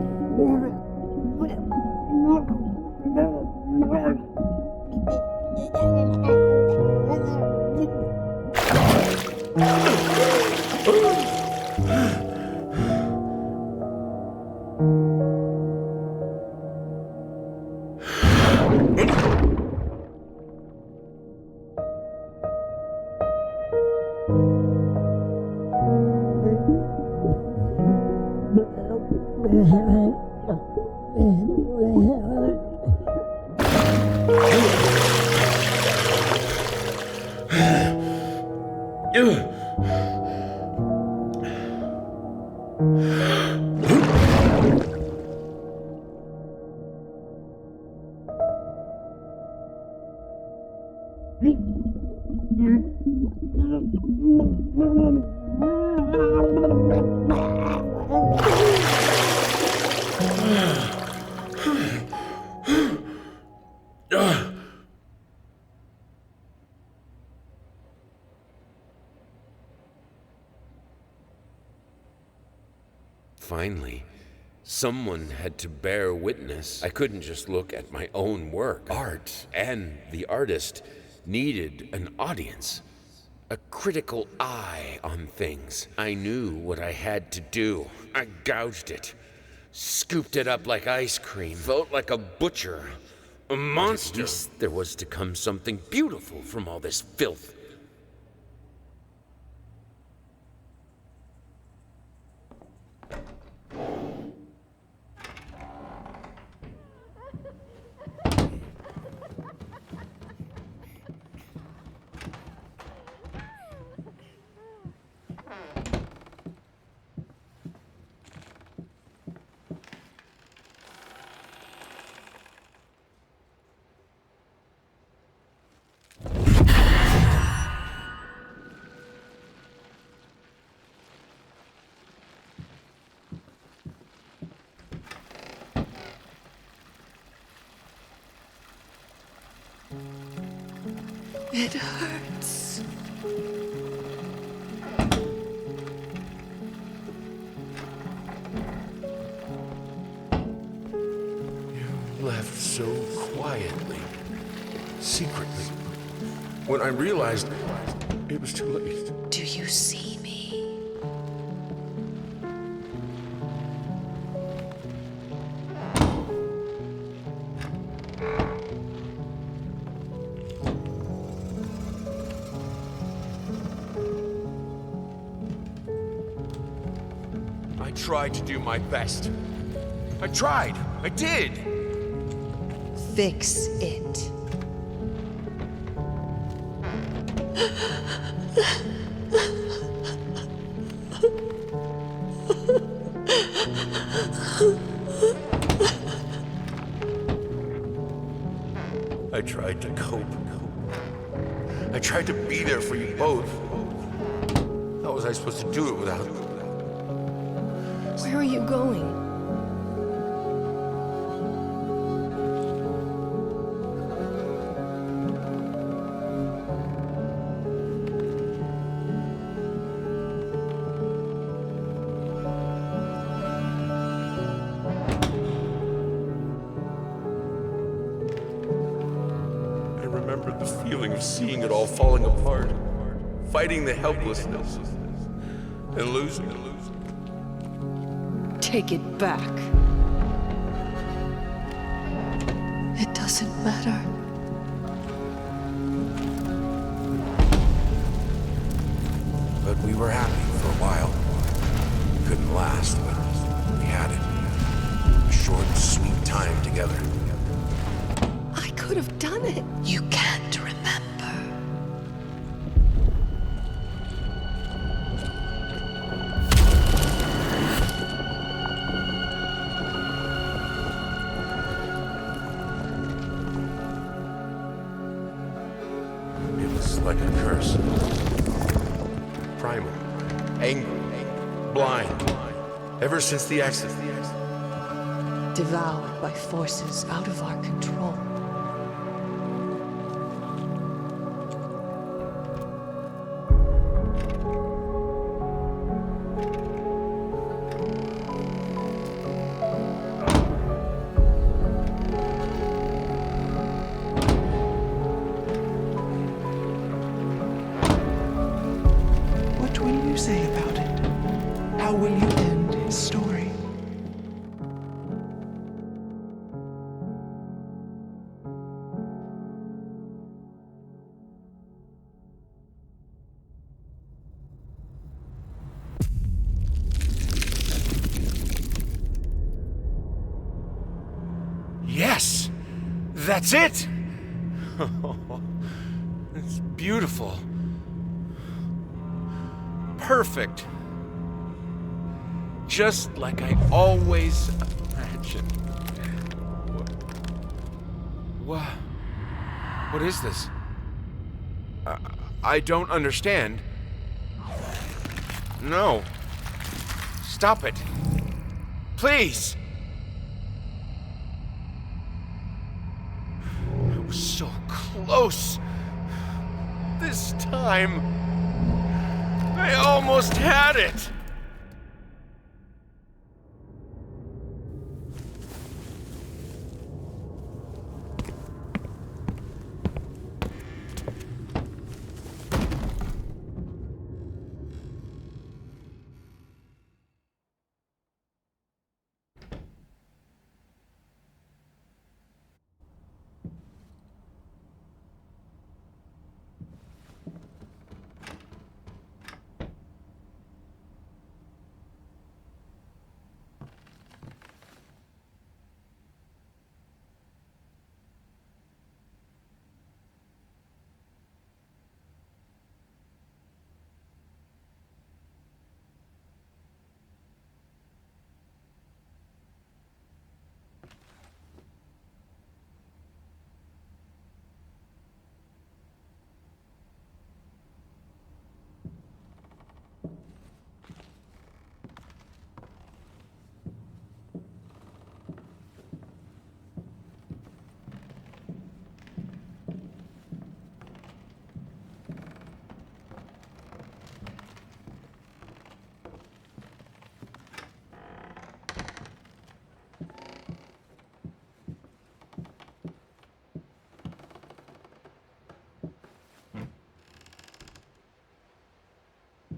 Finally, someone had to bear witness. I couldn't just look at my own work. Art and the artist needed an audience, a critical eye on things. I knew what I had to do. I gouged it, scooped it up like ice cream, felt like a butcher, a monster. At least there was to come something beautiful from all this filth. It hurts. You left so quietly, secretly. When I realized it was too late. Do you see me? I tried to do my best. I tried. I did. Fix it. I tried to cope. I tried to be there for you both. How was I supposed to do it without... Where are you going? remembered the feeling of seeing it all falling apart, fighting the helplessness, and losing it. Take it back. It doesn't matter. But we were happy for a while. Couldn't last, but we had it. A short, sweet time together. I could have done it. You can't remember. It was like a curse. Primal, angry, blind. Ever since the accident. Devoured by forces out of our control. What will you say about it? How will you end his story? Yes! That's it! It's beautiful. Perfect. Just like I always imagined. What is this? I don't understand. No. Stop it. Please! I was so close. This time, I almost had it.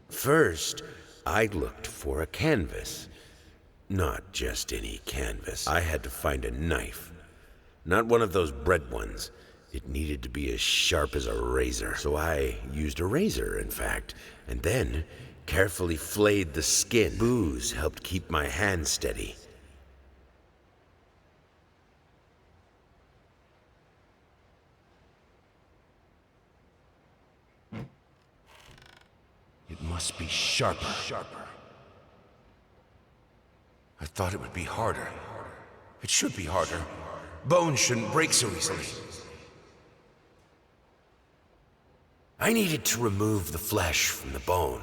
First, I looked for a canvas. Not just any canvas. I had to find a knife. Not one of those bread ones. It needed to be as sharp as a razor. So I used a razor, in fact, and then carefully flayed the skin. Booze helped keep my hand steady. It must be sharper. I thought it would be harder. It should be harder. Bones shouldn't break so easily. I needed to remove the flesh from the bone.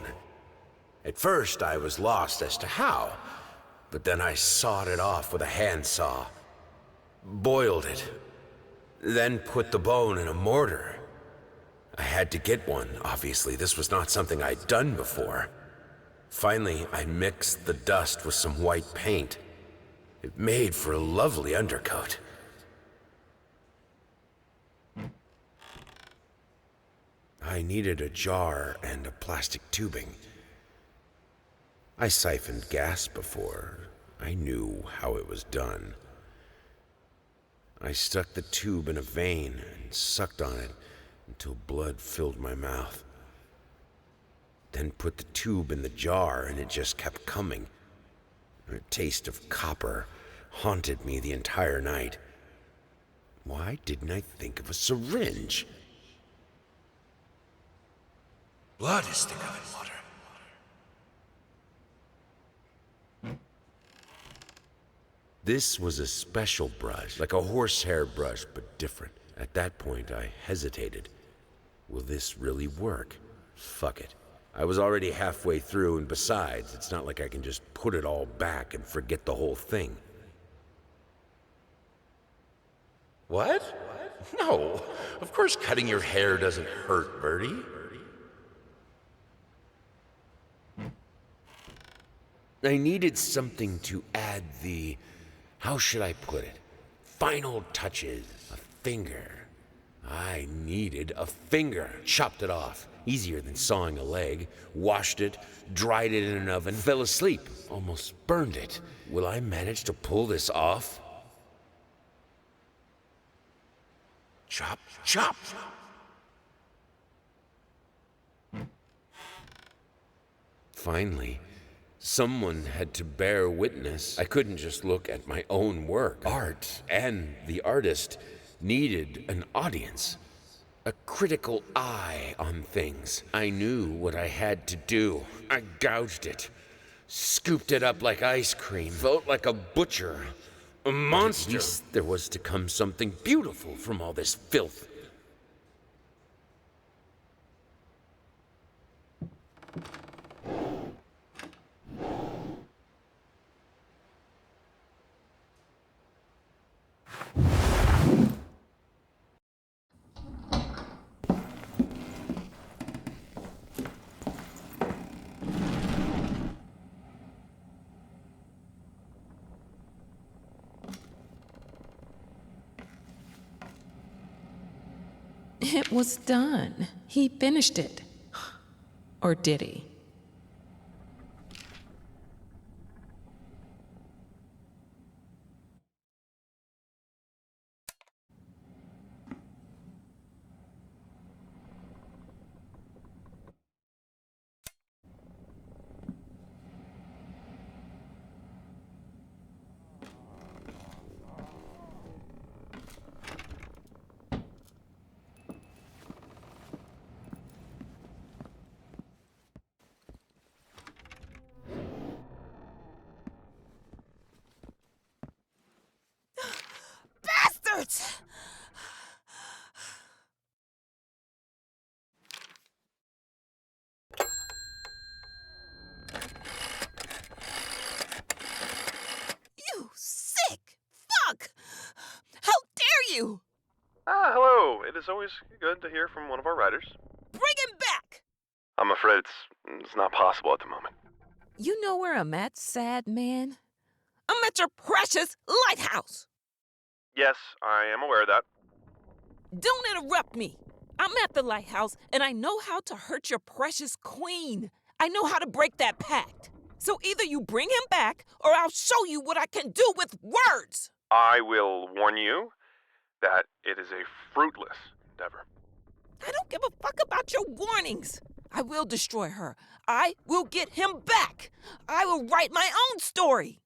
At first, I was lost as to how, but then I sawed it off with a handsaw, boiled it, then put the bone in a mortar. I had to get one, obviously. This was not something I'd done before. Finally, I mixed the dust with some white paint. It made for a lovely undercoat. I needed a jar and a plastic tubing. I siphoned gas before. I knew how it was done. I stuck the tube in a vein and sucked on it until blood filled my mouth. Then put the tube in the jar and it just kept coming. A taste of copper haunted me the entire night. Why didn't I think of a syringe? Blood is thicker than water. This was a special brush, like a horsehair brush, but different. At that point, I hesitated. Will this really work? Fuck it. I was already halfway through, and besides, it's not like I can just put it all back and forget the whole thing. What? No, of course cutting your hair doesn't hurt, Bertie. I needed something to add the, how should I put it, final touches. A finger. I needed a finger. Chopped it off. Easier than sawing a leg. Washed it, dried it in an oven, fell asleep. Almost burned it. Will I manage to pull this off? Chop, chop. Finally, someone had to bear witness. I couldn't just look at my own work. Art and the artist needed an audience, a critical eye on things. I knew what I had to do. I gouged it, scooped it up like ice cream, felt like a butcher, a monster. At least there was to come something beautiful from all this filth. It was done. He finished it. Or did he? Bastards! You sick fuck! How dare you! Hello. It is always good to hear from one of our writers. Bring him back! I'm afraid it's not possible at the moment. You know where I'm at, sad man? I'm at your precious lighthouse! Yes, I am aware of that. Don't interrupt me. I'm at the lighthouse, and I know how to hurt your precious queen. I know how to break that pact. So either you bring him back, or I'll show you what I can do with words. I will warn you that it is a fruitless endeavor. I don't give a fuck about your warnings. I will destroy her. I will get him back. I will write my own story.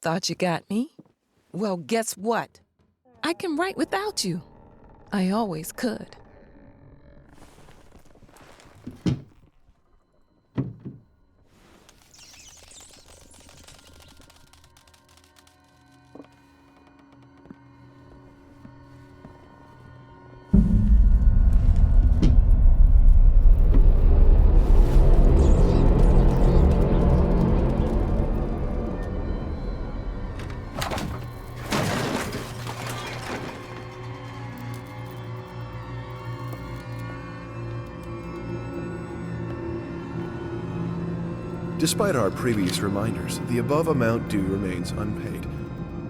Thought you got me? Well, guess what? I can write without you. I always could. Despite our previous reminders, the above amount due remains unpaid.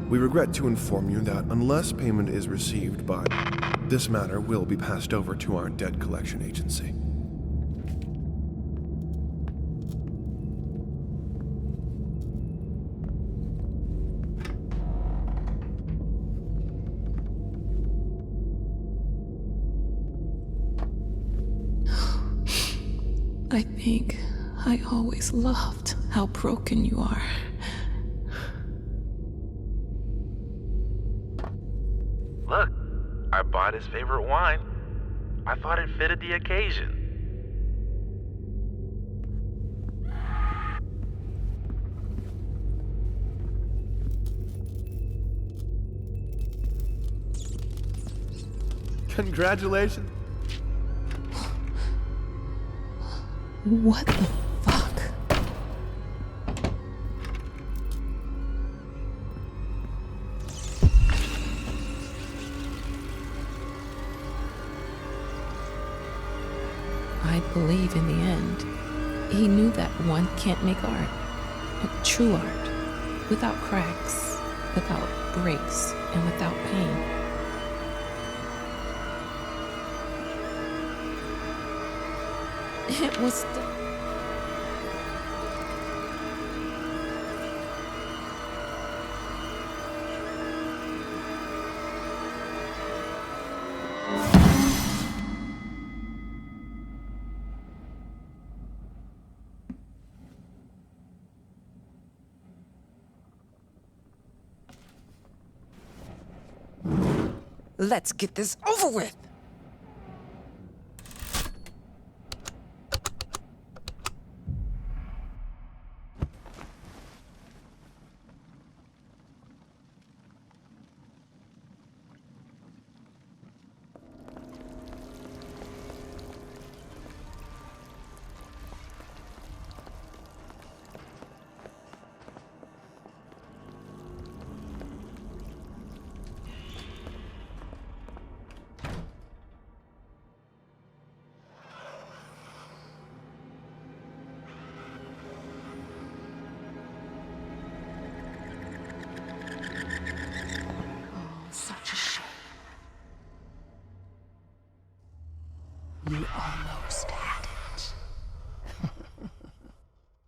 We regret to inform you that unless payment is received by, this matter will be passed over to our debt collection agency. I think I always loved how broken you are. Look, I bought his favorite wine. I thought it fitted the occasion. Congratulations. What the fuck? I believe in the end, he knew that one can't make art, true art, without cracks, without breaks, and without pain. It was Let's get this over with. Such a shame. You almost had